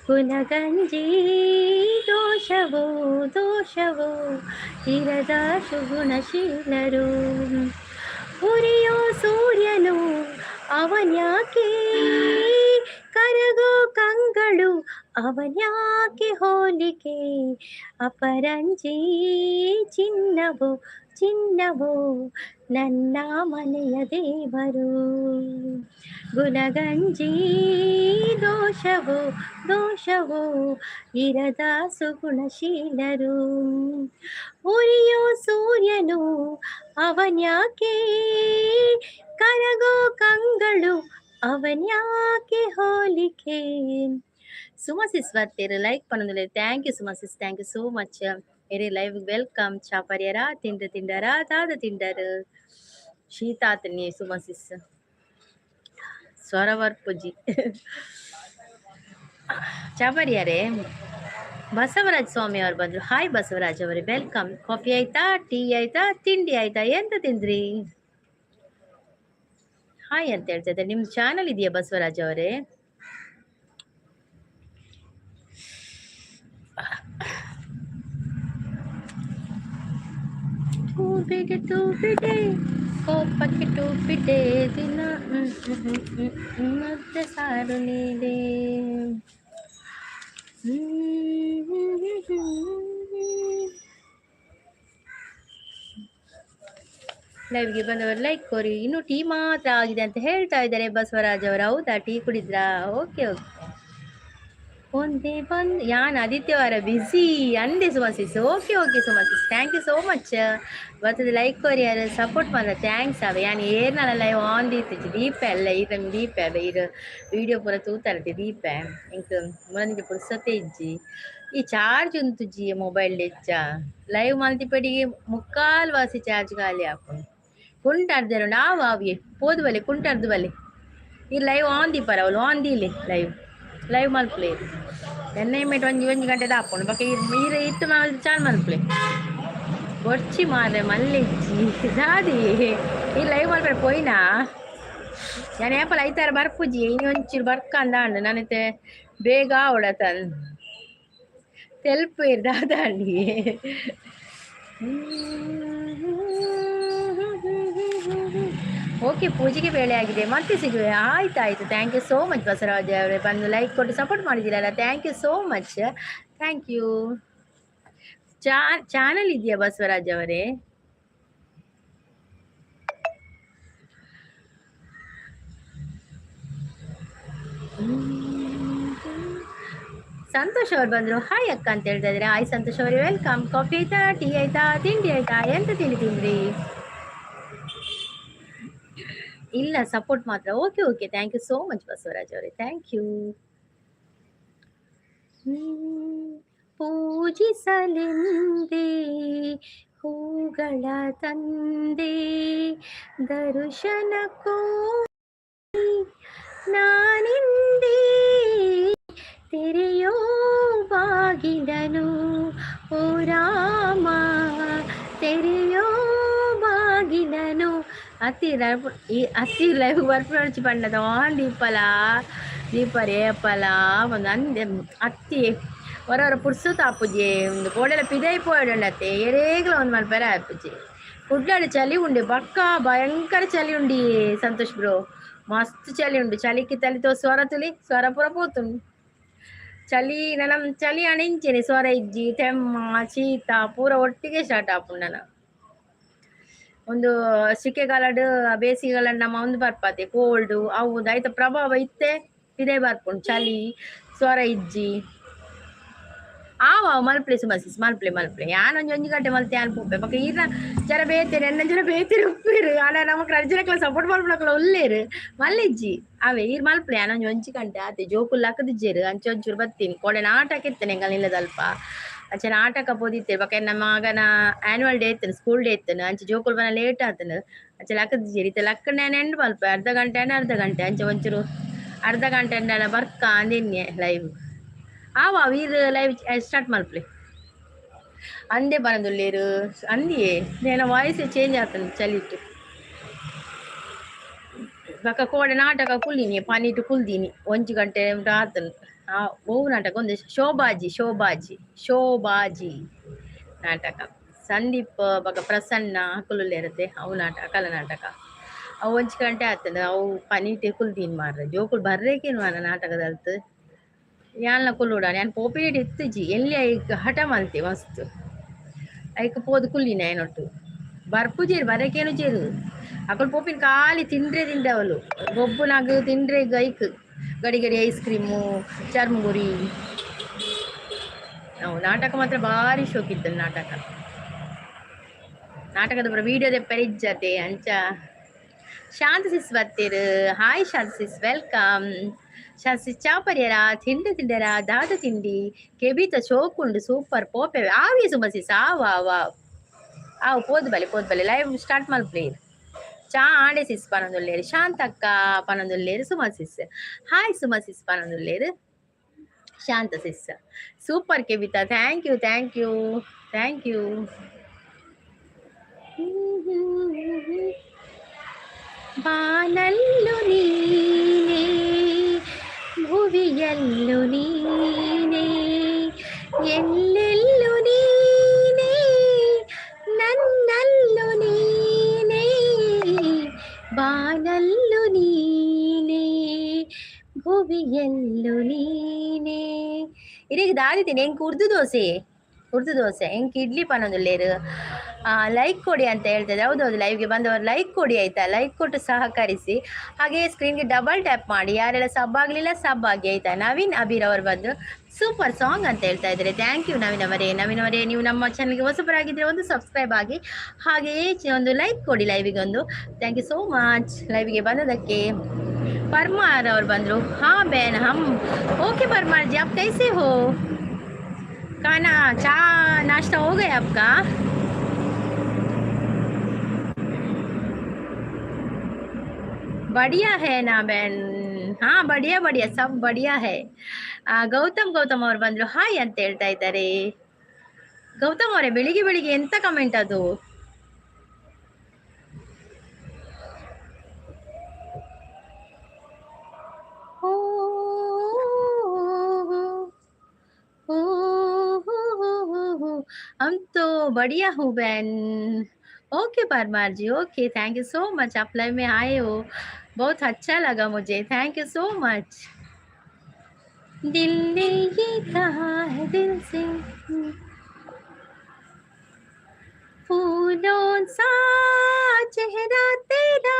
ಗುಣಗಂಜಿ ದೋಷವೋ ದೋಷವೋ ಇರದ ಸುಗುಣಶೀಲರು. ಉರಿಯೋ ಸೂರ್ಯನು ಅವನ್ಯಾಕೆ, ಕರಗೋ ಕಂಗಳು ಅವನ್ಯಾಕೆ ಹೋಲಿಕೆ. ಅಪರಂಜಿ ಚಿನ್ನವೋ ಚಿನ್ನವೋ ನನ್ನ ಮನೆಯ ದೇವರು. ಗುಣಗಂಜಿ ದೋಷವೋ ದೋಷವೋ ಇರದ ಸುಗುಣಶೀಲರು. ಉರಿಯೋ ಸೂರ್ಯನು ಅವನ್ಯಾಕೆ, ಕರಗೋ ಕಂಗಳು ಅವನ್ಯಾಕೆ ಹೋಲಿಕೆ. ಸುಮಸಿಸ್ ಬರ್ತೀರಿ ಲೈಕ್ பண்ணதுல தேங்க்யூ சுமசிஸ், தேங்க்யூ சோ மச். எரி லைவ் வெல்கம். சாப்பாடியாரா திண்டாரா தாத திண்டாரு ಶೀತಾತನಿ ಸುಮಸಿಸ್ ಸ್ವರವರ್ಪುಜಿ ಚಾಪರಿಯಾರೇ. ಬಸವರಾಜ್ ಸ್ವಾಮಿ ಅವ್ರು ಬಂದ್ರು. ಹಾಯ್ ಬಸವರಾಜ್ ಅವರೇ, ವೆಲ್ಕಮ್. ಕಾಫಿ ಆಯ್ತಾ, ಟೀ ಆಯ್ತಾ, ತಿಂಡಿ ಆಯ್ತಾ, ಎಂತ ತಿಂದ್ರಿ? ಹಾಯ್ ಅಂತ ಹೇಳ್ತಾ ಇದ್ದಾರೆ. ನಿಮ್ದು ಚಾನಲ್ ಇದೆಯಾ ಬಸವರಾಜ್ ಅವರೇ? ಟೂಬಿಡೆ ಕೋಪಕ್ಕೆ ಟೂಬಿಡೆ ದಿನ ಮತ್ತೆ ಸಾರು ನೀಡೆ. ಲೈವ್ಗೆ ಬಂದವರು ಲೈಕ್ ಕೋರಿ. ಇನ್ನು ಟೀ ಮಾತ್ರ ಆಗಿದೆ ಅಂತ ಹೇಳ್ತಾ ಇದ್ದಾರೆ ಬಸವರಾಜ್ ಅವರು. ಹೌದಾ, ಟೀ ಕುಡಿದ್ರಾ? Okay okay. ಒಂದೇ ಬಂದು ಯಾನ್ ಆದಿತ್ಯವಾರ ಬಿಸಿ ಅಂದೆ Suma sis. Okay okay Suma sis, thank you so much. ಬರ್ತದೆ ಲೈಕ್ ಕೋರಿ ಯಾರು ಸಪೋರ್ಟ್ ಮಾಡ ಥ್ಯಾಂಕ್ಸ್ ಅವ. ಯಾನ್ ಏರ್ನಲ್ಲ ಲೈವ್ ಆನ್ ದೀತಿಚ್ಚು ದೀಪ ಎಲ್ಲ ಇದಂಗೆ ದೀಪ ಅವ ಇದು ವಿಡಿಯೋ ಪೂರ ತೂತಾರತೆ ದೀಪ ಇಂಕ ಮುರಂದಿಗೆ ಪುರ್ಸತೆ ಇಜ್ಜಿ ಈ ಚಾರ್ಜ್ ಉಂಟು ಜಿ ಮೊಬೈಲ್ ಹೆಚ್ಚ ಲೈವ್ ಮಲ್ತಿಪಡಿಗೆ ಮುಕ್ಕಾಲ್ ವಾಸಿ ಚಾರ್ಜ್ ಖಾಲಿ ಹಾಕೊಂಡು ಕುಂಟಾಡ್ದಾರ ನಾವು ಅವಿಯೇ ಪೋದು ಬಲೆ ಕುಂಟಾಡ್ದು ಬಲೆ ಈ ಲೈವ್ ಆನ್ ದೀಪಾರ ಅವಳು ಆನ್ ದೀಲೆ ಲೈವ್ ಮಲ್ಪ್ಲೆ ಎನ್ನೈಮೆಂಟ್ ಒಂಜಿ ಗಂಟೆ ಹಾಕೊಂಡು ಬಕ್ಕ ಈರ ಇತ್ತು ಚಾಲ್ ಮಲ್ಪ್ಲೆ ಒಚ್ಚಿ ಮಾರೆ ಮಲ್ಲಿಜ್ಜಿ ದಾದಿ ಈ ಲೈವ್ ಮಲ್ಪೆ ಪೋಯ್ನಾ ನಾನು ಏಪಲ್ ಐತಾರ ಬರ್ಪುಜಿ ಇನ್ನೊಂಚೂರು ಬರ್ಕಂದಾಂಡು ನಾನೈತೆ ಬೇಗ ಅವಡತನ್ ತೆಲ್ಪ ಇರ್ದಾದಾಂಡಿ. ಓಕೆ, ಪೂಜೆಗೆ ವೇಳೆ ಆಗಿದೆ, ಮತ್ತೆ ಸಿಗುವೆ. ಆಯ್ತಾಯ್ತು, thank you so much Basavaraj ಅವರೇ. ಬಂದು ಲೈಕ್ ಕೊಟ್ಟು ಸಪೋರ್ಟ್ ಮಾಡಿದ್ದೀರಲ್ಲ, thank you so much. Thank you. Channel ಇದೆಯಾ ಬಸವರಾಜ್ ಅವರೇ? ಸಂತೋಷ್ ಅವ್ರು ಬಂದ್ರು. ಹಾಯ್ ಅಕ್ಕ ಅಂತ ಹೇಳ್ತಾ ಇದ್ರೆ. ಹಾಯ್ ಸಂತೋಷ್ ಅವರೇ, ವೆಲ್ಕಮ್. ಕಾಫಿ ಆಯ್ತಾ, ಟೀ ಆಯ್ತಾ, ತಿಂಡಿ ಆಯ್ತಾ, ಎಂತ ತಿಂಡಿ ತಿಂದ್ರಿ? ಇಲ್ಲ, ಸಪೋರ್ಟ್ ಮಾತ್ರ. Okay okay, thank you so much Basavaraj ಅವರೇ, ಥ್ಯಾಂಕ್ ಯು. ಪೂಜಿಸಲೆಂದೇ ಹೂಗಳ ತಂದೆ ದರ್ಶನಕ್ಕೂ ನಾನಿಂದೇ ತೆರೆಯೋ ಬಾಗಿಲನು ಓ ರಾಮ ತೆರೆಯೋ ಬಾಗಿಲನು. ಅತಿ ಲೈವ್ ಬರ್ಪಡಿಸಿ ಪಂಡದ ಆನ್ ದೀಪರೇ ಅಪ್ಪಲ ಒಂದು ಅಂದೆ ಅತ್ತಿ ಹೊರವರ ಪುರ್ಸುತ್ತ ಆಪುಜಿ ಒಂದು ಕೋಡೆಲ್ಲ ಪಿದೈ ಪೋಯಡತ್ತೆ ಎರೇಗ್ಲ ಒಂದು ಮಲ್ಪೆರ ಆಪುಜಿ ಕುಡ್ಲಾಡಿ ಚಳಿ ಉಂಡೆ ಬಕ್ಕ ಭಯಂಕರ ಚಳಿ ಉಂಡಿ ಸಂತೋಷ್ ಬ್ರೋ, ಮಸ್ತ್ ಚಳಿ ಉಂಡು. ಚಳಿಕ್ಕೆ ತಲೆ ಸ್ವರ ತುಲಿ ಸ್ವರ ಪೂರ ಪೋತುಂಡು. ಚಳಿ ನನ್ನ ಚಳಿ ಅಣಿಂಚೇನೆ ಸ್ವರ ಇಜ್ಜಿ ತೆಮ್ಮ ಶೀತ ಪೂರ ಒಟ್ಟಿಗೆ ಸ್ಟಾರ್ಟ್ ಆಪುಂಡು. ನಾನು ಒಂದು ಸಿಕ್ಕೆಗಾಲಡ್ ಬೇಸಿಗೆಗಾಲಡ್ ನಮ್ಮ ಒಂದು ಬರ್ಪಾತೆ ಕೋಲ್ಡು ಹೌದು ಆಯ್ತು ಪ್ರಭಾವ ಇತ್ತೆ ಇದೇ ಬರ್ಪುಂಡು. ಚಳಿ ಸ್ವರ ಇಜ್ಜಿ ಮಲ್ಪ್ಲೆ ಸುಮಸಿಸ್ ಮಲ್ಪ್ಲೆ ಯಾನೊಂದು 1 ಗಂಟೆ ಮಲ್ತೆ ಅನ್ಪುಪ್ಪೆ ಪಕ್ಕ ಈರ ಜರ ಬೇತೇನೆ ಎನ್ನ ಜನ ಬೇತೇನೆ ಉಪ್ಪಿರು ಆನ ನಮಕ್ ರಜನಕ್ಲ ಸಪೋರ್ಟ್ ಮಾಡ್ಬಿಡಕ್ಲ ಒಲ್ಲೇರು ಮಲ್ಲಿಜ್ಜಿ ಅವೇ ಈರ್ ಮಲ್ಪ್ಲೆ ಯಾನೊಂದು 1 ಗಂಟೆ ಆತೆ ಜೋಕುಲ್ ಹಾಕದಿಜ್ಜೇರು ಅಂಚೆ ಒಂಚೂರು ಬತ್ತೀನಿ ಕೋಡೆ ನಾಟಕ ಇತ್ತೇನೆ ಎಂಗಲ್ ಇಲ್ಲದಲ್ಪ ಅಂಚೆ ನಾಟಕ ಬೋದಿತ್ತೇವೆ ಪಕ್ಕ ನಮ್ಮ ಮಗನ ಆನ್ಯುವಲ್ ಡೇ ಇತ್ತನು ಸ್ಕೂಲ್ ಡೇ ಇತ್ತನು ಅಂಚೆ ಜೋಕುಲ್ ಬನ ಲೇಟ್ ಆತನು ಅಂಚೆ ಲಕ್ಕದಿಜ್ಜೇರಿ ಇತ್ತ ಲಕ್ಕಣ್ಣ ಎಂಡು ಮಲ್ಪೆ ಅರ್ಧ ಗಂಟೆ ಅಂಚೆ ಒಂಚೂರು ಅರ್ಧ ಗಂಟೆ ಬರ್ಕ ಅಂದಿನ್ನೆ ಲೈವ್ ವೀರ್ ಲೈವ್ ಸ್ಟಾರ್ಟ್ ಮಲ್ಪ್ಲೆ ಅಂದೇ ಬನದುಳ್ಳೇರು ಅಂದಿಯೇ ನೇನ ವಾಯ್ಸ್ ಚೇಂಜ್ ಆಗ್ತದೆ ಚಲಿಟ್ಟು ಪಕ್ಕ ಕೋಡೆ ನಾಟಕ ಕುಲ್ದೀನಿ ಪನಿಟ್ಟು ಕುಲ್ದೀನಿ 1 ಗಂಟೆ ಆತನು ಓ ನಾಟಕ ಒಂದು ಶೋಭಾಜಿ ಶೋಭಾಜಿ ಶೋಭಾಜಿ ನಾಟಕ ಸಂದೀಪ್ ಬಗ ಪ್ರಸನ್ನ ಹಕ್ಕಲುಲ್ಲ ಇರುತ್ತೆ ಅವು ನಾಟಕ ಕಲ ನಾಟಕ ಅವು ಒಂಚು ಗಂಟೆ ಆಗ್ತದೆ ಅವು ಪನೀಟೆ ಕುಲ್ದೀನ್ ಮಾರ್ರೆ ಜೋಕುಲು ಬರ್ರೇಕೇನು ಮಾರ ನಾಟಕದಲ್ತು ಯಾನ್ಲ ಕುಲ್ಲುಡ ನಾನು ಪೋಪಿನೇಟ್ ಇತ್ತುಜಿ ಎಲ್ಲಿ ಐಕ್ ಹಠ ಮಲ್ತೆ ಮಸ್ತ್ ಐಕ್ ಪೋದು ಕುಲ್ಲಿನ ಏನೊಟ್ಟು ಬರ್ಪುಜೇರು ಬರಕೇನು ಜೇರು ಅಕಲ್ ಪೋಪಿನ ಖಾಲಿ ತಿಂದ್ರೆ ಅವಳು ಗೊಬ್ಬುನಾಗ ತಿಂಡ್ರೆ ಗೈಕ್ ಗಡಿ ಗಡಿ ಐಸ್ ಕ್ರೀಮು ಚರ್ಮುರಿ ನಾವು ನಾಟಕ ಮಾತ್ರ ಭಾರಿ ಶೋಕಿತ್ತು ನಾಟಕ ನಾಟಕದ ಪೂರ ವಿಡಿಯೋದ ಪರಿಜ್ಜತೆ ಅಂಚ ಶಾಂತ ಸಿಸ್ ಬರ್ತೀರು ಹಾಯ್ ಶಾಂತ ಸಿಸ್ ವೆಲ್ಕಮ್ ಶಾಂತ ಸಿಸ್ ಚಾಪರ್ಯರ ತಿಂಡರ ದಾದ ತಿಂಡಿ ಕೆಬಿತ ಚೋಕುಂಡು ಸೂಪರ್ ಪೋಪೆ ಆವಿ ಸುಮ ಸಿಸ್ ಆವು ಪೋದು ಬಲೆ ಲೈವ್ ಸ್ಟಾರ್ಟ್ ಮಲ್ಪ್ಲೇರು ಚಾ ಆಡೆ ಸಿಸ್ ಪನೊಂದುಲ್ಲೇರು ಶಾಂತಕ್ಕ ಪನೊಂದುಲ್ಲೇರು Suma sis hi Suma sis ಪನೊಂದುಲ್ಲೇರು ಶಾಂತ ಸಿಸ್ ಸೂಪರ್ ಕೆಬಿತಾ ಥ್ಯಾಂಕ್ ಯು ಬಾನಲ್ಲು ನೀನೇ ಭುವಿಯಲ್ಲು ನೀನೇ ಎಲ್ಲೆಲ್ಲು ನೀನೇ ನನ್ನಲ್ಲು ನೀನೇ ಬಾನಲ್ಲು ನೀನೇ ಭುವಿಯಲ್ಲು ನೀನೇ ಇರಿಗೆ ದಾದಿತೀನಿ ಹೆಂಗೆ ಉರ್ದು ದೋಸೆ ಹೆಂಗೆ ಇಡ್ಲಿ ಪನ್ನೊಂದುಲ್ಲೇರು ಲೈಕ್ ಕೊಡಿ ಅಂತ ಹೇಳ್ತದೆ ಹೌದೌದು ಲೈವ್ಗೆ ಬಂದವರು ಲೈಕ್ ಕೊಡಿ ಆಯ್ತಾ ಲೈಕ್ ಕೊಟ್ಟು ಸಹಕರಿಸಿ ಹಾಗೆ ಸ್ಕ್ರೀನ್ಗೆ ಡಬಲ್ ಟ್ಯಾಪ್ ಮಾಡಿ ಯಾರೆಲ್ಲ ಸಬ್ ಆಗಲಿಲ್ಲ ಸಬ್ ಆಗಿ ಆಯ್ತಾ ನವೀನ್ ಅಬೀರ್ ಅವರು ಬಂದು ಸೂಪರ್ ಸಾಂಗ್ ಅಂತ ಹೇಳ್ತಾ ಇದ್ದಾರೆ ಥ್ಯಾಂಕ್ ಯು ನವೀನ್ ಅವರೇ ನೀವು ನಮ್ಮ ಚಾನಲ್ಗೆ ಹೊಸಬರಾಗಿದ್ದರೆ ಒಂದು ಸಬ್ಸ್ಕ್ರೈಬ್ ಆಗಿ ಹಾಗೆಯೇ ಒಂದು ಲೈಕ್ ಕೊಡಿ ಲೈವಿಗೆ ಒಂದು ಥ್ಯಾಂಕ್ ಯು ಸೋ ಮಚ್ ಲೈವ್ಗೆ ಬಂದದಕ್ಕೆ परमार और बंदरो हाँ बहन हम ओके परमार जी आप कैसे हो खाना चा नाश्ता हो गया आपका बढ़िया है ना बहन हाँ बढ़िया सब बढ़िया है ಗೌತಮ್ ಅವ್ರು ಬಂದ್ರು ಹಾಯ್ ಅಂತ ಹೇಳ್ತಾ ಇದ್ದಾರೆ ಗೌತಮ್ ಅವರೇ ಬೆಳಿಗ್ಗೆ ಎಂತ ಕಮೆಂಟ್ ಅದು हम तो बढ़िया हूँ बहन okay Parmar ji okay thank you so much आप लाइव में आए हो बहुत अच्छा लगा मुझे थैंक यू सो मच दिल ने ये कहा है दिल से फूलों सा चेहरा तेरा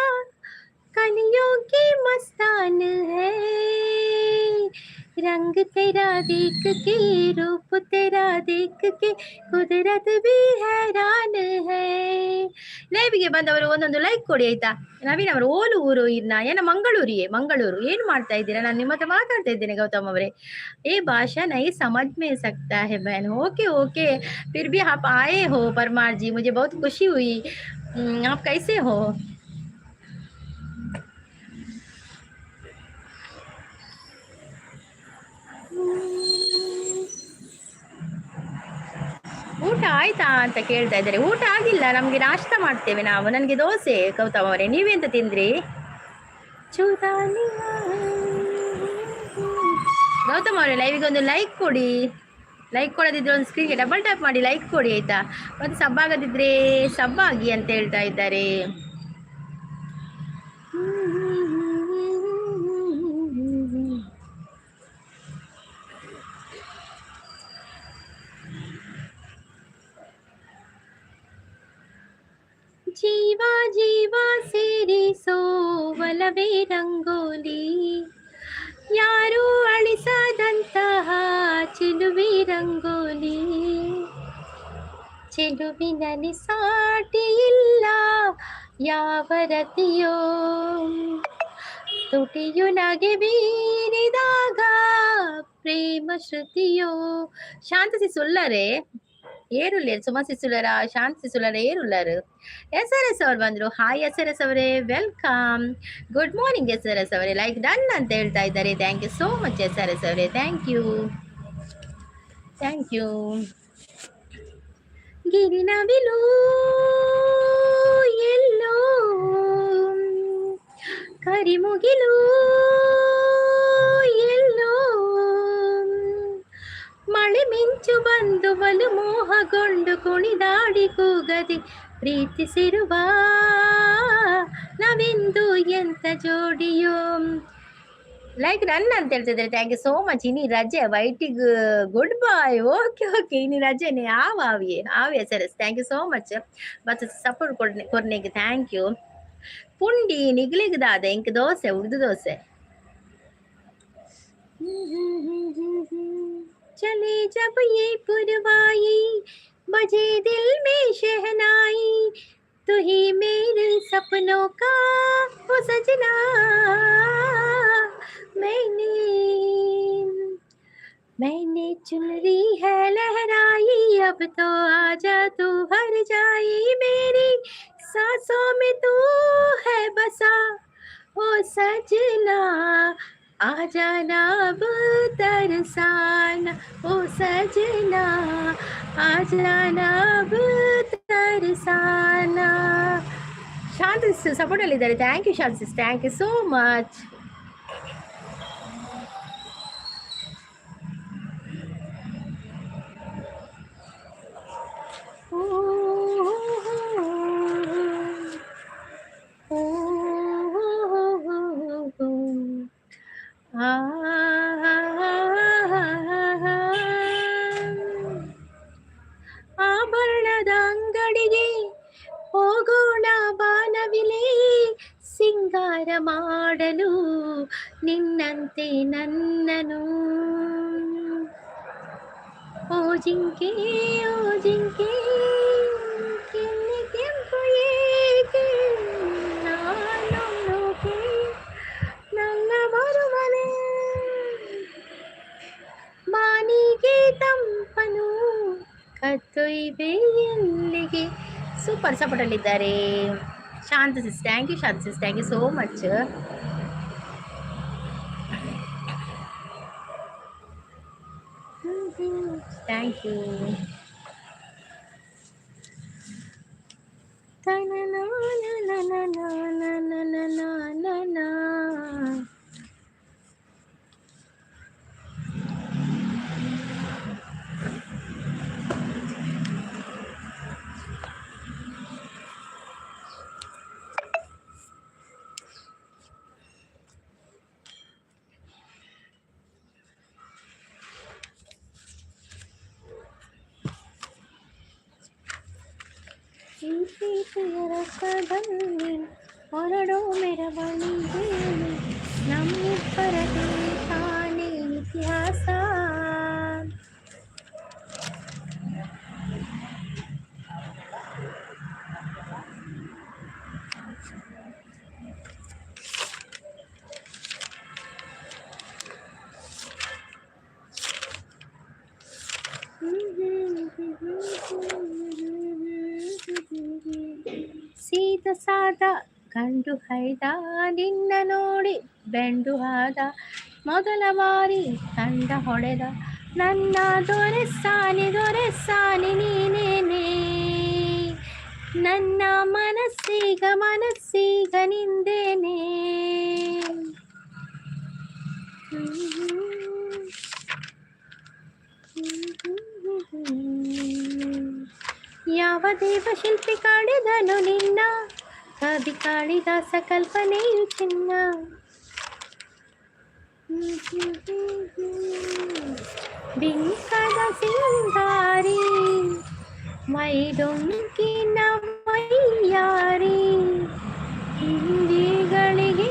कलियों की मस्तान है रंग तेरा देख के रूप तेरा देख के कुदरत भी हैरान है ಲೈವ್ಗೆ ಬಂದವರು ಒಂದೊಂದು ಲೈಕ್ ಕೊಡಿ ಆಯ್ತಾ ನವೀನ್ ಅವರು ಓಲು ಊರು ಏನ ಮಂಗಳೂರು ಏನು ಮಾಡ್ತಾ ಇದ್ದೀರಾ ನಾನು ನಿಮ್ಮ ಹತ್ರ ಮಾತಾಡ್ತಾ ಇದ್ದೇನೆ ಗೌತಮ್ ಅವರೇ ए भाषा नहीं समझ में सकता है बहन ओके फिर भी आप आए हो परमार जी मुझे बहुत खुशी हुई आप कैसे हो ಊಟ ಆಯ್ತಾ ಅಂತ ಕೇಳ್ತಾ ಇದ್ದಾರೆ ಊಟ ಆಗಿಲ್ಲ ನಮಗೆ ನಾಷ್ಟ ಮಾಡ್ತೇವೆ ನಾವು ನನಗೆ ದೋಸೆ ಗೌತಮ್ ಅವರೇ ನೀವೆಂತ ತಿಂದ್ರಿ ಗೌತಮ್ ಅವರೇ ಲೈವಿಗೆ ಒಂದು ಲೈಕ್ ಕೊಡಿ ಲೈಕ್ ಕೊಡದಿದ್ರೆ ಒಂದು ಸ್ಕ್ರೀನ್ಗೆ ಡಬಲ್ ಟ್ಯಾಪ್ ಮಾಡಿ ಲೈಕ್ ಕೊಡಿ ಆಯ್ತಾ ಮತ್ತೆ ಸಬ್ ಆಗದಿದ್ರೆ ಸಬ್ ಆಗಿ ಅಂತ ಹೇಳ್ತಾ ಇದ್ದಾರೆ जीवा जीवा ಸೇರಿ ಸೋವಲವೇ ರಂಗೋಲಿ ಯಾರು ಅಳಿಸದಂತಹ ಚೆಲುವೆ ರಂಗೋಲಿ ಚೆಲುವಿನಲ್ಲಿ ಸಾಟಿ ಇಲ್ಲ ಯಾವ ರತಿಯೋ ತುಟಿಯು ನಗೆ ಬೀರಿದಾಗ ಪ್ರೇಮ ಶ್ರುತಿಯೋ ಶಾಂತಸಿ ಸುಲ್ಲರೆ ಏರುಲ್ಲೇರು ಸುಮಸಿ ಸುಲರ ಶಾಂತಿ ಸುಲರ ಏರುಲ್ಲರು SRS ಅವ್ರು ಬಂದ್ರು ಹಾಯ್ SRS ಅವರೇ ವೆಲ್ಕಮ್ ಗುಡ್ ಮಾರ್ನಿಂಗ್ SRS ಅವರೇ ಲೈಕ್ ಡನ್ ಅಂತ ಹೇಳ್ತಾ ಇದ್ದಾರೆ thank you so much SRS ಅವರೇ ಥ್ಯಾಂಕ್ ಯು ಗಿರಿನವಿಲು ಎಲ್ಲೋ ಕರಿಮುಗಿಲು ಎಲ್ಲೋ ಮಳೆ ಮಿಂಚು ಬಂದು ಬಲು ಮೋಹಗೊಂಡು ಕುಣಿದಾಡಿ ಕೂಗದೆ ಪ್ರೀತಿಸಿರುವ ನಾವಿಂದು ಎಂತ ಜೋಡಿಯೋ. ಲೈಕ್ ರನ್ ಅಂತ ಹೇಳ್ತಿದ್ರೆ ಥ್ಯಾಂಕ್ ಯು ಸೋ ಮಚ್. ಇನಿ ರಜೆ ವೈಟಿಗ್ ಗುಡ್ ಬಾಯ್. ಓಕೆ ಓಕೆ ಇನಿ ರಜೆನೆ ಆವಿಯೇ ಆವಿಯ ಸರಸ್ ಥ್ಯಾಂಕ್ ಯು ಸೋ ಮಚ್. ಬಸ್ ಸಪೋರ್ಟ್ ಕೊರ್ನೆಗೆ ಥ್ಯಾಂಕ್ ಯು. ಪುಂಡಿ ನಿಗ್ಲಿಗ್ದಾದ ಇಂಕ್ ದೋಸೆ ಉರ್ದು ದೋಸೆ. चले जब ये पुरवाई बजे दिल में शहनाई तू ही मेरे सपनों का वो सजना मैंने चुनरी है लहराई अब तो आजा तू भर जाई मेरी सांसों में तू है बसा ओ सजना आ जाना अब तरसाना ओ सजना आ जाना अब तरसाना. ಶಾಂತಿ ಸಪೋರ್ಟ್ ಅಲ್ಲಿದ್ದಾರೆ thank you Shanti thank you so much. ಆಭರಣದ ಅಂಗಡಿಗೆ ಹೋಗೋಣ ಬಾನವಿಲೆ ಸಿಂಗಾರ ಮಾಡಲು ನಿನ್ನಂತೆ ನನ್ನನು. ಓ ಜಿಂಕೆ ಕೆನ್ನೆ ಕೆಂಪು ಏಕೆ ನಾನೊಂದೋಕೆ ನನ್ನ ಬರುವನೆ ಮಾನಿಗೆ ತಂಪನು ಕತ್ತೊಯ್ವೆ ಎಲ್ಲಿಗೆ. ಸೂಪರ್ ಸಪೋರ್ಟ್ ಅಲ್ಲಿದ್ದಾರೆ Shanta sis thank you Shanta sis thank you so much. Thank you. ರಸದಲ್ಲಿ ಹೊರಡೋ ಮೆರವಣಿಗೆಯಲ್ಲಿ ನಮ್ಮಿಬ್ಬರದೇ ತಾನೇ ಇತಿಹಾಸ. ಸೀದ ಸಾದ ಗಂಡು ಹೈದ ನಿನ್ನ ನೋಡಿ ಬೆಂಡು ಹಾದ ಮೊದಲ ಬಾರಿ ತಂಡ ಹೊಡೆದ ನನ್ನ ದೊರೆಸಾನಿ ನೀನೇನೆ ನನ್ನ ಮನಸ್ಸೀಗ ನಿಂದೇನೆ. ಯಾವ ದೇವಶಿಲ್ಪಿ ಕಾಡಿದನು ನಿನ್ನ ಕವಿ ಕಾಳಿದಾಸ ಕಲ್ಪನೆಯು ಚಿನ್ನ. ಬಿಂಕದ ಸಿಂಗಾರಿ ಮೈದೊಂಕಿನ ಮೈಯಾರಿ ಹಿಂದಿಗಳಿಗೆ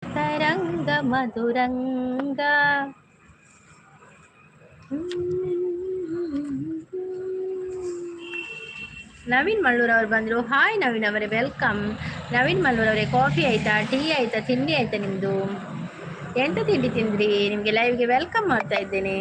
ತರಂಗ ಮಧುರಂಗ. ನವೀನ್ ಮಳ್ಳೂರ್ ಅವರು ಬಂದರು. ಹಾಯ್ ನವೀನ್ ಅವರೇ ವೆಲ್ಕಮ್. ನವೀನ್ ಮಳ್ಳೂರ್ ಅವರೇ ಕಾಫಿ ಆಯಿತಾ, ಟೀ ಆಯಿತಾ, ತಿಂಡಿ ಆಯಿತಾ ನಿಮ್ಮದು? ಎಂತ ತಿಂಡಿ ತಿಂದ್ರಿ? ನಿಮಗೆ ಲೈವ್ಗೆ ವೆಲ್ಕಮ್ ಮಾಡ್ತಾ ಇದ್ದೇನೆ.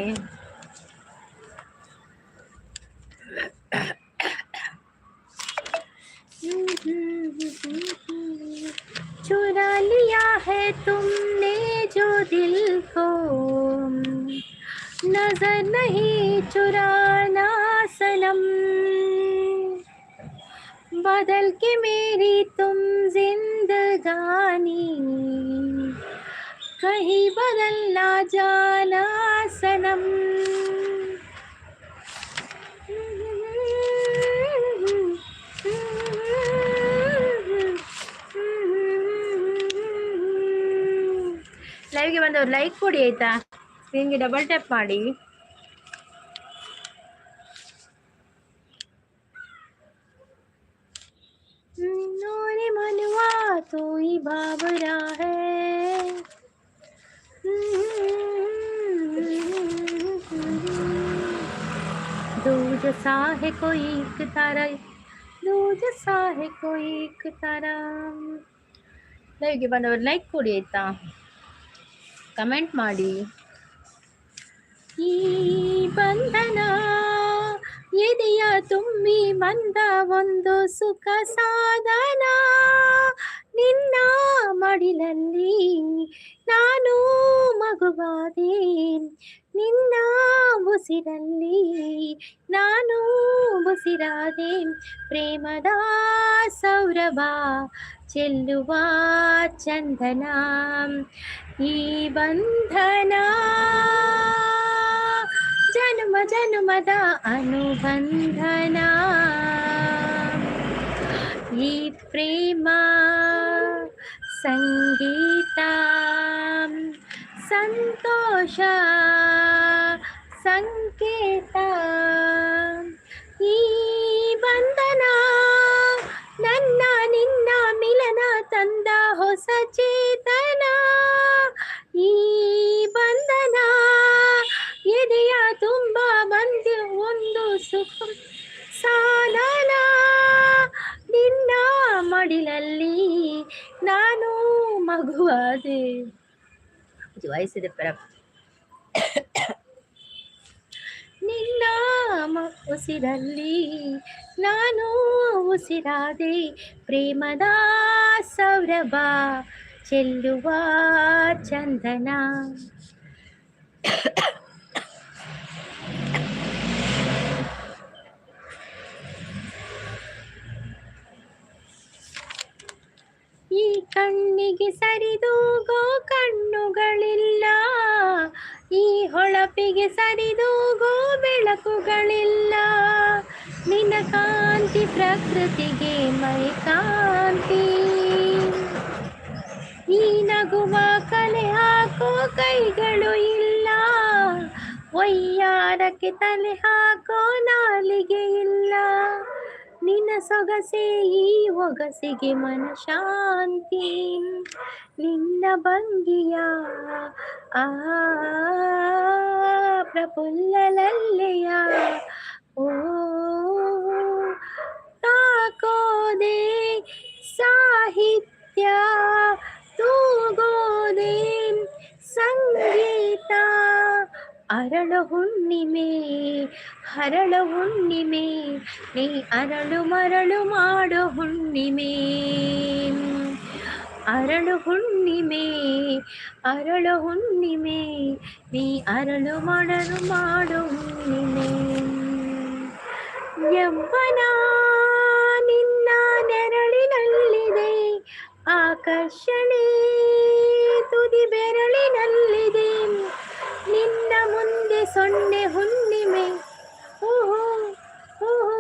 चुरा लिया है तुमने जो दिल को नजर नहीं चुराना सनम बदल के मेरी तुम जिंदगानी कहीं बदल ना जाना सनम. ಬಂದವ್ರು ಲೈಕ್ ಕೊಡಿ ಆಯ್ತಾ, ಸ್ಕ್ರೀನ್ಗೆ ಡಬಲ್ ಟ್ಯಾಪ್ ಮಾಡಿ. नूरे मनवा तो ही बाबरा है, दो जैसा है कोई एक तारा, दो जैसा है कोई एक तारा. ಲೈವ್ಗೆ ಬಂದವರು ಲೈಕ್ ಕೊಡಿ ಆಯ್ತಾ, ಕಮೆಂಟ್ ಮಾಡಿ. ಈ ಬಂಧನ ಎದೆಯ ತುಂಬಿ ಬಂದ ಒಂದು ಸುಖ ಸಾಧನ, ನಿನ್ನ ಮಡಿಲಲ್ಲಿ ನಾನು ಮಗುವಾದೆ, ನಿನ್ನ ಉಸಿರಲ್ಲಿ ನಾನು ಉಸಿರಾದೆ, ಪ್ರೇಮದ ಸೌರಭ ಚೆಲ್ಲುವ ಚಂದನ ಈ ಬಂಧನ, ಜನ್ಮ ಜನ್ಮದ ಅನುಬಂಧನ, ಈ ಪ್ರೇಮ ಸಂಗೀತ ಸಂತೋಷ ಸಂಕೇತ, ಈ ಬಂಧನ ನನ್ನ ನಿನ್ನ ಮಿಲನ ತಂದ ಹೊಸ ಚೇತನ, ಈ ಬಂಧನ ಎದೆಯ ತುಂಬ ಬಂದು ಒಂದು ಸುಖ ಸಾಧನ, ನಿನ್ನ ಮಡಿಲಲ್ಲಿ ನಾನು ಮಗುವಾದೆ. ವಯಸ್ಸಿದೆ ಪರ, ನಿನ್ನ ಉಸಿರಲ್ಲಿ ನಾನು ಉಸಿರಾದೆ, ಪ್ರೇಮದ ಸೌರಭ ಚೆಲ್ಲುವ ಚಂದನ. ಈ ಕಣ್ಣಿಗೆ ಸರಿದೂಗೋ ಕಣ್ಣುಗಳಿಲ್ಲ, ಈ ಹೊಳಪಿಗೆ ಸರಿದೂಗೋ ಬೆಳಕುಗಳಿಲ್ಲ, ನಿನ್ನ ಕಾಂತಿ ಪ್ರಕೃತಿಗೆ ಮೈ ಕಾಂತಿ, ಈ ನಗುವ ಕಲೆ ಹಾಕೋ ಕೈಗಳು ಇಲ್ಲ, ವಯ್ಯಾರಕ್ಕೆ ತಲೆ ಹಾಕೋ ನಾಲಿಗೆ ಇಲ್ಲ, ನಿನ್ನ ಸೊಗಸೆ ಈ ಒಗಸಿಗೆ ಮನ ಶಾಂತಿ, ನಿನ್ನ ಭಂಗಿಯ ಆ ಪ್ರಫುಲ್ಲಲಲ್ಲೆಯ ಓ ತಾಕೋದೆ ಸಾಹಿತ್ಯ, ತೂಗೋದೆ ಸಂಗೀತ, ಅರಳು ಹುಣ್ಣಿಮೆ ಹರಳು ಹುಣ್ಣಿಮೆ, ನೀ ಅರಳು ಮರಳು ಮಾಡೋ ಹುಣ್ಣಿಮೆ, ಅರಳು ಹುಣ್ಣಿಮೆ ಅರಳು ಹುಣ್ಣಿಮೆ, ನೀ ಅರಳು ಮರಳು ಮಾಡೋ ಹುಣ್ಣಿಮೆ. ಯವ್ವನ ನಿನ್ನ ನೆರಳಿನಲ್ಲಿದೆ, ಆಕರ್ಷಣೆ ತುದಿ ಬೆರಳಿನಲ್ಲಿದೆ, ನಿನ್ನ ಮುಂದೆ ಸೊನ್ನೆ ಹುಣ್ಣಿಮೆ, ಓಹೋ ಓಹೋ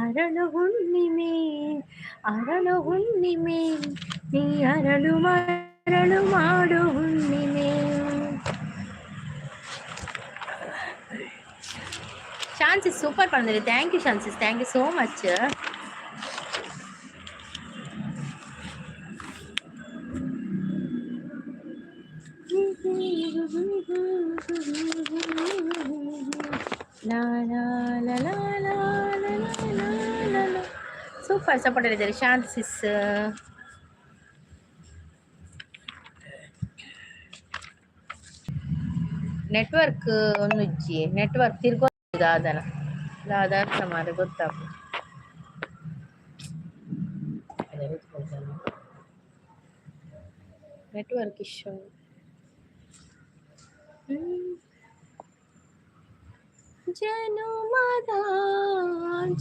ಅರಳು ಹುಣ್ಣಿಮೆ ಅರಳು ಹುಣ್ಣಿಮೆ, ನೀ ಅರಳು ಮರಳು ಮಾಡು ಹುಣ್ಣಿಮೆ. ಶಾನ್ಸಿಸ್ ಸೂಪರ್ ಬಂದಿರಿ, thank you Shan sis, thank you so much. Super support ಇದ್ದಾರೆ ಶಾನ್ಸಿಸ್. ನೆಟ್ವರ್ಕ್ ನುಜ್ಜಿ ನೆಟ್ವರ್ಕ್ ತಿರ್ಗೋದು ಆದನ ಅರ್ಥ ಮಾಡಿ ಗೊತ್ತಾಗ್ತದೆ. Network issue. ಜನುಮದ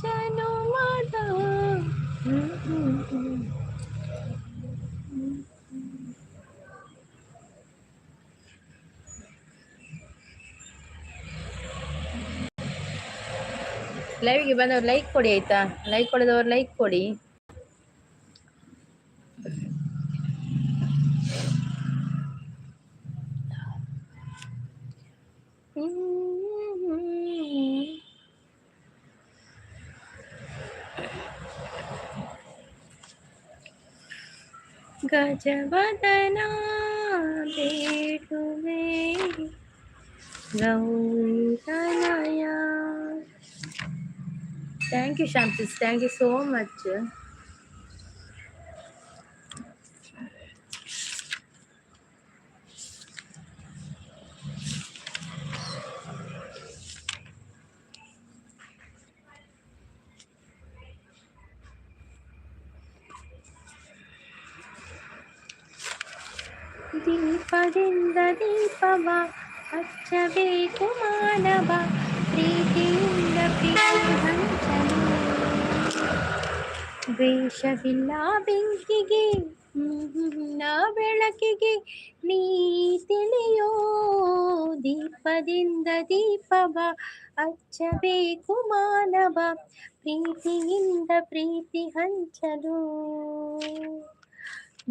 ಜನುಮದ ಲೈವ್ಗೆ ಬಂದವ್ರು ಲೈಕ್ ಕೊಡಿ ಆಯ್ತಾ, ಲೈಕ್ ಕೊಡದವ್ರು ಲೈಕ್ ಕೊಡಿ. ಗಜವದನ ಬೇಡುವೆ ಗೌತನಯ. Thank you Shanti sis, thank you so much. ದೀಪದಿಂದ ದೀಪವ ಹಚ್ಚಬೇಕು ಮಾನವ, ಪ್ರೀತಿಯಿಂದ ಪ್ರೀತಿ ಹಂಚಲು. ದ್ವೇಷವಿಲ್ಲ ಬೆಂಕಿಗೆ ನಾ ಬೆಳಕಿಗೆ ನೀ ತಿಳಿಯೋ. ದೀಪದಿಂದ ದೀಪವ ಹಚ್ಚಬೇಕು ಮಾನವ, ಪ್ರೀತಿಯಿಂದ ಪ್ರೀತಿ ಹಂಚಲು.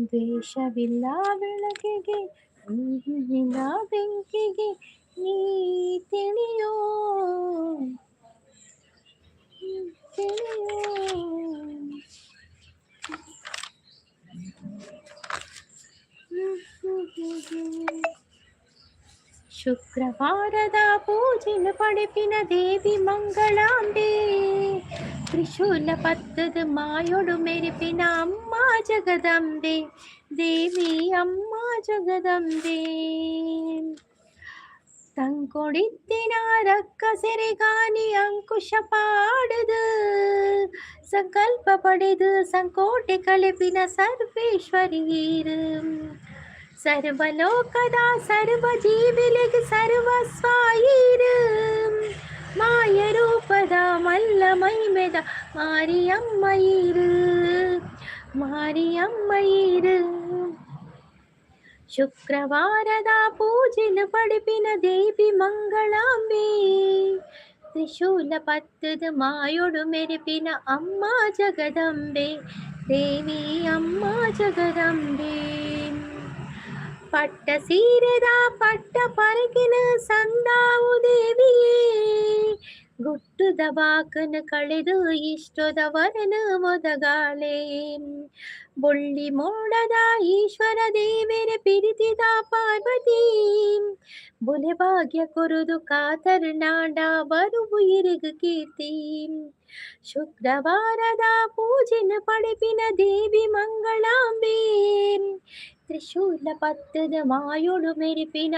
ದ್ವೇಷವಿಲ್ಲ ಬೆಳಕಿಗೆ ಬೆಂಕಿಗೆ ನೀ ತಿಳಿಯೋ ತಿಳಿಯೋ. ಶುಕ್ರವಾರದ ಪೂಜಿನ ಪಡೆಪಿನ ದೇವಿ ಮಂಗಳಾಂಬೆ, ತ್ರಿಶೂಲ ಪತ್ತದ ಮಾಯೊಡು ಮೆರಿಪಿನ ಅಮ್ಮ ಜಗದಂಬೆ, ದೇವಿ ಅಮ್ಮ ಜಗದಂಬೆ. ತಂಕೊಡಿತ್ತಿನ ರಕ್ಕ ಸೆರೆಗಾನಿ ಅಂಕುಶ ಪಾಡದು, ಸಂಕಲ್ಪ ಪಡೆದು ಸಂಕೋಟೆ ಕಳೆಪಿನ ಸರ್ವೇಶ್ವರೀರು. ಸರ್ವಲೋಕದ ಸರ್ವ ಜೀವಿಲಿಗೆ ಸರ್ವಸ್ವಾಯಿರು, ಮಾಯ ರೂಪದ ಮಲ್ಲ ಮೈಮೆದ ಮಾರಿಯಮ್ಮಯಿರು, ಮಾರಿಯಮ್ಮಯಿರು. ಶುಕ್ರವಾರದ ಪೂಜಿನ ಪಡಿಪಿನ ದೇವಿ ಮಂಗಳಾಂಬೆ, ತ್ರಿಶೂಲ ಪತ್ತದ ಮಾಯೊಡು ಮೆರಿಪಿನ ಅಮ್ಮ ಜಗದಂಬೆ, ದೇವಿ ಅಮ್ಮ ಜಗದಂಬೆ. ಪಟ್ಟ ಸೀರೆದ ಪಟ್ಟ ಪರಗಿನ ಸಂದಾವು ದೇವಿಯೇ, ಗುಟ್ಟುದ ಬಾಕನ ಕಳೆದು ಇಷ್ಟದವರನ ಮೊದಗಾಳೆ. ಬುಳ್ಳಿ ಮೋಡದ ಈಶ್ವರ ದೇವರ ಪಿರಿತಿದ ಪಾರ್ವತಿ, ಬುಲೆ ಭಾಗ್ಯ ಕೊರುದು ಕಾತರ್ನಾಡ ಬರುವು ಇರುಗು ಕೀರ್ತಿ. ಶುಕ್ರವಾರದ ಪೂಜಿನ ಪಡೆಪಿನ ದೇವಿ ಮಂಗಳಾಂಬೆ, ತ್ರಿಶೂಲ ಪತ್ತದ ಮಾಯೊಡು ಮೆರಿಪಿನ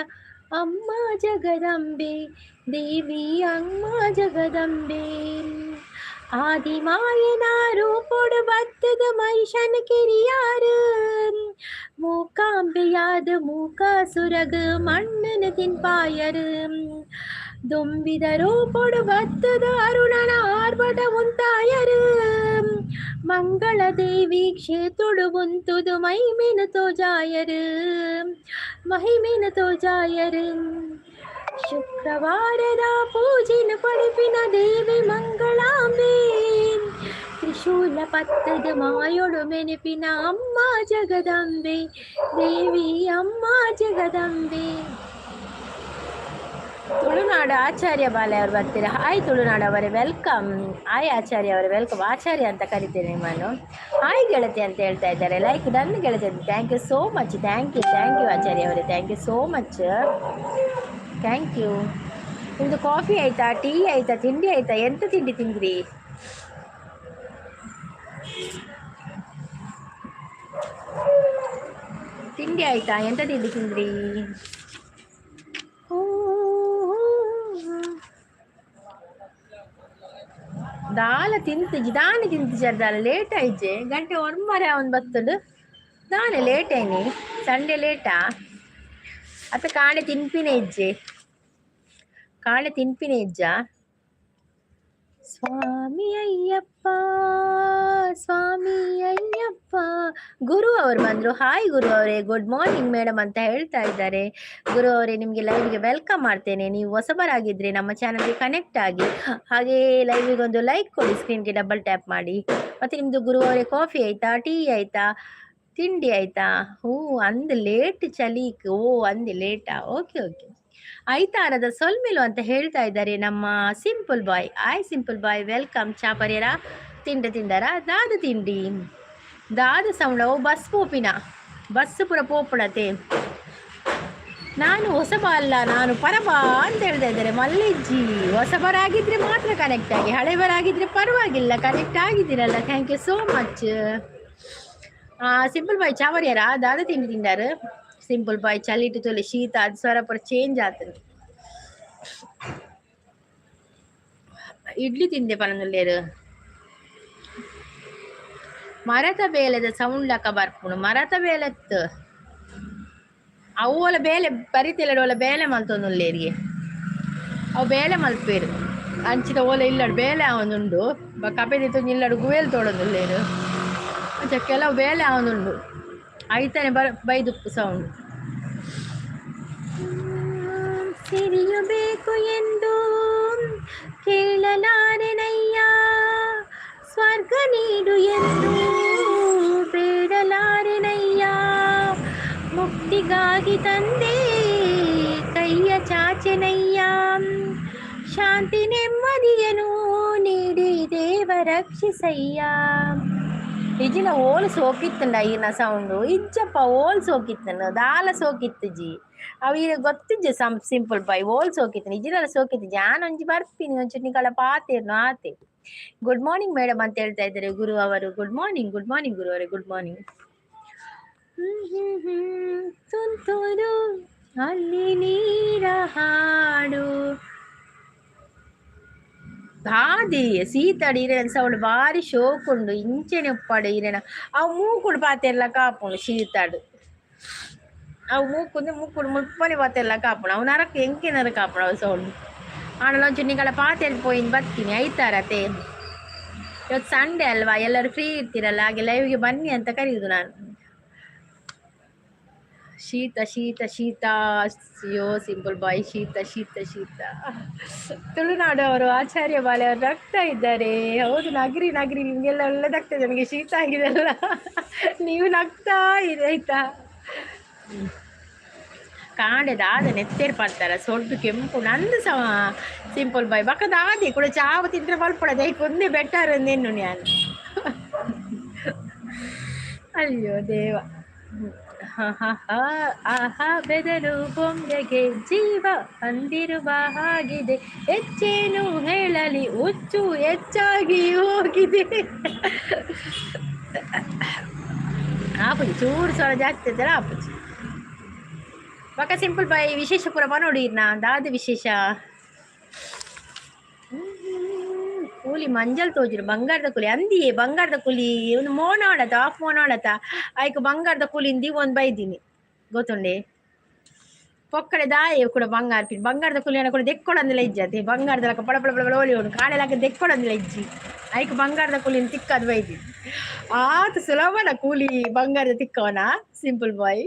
ಅಮ್ಮ ಜಗದಂಬೆ, ದೇವಿ ಅಮ್ಮ ಜಗದಂಬೆ. ಆದಿಮಾಯನ ರೂಪೊಡು ಬತ್ತದ ಮಹಿಷನ ಕಿರಿಯಾರು, ಮೂಕಾಂಬೆಯಾದ ಮೂಕಾಸುರಗ ಮಣ್ಣನ ತಿನ್ಪಾಯರು. ದುಂಬಿದ ರೂಪೊಡು ಬತ್ತದ ಅರುಣನ ಆರ್ಭಟ ಉಂತಾಯರು, ಮಂಗಳ ದೇವಿ ಕ್ಷೇತ್ರೊಡು ಉಂತುದು ಮಹಿಮೆನ ತೋಜಾಯರು, ಮಹಿಮೆನ ತೋಜಾಯರು. ಶುಕ್ರವಾರದ ಪೂಜಿನ ಪಡಿಪಿನ ದೇವಿ ಮಂಗಳಾಂಬೆ, ತ್ರಿಶೂಲ ಪತ್ತದ ಮಾಯೊಡು ಮೆನಿಪಿನ ಅಮ್ಮ ಜಗದಂಬೆ, ದೇವಿ ಅಮ್ಮ ಜಗದಂಬೆ. ತುಳುನಾಡು ಆಚಾರ್ಯ ಬಾಲೆ ಅವರು ಬರ್ತೀರಾ? ಹಾಯ್ ತುಳುನಾಡು ಅವರೇ, ವೆಲ್ಕಮ್. ಹಾಯ್ ಆಚಾರ್ಯ ಅವರೇ, ವೆಲ್ಕಮ್. ಆಚಾರ್ಯ ಅಂತ ಕರಿತೇನೆ ನಿಮ್ಮನ್ನು. ಹಾಯ್ ಗೆಳತಿ ಅಂತ ಹೇಳ್ತಾ ಇದ್ದಾರೆ. ಲೈಕ್ ಡನ್ ಗೆಳತಿ. Thank you so much. Thank you Acharya ಅವರೇ, thank you so much. Thank you. ನಿಮ್ಮದು ಕಾಫಿ ಆಯಿತಾ, ಟೀ ಆಯಿತಾ, ತಿಂಡಿ ಆಯಿತಾ? ಎಂತ ತಿಂಡಿ ತಿಂದ್ರಿ? ತಿಂಡಿ ಆಯಿತಾ? ಎಂತ ತಿಂಡಿ ತಿಂದ್ರಿ? ದಾಲ ತಿಂತಿಜಿ, ದಾನೆ ತಿಂತಿಜಾರ ದಾಲ ಲೇಟ್ ಆಯ್ಜೆ. ಗಂಟೆ ಒರ್ಮರೆ ಅವನು ಬತ್ತಡು ದಾನೆ ಲೇಟ್ ಆಯ್ನಿ. ಸಂಡೇ ಲೇಟಾ ಅತ್ತ ಕಾಣೆ ತಿನ್ಪಿನೇ ಇಜ್ಜೆ, ಕಾಣೆ ತಿನ್ಪಿನೇ ಇಜ್ಜ. ಸ್ವಾಮಿ ಅಯ್ಯಪ್ಪ, ಸ್ವಾಮಿ ಅಯ್ಯಪ್ಪ. ಗುರು ಅವರು ಬಂದರು. ಹಾಯ್ ಗುರು ಅವರೇ, ಗುಡ್ ಮಾರ್ನಿಂಗ್ ಮೇಡಮ್ ಅಂತ ಹೇಳ್ತಾ ಇದ್ದಾರೆ. ಗುರು ಅವರೇ, ನಿಮಗೆ ಲೈವ್ಗೆ ವೆಲ್ಕಮ್ ಮಾಡ್ತೇನೆ. ನೀವು ಹೊಸಬರಾಗಿದ್ದರೆ ನಮ್ಮ ಚಾನಲ್ಗೆ ಕನೆಕ್ಟ್ ಆಗಿ, ಹಾಗೆ ಲೈವಿಗೆ ಒಂದು ಲೈಕ್ ಕೊಡಿ, ಸ್ಕ್ರೀನ್ಗೆ ಡಬಲ್ ಟ್ಯಾಪ್ ಮಾಡಿ. ಮತ್ತು ನಿಮ್ಮದು ಗುರು ಅವರೇ ಕಾಫಿ ಆಯಿತಾ, ಟೀ ಆಯಿತಾ, ತಿಂಡಿ ಆಯಿತಾ? ಅಂದು ಲೇಟ್ ಚಲೀಕ್. ಅಂದು ಲೇಟಾ? Okay okay. ಐತಾರದ ಸೊಲ್ಮಿಲು ಅಂತ ಹೇಳ್ತಾ ಇದ್ದಾರೆ ನಮ್ಮ ಸಿಂಪಲ್ ಬಾಯ್. ಸಿಂಪಲ್ ಬಾಯ್ ವೆಲ್ಕಮ್. ಚಾಪರ್ಯರ ತಿಂಡರ ದಾದ ತಿಂಡಿ ದಾದ ಸೌಂಡವು ಬಸ್ ಪೋಪಿನ ಬಸ್ ಪುರ ಪೋಪುಳತೆ. ನಾನು ಹೊಸಬ ಅಲ್ಲ, ನಾನು ಪರಬ ಅಂತ ಹೇಳ್ತಾ ಇದ್ದಾರೆ ಮಲ್ಲಿಜ್ಜಿ. ಹೊಸಬರಾಗಿದ್ರೆ ಮಾತ್ರ ಕನೆಕ್ಟ್ ಆಗಿ, ಹಳೆಬರಾಗಿದ್ರೆ ಪರವಾಗಿಲ್ಲ, ಕನೆಕ್ಟ್ ಆಗಿದ್ದೀರಲ್ಲ. Thank you so much. Simple boy ಚಾವರ್ಯರ ದಾದ ತಿಂಡಾರು. ಸಿಂಪಲ್ ಬಾಯ್ ಚಲಿಟ್ಟು ತೊಲೆ ಶೀತ ಅದು ಸ್ವರ ಪುರ ಚೇಂಜ್ ಆಗ್ತದೆ. ಇಡ್ಲಿ ತಿಂದೆ ಪನೊಂದುಲ್ಲೇರು. ಮರತ ಬೇಲೆದ ಸೌಂಡ್ ಲಕ ಬರ್ಪುಣು. ಮರತ ಬೇಲೆತ್ತು ಅವಳ ಬೇಲೆ ಬರಿತಿಲ್ಲಡ ಬೇಲೆ ಮಲ್ತೊಂದುಲ್ಲೇರಿಗೆ. ಅವು ಬೇಲೆ ಮಲ್ಪೇರು ಅಂಚಿದ ಓಲೆ ಇಲ್ಲಡು ಬೇಲೆ ಅವನುಂಡು. ಕಪೆದಿತ್ತು ಇಲ್ಲಡು ಗುವೇಲ್ ತೋಡೊಂದುಲ್ಲೇರು. ಕೆಲವು ಬೇಲೆ ಅವನುಂಡು ಐತಾನೆ ಬೈದುಪ್ಪು ಸೌಂಡ್. ಸಿರಿಯಬೇಕು ಎಂದು ಕೇಳಲಾರೆನಯ್ಯ, ಸ್ವರ್ಗ ನೀಡು ಎಂದು ಬೇಡಲಾರೆನಯ್ಯ, ಮುಕ್ತಿಗಾಗಿ ತಂದೆ ಕೈಯ ಚಾಚೆನಯ್ಯ, ಶಾಂತಿ ನೆಮ್ಮದಿಯನು ನೀಡಿ ದೇವ ರಕ್ಷಿಸಯ್ಯ. ಇಜಿನ ಓಲ್ ಸೋಕಿತ್ತಂಡ ಈನ ಸೌಂಡು ಇಜ್ಜಪ್ಪ ಓಲ್ ಸೋಕಿತ್ತಂಡ ದಾಲ ಸೋಕಿತ್ತಜಿ. ಅವು ಈಗ ಗೊತ್ತಿಜ್ಜೆ ಸಿಂಪಲ್ ಬಾಯ್ ಓಲ್ ಸೋಕಿತ್ತು ಇಜಿನೆಲ್ಲ ಸೋಕಿತ್ತು. ಒಂಜಿ ಬರ್ತೀನಿ ಒಂಚೂರು ಕಳ ಪಾತೇರ್ನು ಆತೆ. ಗುಡ್ ಮಾರ್ನಿಂಗ್ ಮೇಡಮ್ ಅಂತ ಹೇಳ್ತಾ ಇದ್ದಾರೆ ಗುರು ಅವರು. ಗುಡ್ ಮಾರ್ನಿಂಗ್ ಗುರು ಅವರೇ, ಗುಡ್ ಮಾರ್ನಿಂಗ್. ತುಂತುರು ಅಲ್ಲಿ ನೀರ ಹಾಡು ದಾದಿ ಸೀತಾಡಿ ಇರೇನ ಸೌಂಡ್ ಬಾರಿ ಶೋಕುಂಡು. ಇಂಚೆನೆ ಉಪ್ಪಾಡು ಇರೇನ ಅವು ಮೂಕುಡು ಪಾತೆರ್ಲ ಕಾಪುಂಡು ಶೀತಾಡು. ಅವು ಮೂಕುಡು ಮುಪ್ಪನೆ ಪಾತೆರ್ಲ ಕಾಪುಂಡು. ಅವು ನರಕ ಎಂಕೆ ನರಕ ಕಾಪುಂಡು ಅವು ಸೌಂಡ್. ಆನಲೊಂಚು ನಿಗಳ ಪಾತೆರ್ದು ಪೋಯಿನ್ ಬರ್ತೀನಿ ಐತಾರತೆ. ಇವತ್ತು ಸಂಡೇ ಅಲ್ವಾ, ಎಲ್ಲರೂ ಫ್ರೀ ಇರ್ತೀರಲ್ಲ, ಹಾಗೆ ಲೈವ್ಗೆ ಬನ್ನಿ ಅಂತ ಕರೆಯುದು ನಾನು. ಶೀತ ಶೀತ ಶೀತ ಯೋ ಸಿಂಪಲ್ ಬಾಯ್ ಶೀತ ಶೀತ ಶೀತ. ತುಳುನಾಡು ಅವರು ಆಚಾರ್ಯ ಬಾಲೆ ಅವರು ನಗ್ತಾ ಇದ್ದಾರೆ. ಹೌದು ನಗರಿ ನಿಮಗೆಲ್ಲ ಒಳ್ಳೆದಾಗ್ತದೆ. ನನಗೆ ಶೀತ ಆಗಿದೆಲ್ಲ, ನೀವು ನಗ್ತಾ ಇದೆ ಆಯ್ತಾ. ಕಾಂಡೆದಾದ ನೆತ್ತೇರು ಪಡ್ತಾರ ಸೊಡ್ಡು ಕೆಂಪು ನಂದು ಸಹ ಸಿಂಪಲ್ ಬಾಯ್ ಬಕ್ಕದಾದಿ ಕೂಡ ಚಾವ ತಿಂದ್ರೆ ಮಲ್ಪಡದೆ ಒಂದೇ ಬೆಟ್ಟರ್ ಅಂದೇನು ನಾನು. ಅಯ್ಯೋ ದೇವ. ಆಹಾ ಬೆದರು ಬೊಂಬೆಗೆ ಜೀವ ಅಂದಿರುವ ಹಾಗಿದೆ, ಹೆಚ್ಚೇನು ಹೇಳಲಿ ಹುಚ್ಚು ಹೆಚ್ಚಾಗಿ ಹೋಗಿದೆ. ಆಪುಜಿ ಚೂರು ಸ್ವರ ಜಾಸ್ತಿ ಇದ್ದಾರೆ ಆಪುಜಿ. ಪಕ್ಕ ಸಿಂಪಲ್ ಬಾಯ್ ವಿಶೇಷ ಪುರ ನೋಡಿರ್ನಾ ದಾದ ವಿಶೇಷ. ಕೂಲಿ ಮಂಜಲ್ ತೋಜಿರು ಬಂಗಾರದ ಕೂಲಿ ಅಂದಿಯೇ ಬಂಗಾರದ ಕೂಲಿ ಒಂದು ಮೋನಾಡತ ಆಫ್ ಮೋನಾಡತ ಆಯ್ಕೆ ಬಂಗಾರದ ಕೂಲಿಂದಿ ಒಂದು ಬೈದೀನಿ ಗೊತ್ತುಂಡೆ. ಪೊಕ್ಕಡೆ ದಾಯ ಕೂಡ ಬಂಗಾರದ ಕೂಲಿಯನ್ನು ಕೂಡ ದೆಕ್ಕೊಡಂದಿಲ್ಲ ಇಜ್ಜತೆ. ಬಂಗಾರದ ಪಡ ಪಡ ಪಡ ಓಲಿ ಉಂಡು ಕಾಳೆಲಾಕ ದೆಕ್ಕೊಡಂದಿಲ್ಲ ಇಜ್ಜಿ ಆಯ್ಕೆ ಬಂಗಾರದ ಕೂಲಿನ ತಿಕ್ಕದು ಬೈದೀನಿ. ಆತ ಸುಲಭನ ಕೂಲಿ ಬಂಗಾರದ ತಿಕ್ಕವನ ಸಿಂಪಲ್ ಬಾಯ್.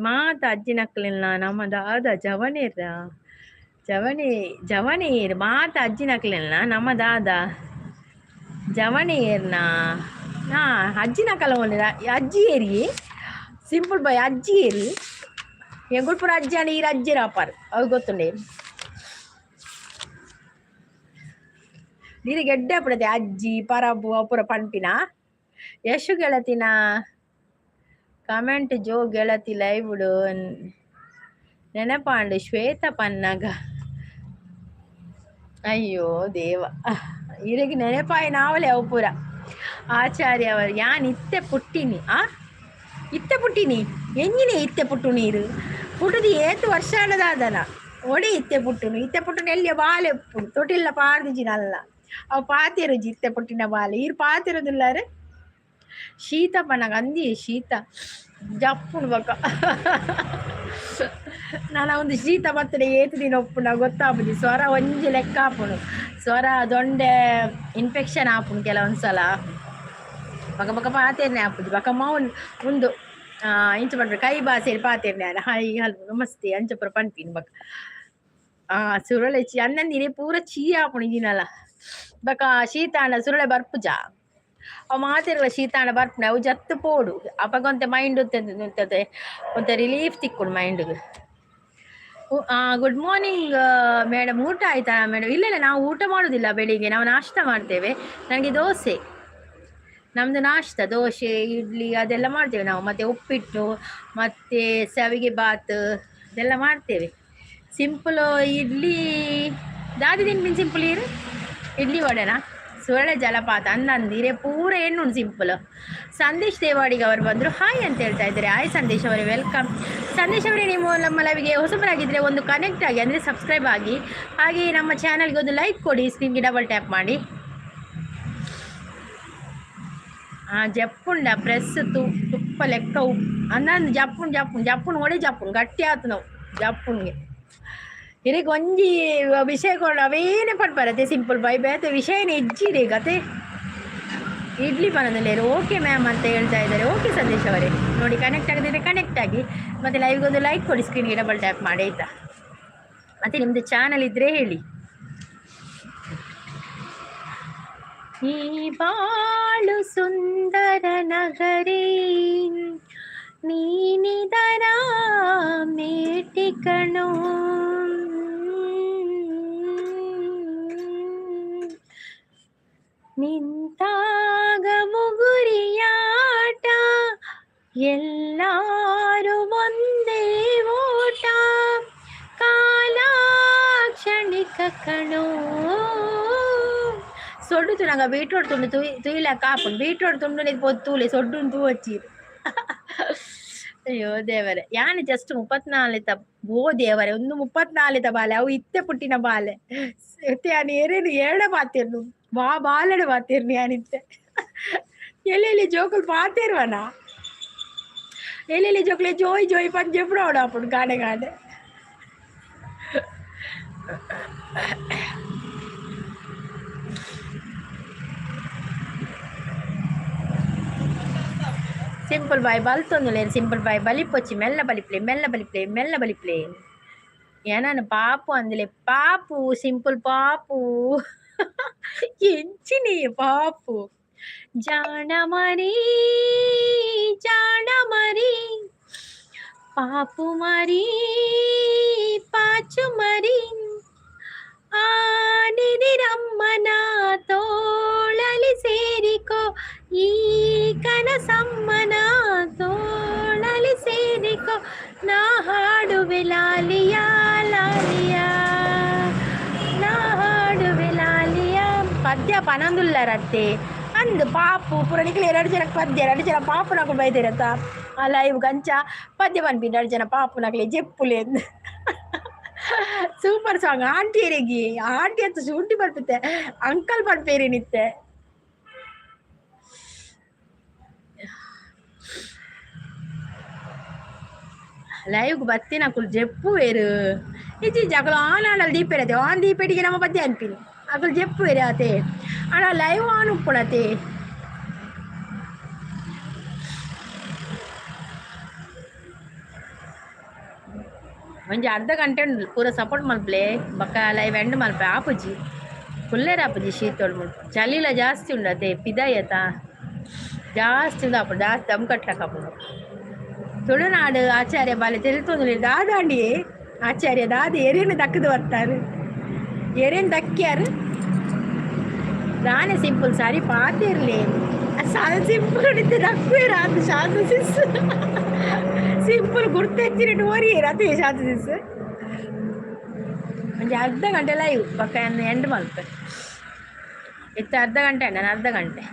ಮಾತ ಅಜ್ಜಿನಕ್ಕಲಿಲ್ಲ ನಮ್ಮ ದಾದ ಜವನೇರ್ ಮಾತ ಅಜ್ಜಿನಕ್ಲಿಲ್ಲ ನಮ್ಮ ದಾದ ಜವನೇರ್ನ ಅಜ್ಜಿನಕಲ ಒಂದ ಅಜ್ಜಿ ಏರಿ ಸಿಂಪಲ್ ಬಾಯ್ ಅಜ್ಜಿ ಏರಿ ಎಂಗುಳ್ಪುರ ಅಜ್ಜಿ ಅಣ್ಣ ಈ ಅಜ್ಜಿ ರಾಪಾರ್ ಅವು ಗೊತ್ತುಂಡೆ. ನೀರು ಗೆಡ್ಡೆ ಪಡದೆ ಅಜ್ಜಿ ಪರಬು ಅಪುರ ಪಂಪಿನ ಯಶು ಗೆಳತಿನ ಕಮೆಂಟ್ ಜೋ ಗೆಳತಿ ಲೈವ್ಡು ನೆನಪಾಂಡು ಶ್ವೇತ ಪನ್ನಗ. ಅಯ್ಯೋ ದೇವ ಇರಗೆ ನೆನಪಾಯಿ ನಾವಲೆ ಅವು ಪೂರ ಆಚಾರ್ಯ ಅವರು ಯಾನ್ ಇತ್ತೆ ಪುಟ್ಟಿನಿ ಇತ್ತೆ ಪುಟ್ಟಿನಿ ಎಂಜಿನೇ ಇತ್ತೆ ಪುಟ್ಟು ನೀರು ಪುಟ್ಟದು ಏತು ವರ್ಷ ಅನ್ನದಾದನ ಒಡೆ ಇತ್ತೆ ಪುಟ್ಟನು ಎಲ್ಲಿಯ ಬಾಲೆ ಪುಡು ತೊಟಿಲ್ಲ ಪಾರ್ದಿಜಿನಲ್ಲ ಅವು ಪಾತಿರುಜಿ ಇತ್ತೆ ಪುಟ್ಟಿನ ಬಾಲೆ ಇರು ಪಾತಿರೋದಿಲ್ಲಾರೆ ಶೀತ ಪನ್ನಗ ಅಂದಿ ಶೀತ ಜಪ್ಪುಡು ಬಕ್ಕ. ನಾನು ಒಂದು ಶೀತ ಬರ್ತಡೆ ಏತು ದಿನ ಒಪ್ಪುಂಡ ಗೊತ್ತಾಪುಜಿ ಸ್ವರ ಒಂಜಿ ಲೆಕ್ಕ ಆಪುಣು ಸ್ವರ ದೊಂಡೆ ಇನ್ಫೆಕ್ಷನ್ ಆಪುಣು ಕೆಲವೊಂದ್ಸಲ ಬಕ ಬಕ ಪಾತೇರ್ನೆ ಆಪುಜಿ ಬಕ ಮೌನ್ ಒಂದು ಇಂಚು ಮಾಡ್ಬೇಕು ಕೈ ಬಾಸೇರಿ ಪಾತೇರ್ನೆ ಅಲ್ಲ ಹಾಯ್ ಹಲ್ವು ನಮಸ್ತೆ ಅಂಚಪುರ ಪನ್ಪಿನ್ ಬಕ ಸುರಳೆ ಅನ್ನಂದಿನೇ ಪೂರ ಚೀ ಆಪುಣು ಇದಿನಲ್ಲ ಬಕ ಶೀತ ಅಣ್ಣ ಸುರಳೆ ಬರ್ಪುಜ ಅವು ಮಾತಿರಲ್ಲ ಶೀತಾಣ ಬರ್ಪುನೆ ಅವು ಜತ್ತು ಪೋಡು ಅಪಗೊಂತೆ ಮೈಂಡ್ ಉಂತದೆ ಒಂತೆ ರಿಲೀಫ್ ತಿಕ್ಕೊಂಡು ಮೈಂಡ್ಗೆ. ಗುಡ್ ಮಾರ್ನಿಂಗ್ ಮೇಡಮ್, ಊಟ ಆಯ್ತಾ ಮೇಡಮ್? ಇಲ್ಲ ನಾವು ಊಟ ಮಾಡೋದಿಲ್ಲ ಬೆಳಿಗ್ಗೆ, ನಾವು ನಾಷ್ಟ ಮಾಡ್ತೇವೆ. ನನಗೆ ದೋಸೆ, ನಮ್ಮದು ನಾಷ್ಟ ದೋಸೆ ಇಡ್ಲಿ ಅದೆಲ್ಲ ಮಾಡ್ತೇವೆ ನಾವು. ಮತ್ತು ಉಪ್ಪಿಟ್ಟು ಮತ್ತು ಶಾವಿಗೆ ಬಾತ್ ಅದೆಲ್ಲ ಮಾಡ್ತೇವೆ. ಸಿಂಪಲ್ ಇಡ್ಲಿ ದಾದಿ ದಿನ ಮೀನು ಸಿಂಪಲ್ ಇರು ಇಡ್ಲಿ ವಡೆನಾ ಸುವರ್ಣ ಜಲಪಾತ ಅಂದಂದಿರೆ ಪೂರ ಎಣ್ಣುಂಡು ಸಿಂಪಲ್. ಸಂದೇಶ್ ದೇವಾಡಿಗೆ ಅವರು ಬಂದರು, ಹಾಯ್ ಅಂತ ಹೇಳ್ತಾ ಇದ್ದಾರೆ. ಹಾಯ್ ಸಂದೇಶ್ ಅವರೇ, ವೆಲ್ಕಮ್. ಸಂದೇಶ್ ಅವರೇ, ನೀವು ನಮ್ಮ ಲೈವ್ಗೆ ಹೊಸಬರಾಗಿದ್ದರೆ ಒಂದು ಕನೆಕ್ಟ್ ಆಗಿ, ಅಂದರೆ ಸಬ್ಸ್ಕ್ರೈಬ್ ಆಗಿ, ಹಾಗೆ ನಮ್ಮ ಚಾನಲ್ಗೆ ಒಂದು ಲೈಕ್ ಕೊಡಿ, ಸ್ಕ್ರೀನ್ಗೆ ಡಬಲ್ ಟ್ಯಾಪ್ ಮಾಡಿ. ಜಪ್ಪುಂಡ ಪ್ರೆಸ್ ತುಪ್ಪ ಲೆಕ್ಕ ಉಪ್ಪು ಅಂದಂದು ಜಪ್ಪುನ್ ಒಡೆ ಜಪ್ಪುನ್ ಗಟ್ಟಿ ಆತು ನಾವು ಜಪ್ಪುನ್ಗೆ ಇರಿಗೆ ಒಂಜಿ ವಿಷಯ ಕೊಡ ಅವೇನೇ ಪಡ್ಬರತ್ತೆ ಸಿಂಪಲ್ ಬೈ ಬೇತೆ ವಿಷಯನೇ ಹೆಜ್ಜಿದೆ ಗತೆ ಇಡ್ಲಿ ಬರೋದಿಲ್ಲ. ಓಕೆ ಮ್ಯಾಮ್ ಅಂತ ಹೇಳ್ತಾ ಇದ್ದಾರೆ. ಓಕೆ ಸಂದೇಶ್ ಅವರೇ, ನೋಡಿ ಕನೆಕ್ಟ್ ಆಗದಿದ್ರೆ ಕನೆಕ್ಟ್ ಆಗಿ, ಮತ್ತು ಲೈವ್ಗೆ ಒಂದು ಲೈಕ್ ಕೊಡಿ, ಸ್ಕ್ರೀನ್ಗೆ ಡಬಲ್ ಟ್ಯಾಪ್ ಮಾಡಿ ಆಯಿತಾ. ಮತ್ತು ನಿಮ್ಮದು ಚಾನಲ್ ಇದ್ದರೆ ಹೇಳಿ. ಈ ಬಾಳು ಸುಂದರ ನಗರಿ ನೀನಿದರ ಮೇಟಿಕಣೋ, ನಿಂತಾಗ ಮುಗುರಿಯಾಟ ಎಲ್ಲಾರು ಒಂದೇ ಓಟ, ಕಾಲ ಕ್ಷಣಿಕ ಕಣೋ. ಸೊಡ್ಡು ತುನಗ ಬೀಟ್ರೋಟ್ ತುಂಡು ತುಯಿಲ ಕಾಪುಂಡು ಬೀಟ್ರೋಟ್ ತುಂಡು ಇದು ಪೊದ್ದು ತೂಲೆ ಸೊಡ್ಡು ತೂ ಹಚ್ಚಿ. ಅಯ್ಯೋ ದೇವರೇ, ಯಾನೆ ಜಸ್ಟ್ 34 ಓ ದೇವರೇ, ಒಂದು 34 ಬಾಲೆ ಅವು ಇತ್ತೆ ಪುಟ್ಟಿನ ಬಾಲೆ ಯಾನು ಏರೇನು ಎರಡ ಪಾತಿರ್ನು ಬಾಲಡೆ ಪಾತಿರ್ನಿ ಯಾನಿತ್ತೆ ಎಲ್ಲೆಲ್ಲಿ ಜೋಕುಲು ಪಾತಿರ್ವನ ಎಲ್ಲೆಲ್ಲಿ ಜೋಕುಲೆ ಜೋಯ್ ಜೋಯ್ ಪಂಜ ಎప్పుడు ಅವಡಾಪುಡು ಗಾಡೆ ಗಾಡೆ. సింపుల్ బాయ్ బలుతుంది లేదు, సింపుల్ బాయ్ బలిపొచ్చి మెల్ల బలిప్లే ఏనాను పాపు అందులే పాపు సింపుల్ పాపు ఎంచిని పాపు జాణ మరి పాపు మరి పాచు మరి ఆడిది రమ్మన తోళలి సేరికో ఈ కనసమ్మన తోళలి సేరికో నా ಹಾಡುವೆ ಲಾಲಿಯಾ ಲಾಲಿಯಾ నా ಹಾಡುವೆ ಲಾಲಿಯಾ. ಪದ್ಯ ಪನಂದುಲ್ಲರತ್ತೆ ಅಂದು ಪಾಪು ಪುರಣಿಕಲು 2 ಜನಕ್ಕೆ ಪದ್ಯ 2 ಜನ ಪಾಪು ನಕಲು ಬೈದಿರತ್ತ ಆ ಲೈವ್ ಗಂಚ ಪದ್ಯ ಪನ್ಪಿ 2 ಜನ ಪಾಪು ನಕಲೆ ಜೆಪ್ಪುಲೆ ಎಂದು ಸೂಪರ್ ಸಾಂಗ್. ಆಂಟಿಯರಿಗೆ ಆಂಟಿ ಅಂತ ಶೂಂಟಿ ಬರ್ಪಿತ್ತೆ ಅಂಕಲ್ ಪಡ್ಪೇರಿ ನಿತ್ತೆ ಲೈವ್ಗೆ ಬತ್ತಿನ ಅಕುಲು ಜೆಪ್ಪು ವೇರು ಇಜ್ಜಿ ಅಕಲು ಆನ್ ಆಡಲ್ ದೀಪೇರತೆ ಆನ್ ದೀಪೇಟಿಗೆ ನಮ್ಮ ಪದ್ಯ ಅನ್ಪಿನಿ ಅಕಲು ಜೆಪ್ಪು ವೇರೆ ಆತೆ ಆಡ ಲೈವ್ ಆನ್ ಉಪ್ಪುಣತೆ. ಒಂಜಿ ಅರ್ಧ ಗಂಟೆ ಉಂಡು ಪೂರ ಸಪೋರ್ಟ್ ಮಲ್ಪಲೆ ಬಕ್ಕ ಲೈವ್ ಎಂಡ್ ಮಲ್ಪೆ ಆಪುಜಿ ಕುಲ್ಲೇರ ಆಪುಜಿ ಶೀತೋಳು ಮುಟ್ಟು ಚಲಿಲ ಜಾಸ್ತಿ ಉಂಡತೆ ಪಿದಾಯತ ಜಾಸ್ತಿ ಉಂಡು ಆಪುಡು ಜಾಸ್ತಿ ದಮ್ ಕಟ್ಟಕಪ್ಪುಡು. ತುಳುನಾಡು ಆಚಾರ್ಯ ಬಾಲೆ ತಿಳ್ತೊಂದು ದಾದಾಂಡಿ ಆಚಾರ್ಯ ದಾದ ಎರೇನು ದಕ್ಕದು ಬರ್ತಾರೆ ಎರೇನು ದಕ್ಕ್ಯಾರು ದಾನೆ ಸಿಂಪಲ್ ಸಾರಿ ಪಾತಿರ್ಲಿ ಸಾಲ ಸಿಂಪಲ್ ಹಿಡಿದು ದಕ್ಕುವೆ ರಾತು ಶಾಂತ ಸಿಸ್ ಸಿಂಪಲ್ ಗುರ್ತೆಚ್ಚಿನ ಓರಿ ರಾತು ಶಾಂತ ಸಿಸ್ ಒಂದು ಅರ್ಧ ಗಂಟೆ ಲೈವ್ ಪಕ್ಕ ಎಂಡ್ ಮಲ್ಪೆ ಎತ್ತ ಅರ್ಧ ಗಂಟೆ ನಾನು ಅರ್ಧ ಗಂಟೆ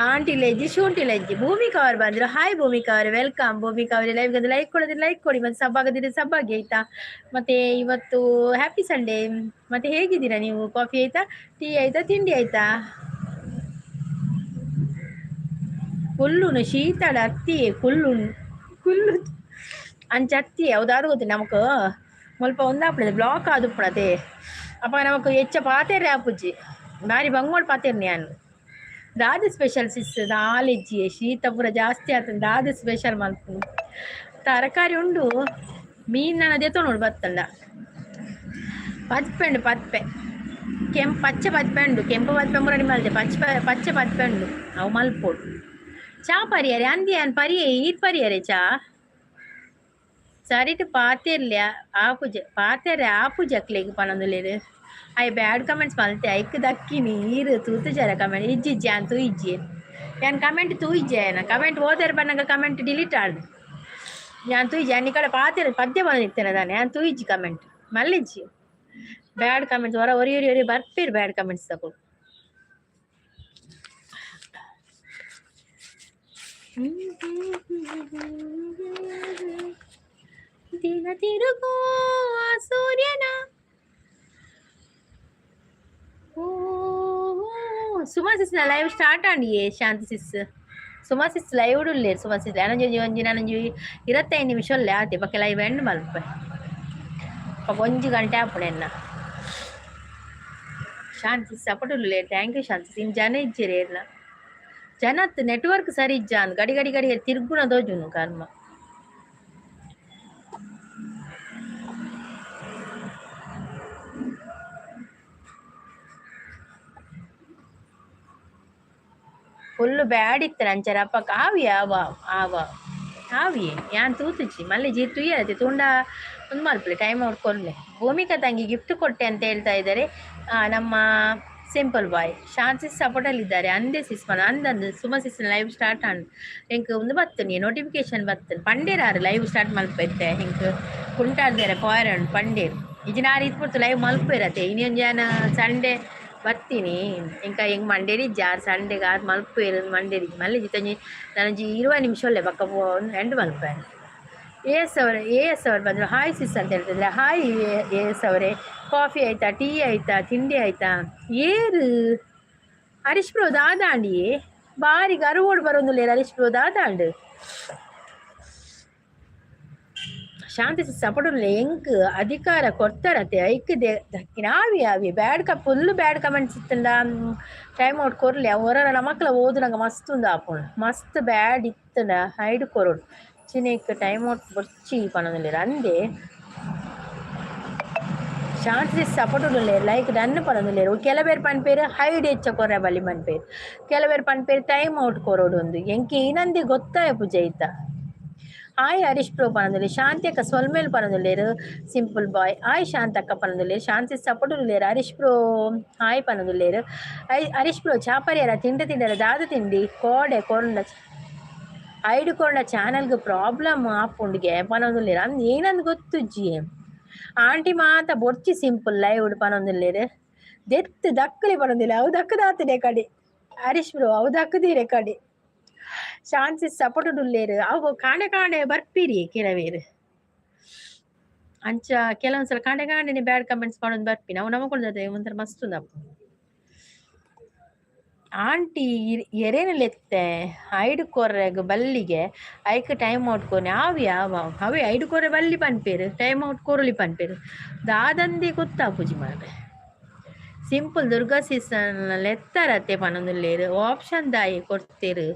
ಆಂಟಿ ಲೆಜ್ಜಿ ಶೂಂಟಿ ಲೆಜ್ಜಿ. ಭೂಮಿಕಾ ಅವರು ಬಂದರು. ಹಾಯ್ ಭೂಮಿಕಾ ಅವರು, ವೆಲ್ಕಮ್. ಭೂಮಿಕಾ ಅವರೇ ಲೈವ್ಗೆ ಒಂದು ಲೈಕ್ ಕೊಡೋದಿಲ್ಲ ಲೈಕ್ ಕೊಡಿ, ಮತ್ತು ಸಬ್ ಆಗದಿದ್ರೆ ಸಬ್ ಆಗಿ ಆಯಿತಾ. ಮತ್ತು ಇವತ್ತು ಹ್ಯಾಪಿ ಸಂಡೇ. ಮತ್ತು ಹೇಗಿದ್ದೀರಾ ನೀವು? ಕಾಫಿ ಆಯಿತಾ, ಟೀ ಆಯಿತಾ, ತಿಂಡಿ ಆಯಿತಾ? ಫುಲ್ಲುನು ಶೀತಳ ಅತ್ತಿ ಕುಲ್ಲು ಅಂಚ ಅತ್ತಿ ಯಾವ್ದಾದ್ರು ಗೊತ್ತು ನಮಕು ಸ್ವಲ್ಪ ಒಂದಾಪುಣದೆ ಬ್ಲಾಕ್ ಆದುಪ್ಪುಣತೆ ಅಪ್ಪ ನಮಕು ಹೆಚ್ಚ ಪಾತೇರೆ ಆಪುಜಿ ಬಾರಿ ಬಂಗೋಡ್ ಪಾತೇರ್ ನಾನು ದಾದ ಸ್ಪೆಷಲ್ ಸಿಸ್ ನಾಲೆಜ್ಜಿ ಶೀತ ಪೂರ ಜಾಸ್ತಿ ಆಗ್ತದೆ ದಾದ ಸ್ಪೆಷಲ್ ಮಲ್ಪು ತರಕಾರಿ ಉಂಡು ಮೀನು ನಾನು ಅದೇ ತೊಗೊಂಡು ಬತ್ತಂಡ ಪತ್ಪೆ పచ్చ పత్తిపెండు ಕೆಂಪು ಪತ್ಪೆ ಮುರಡಿ ಮಲ್ತೆ ಪಚ್ಚ ಪತ್ಪೆಂಡು ಅವು ಮಲ್ಪೋಡು ಚಾ ಪರಿಯರೆ ಅಂದಿ ಅನ್ ಪರಿಯೆ ಈದ್ ಪರಿಯರೆ ಚಾ ಸರಿಟ್ ಪಾತೆರ್ಲೆ ಆಪು ಜಕ್ಲೆಗ್ ಪನೊಂದುಲ್ಲೆರ್ ಐ ಬ್ಯಾಡ್ ಕಮೆಂಟ್ಸ್ ಮಲ್ತೆ ಐಕ್ ದಕ್ಕಿನಿ ಈರ್ ತೂತು ಜರ ಕಮೆಂಟ್ ಇಜ್ಜಿ ಅನ್ ತೂ ಇಜ್ಜಿ ಯಾನ್ ಕಮೆಂಟ್ ತೂ ಇಜ್ಜೆನ ಕಮೆಂಟ್ ಓದರ್ ಬನ್ನಗ ಕಮೆಂಟ್ ಡಿಲೀಟ್ ಆಡ್ ಯಾನ್ ತೂ ಇಜ್ಜಿ ಅನ್ ಈ ಕಡೆ ಪಾತೆರ್ ಪದ್ಯ ಬಂದಿರ್ತೇನೆ ತಾನೆ ಯಾನ್ ತೂ ಇಜ್ಜಿ ಕಮೆಂಟ್ ಮಲ್ಲಿಜ್ಜಿ ಬ್ಯಾಡ್ ಕಮೆಂಟ್ಸ್ ಹೊರ ಒರಿ ಬರ್ಪೀರ್ ಬ್ಯಾಡ್ ಕಮೆಂಟ್ಸ್ ತಗೋ ದಿನ ತಿರುಗೋ ಸೂರ್ಯನ ಸುಮಾ ಸಿಸ್ ಲೈವ್ ಸ್ಟಾರ್ಟ್ ಆಂಡಿ ಶಾಂತಿ ಸಿಸ್ ಸುಮಾ ಸಿಸ್ ಲೈವ್ ಉಳ್ಳೇರು ಸುಮಾ ಸಿಸ್ ನನಂಜಿ 25 ನಿಮಿಷ ಒಳ್ಳೆ ಆತೆ ಪಕ್ಕ ಲೈವ್ ಎಂಡ್ ಮಲ್ಪ ಒಂಜಿ ಗಂಟೆ ಆಪುಡೆನ್ನ ಶಾಂತಿ ಸಪೋರ್ಟ್ ಉಳ್ಳೇ ಥ್ಯಾಂಕ್ ಯು ಶಾಂತಿ ಸಿನ್ ಜನ ಇಜ್ಜಿರೇರ್ನ ಜನತ್ ನೆಟ್ವರ್ಕ್ ಸರಿ ಇಜ್ಜ ಅಂದ್ ಗಡಿ ಗಡಿ ಗಡಿ ತಿರ್ಗುನ ದೋಜುನು ಕರ್ಮ ಫುಲ್ ಬ್ಯಾಡ್ ಇತ್ತು ನಂಚರ ಅಪ್ಪಕ್ಕ ಆವಿಯೇ ಯಾನ್ ತೂತುಚ್ಚಿ ಮಲ್ಲೆ ಜೀರ್ ತುಯ್ಯತ್ತೆ ತುಂಡ ಒಂದು ಮಲ್ಪಲೆ ಟೈಮ್ ಔಟ್ ಕೊಡ್ಲೆ ಭೂಮಿಕಾ ತಂಗಿ ಗಿಫ್ಟ್ ಕೊಟ್ಟೆ ಅಂತ ಹೇಳ್ತಾ ಇದ್ದಾರೆ ನಮ್ಮ ಸಿಂಪಲ್ ಬಾಯ್ ಶಾಂತಿ ಸಪೋರ್ಟಲ್ಲಿದ್ದಾರೆ ಅಂದೇ ಸಿಸ್ಮನ ಅಂದಂದು ಸುಮ ಸಿಸ್ನ ಲೈವ್ ಸ್ಟಾರ್ಟ್ ಆಂಡ್ ಹೆಂಗೆ ಒಂದು ಬರ್ತನೆ ನೋಟಿಫಿಕೇಶನ್ ಬರ್ತನೆ ಪಂಡೇರಾರು ಲೈವ್ ಸ್ಟಾರ್ಟ್ ಮಲ್ಪೈತೆ ಹಿಂಗೆ ಕುಂಟಾಡ್ದಾರೆ ಫಾರನ್ ಪಂಡೇರು ಇಜಿನಾರು ಇದ್ಬಿಡ್ತು ಲೈವ್ ಮಲ್ಪಿರತ್ತೆ ಇನ್ನೊಂದು ಜನ ಸಂಡೇ ಬರ್ತೀನಿ ఇంకా ಹೆಂಗೆ ಮಂಡೇರಿ ಜಾರ್ ಸಂಡೆಗೆ ಆರು ಮಲ್ಪು ಇರೋದು ಮಂಡೇರಿ ಮಲ್ಲಿ ಜಿತಂಜಿ ನನಂಜಿ 20 ನಿಮಿಷ ಒಳ್ಳೆ ಪಕ್ಕ ಎಂಡ್ ಮಲ್ಪೆ ಎಸ್ ಅವ್ರು ಬಂದರು ಹಾಯ್ ಸಿಸ್ ಅಂತ ಹೇಳ್ತಿದ್ರೆ ಹಾಯ್ ಎಸ್ ಅವರೇ ಕಾಫಿ ಆಯ್ತಾ ಟೀ ಆಯ್ತಾ ತಿಂಡಿ ಆಯ್ತಾ ಏರು ಹರೀಶ್ ಬ್ರೋ ದಾದಾಂಡಿ ಬಾರಿ ಗರುವೋಡು ಬರೋದಿಲ್ಲ ಹರೀಶ್ ಬ್ರೋ ದಾದಾಂಡ್ ಶಾಂತಿ ಸಪೋರ್ಟ್ ಎಂಕ್ ಅಧಿಕಾರ ಕೊಡ್ತಾರತ್ತೆ ಐಕ್ದೆ ದಕ್ಕಿನ ಆವಿ ಬ್ಯಾಡ್ ಫುಲ್ ಬ್ಯಾಡ್ ಕಮೆಂಟ್ಸ್ ಇತ್ತಂಡ ಟೈಮ್ ಔಟ್ ಕೊರ್ಲಿ ಹೊರ ನಮಕ್ಲ ಓದು ನಂಗೆ ಮಸ್ತ್ ಉಂದು ಆಪುಂಡು ಮಸ್ತ್ ಬ್ಯಾಡ್ ಇತ್ತಂಡ ಹೈಡ್ ಕೊರೋಡು ಚಿನ್ನಕ್ಕೆ ಟೈಮ್ ಔಟ್ ಬರ್ಚಿ ಪನೊಂದಿಲ್ಲ ಅಂದೆ ಶಾಂತಿ ಸಪೋರ್ಟ್ ಉಳ್ಳೇರು ಲೈಕ್ ರನ್ ಪನೊಂದಿಲ್ಲೇರು ಕೆಲವೇರು ಪನ್ಪೇರು ಹೈಡ್ ಹೆಚ್ಚ ಕೊರ್ರೆ ಬಲ್ಲಿ ಪನ್ಪೇರು ಕೆಲವೇರು ಪನ್ಪೇರು ಟೈಮ್ ಔಟ್ ಕೊರೋಡು ಒಂದು ಎಂಕಿ ಇನ್ನಂದಿ ಗೊತ್ತಾಯ ಪೂಜೆ ಇತ್ತ ಹಾಯ್ ಹರೀಶ್ ಬ್ರೋ ಪನೊಂದುಲ್ಲೇರು ಶಾಂತಿ ಅಕ್ಕ ಸೊಲ್ಮೇಲ್ ಪನೊಂದುಲ್ಲೇರು ಸಿಂಪಲ್ ಬಾಯ್ ಹಾಯ್ ಶಾಂತಿ ಅಕ್ಕ ಪನೊಂದುಲ್ಲೇರು ಶಾಂತಿ ಸಪೋರ್ಟ್ ಉಳ್ಳೇರು ಹರೀಶ್ ಬ್ರೋ ಹಾಯ್ ಪನೊಂದುಲ್ಲೇರು ಹರೀಶ್ ಬ್ರೋ ಚಾಪರಿಯರ ತಿಂಡರ ದಾದ ತಿಂಡಿ ಕೋಡೆ ಕೊರಂಡ ಐಡು ಕೊಂಡ ಚಾನಲ್ಗೆ ಪ್ರಾಬ್ಲಮ್ ಆಪುಂಡಿಗೆ ಪನೊಂದುಲ್ಲೇರು ಅಂದ್ ಏನಂದು ಗೊತ್ತುಜ್ಜಿ ಆಂಟಿ ಮಾತ ಬೊರ್ಚಿ ಸಿಂಪಲ್ ಲೈವ್ ಪನೊಂದುಲ್ಲೇರು ದೆತ್ತು ದಕ್ಕಲಿ ಪನೊಂದಿಲ್ಲ ಅವು ದಕ್ಕದಾತದೆ ಕಡೆ ಹರೀಶ್ ಬ್ರೋ ಅವು ದಕ್ಕದೀರೆ ಕಡೆ ಶಾಂತಿ ಸಪೋರ್ಟ್ ಉಳ್ಳೇರು ಅವು ಕಾಂಡೆ ಬರ್ಪೀರಿ ಕೆಲವೇರು ಅಂಚ ಕೆಲವೊಂದ್ಸಲ ಕಾಂಡೆನೆ ಬ್ಯಾಡ್ ಕಮೆಂಟ್ಸ್ ಮಾಡೋದು ಬರ್ಪಿ ನಾವು ನಮಗೊಂಡದೆ ಒಂಥರ ಮಸ್ತ್ ಉಂದಪ್ಪ ಆಂಟಿ ಎರೇನಲೆತ್ತೆ ಐಡು ಕೊರ್ರೆಗ್ ಬಲ್ಲಿಗೆ ಐಕ್ ಟೈಮ್ ಔಟ್ ಕೊನೆ ಅವೇ ಐಡು ಕೊರ್ರೆ ಬಲ್ಲಿ ಪನ್ಪೇರು ಟೈಮ್ ಔಟ್ ಕೊರಲಿ ಪನ್ಪೇರು ದಾದಂದಿ ಗೊತ್ತಾ ಪೂಜಿ ಮಾರೆ ಸಿಂಪಲ್ ದುರ್ಗಾ ಸೀಸನ್ ಎತ್ತರತ್ತೆ ಪನೊಂದುಲ್ಲೇರು ಆಪ್ಷನ್ ದಾಯಿ ಕೊಡ್ತೇರು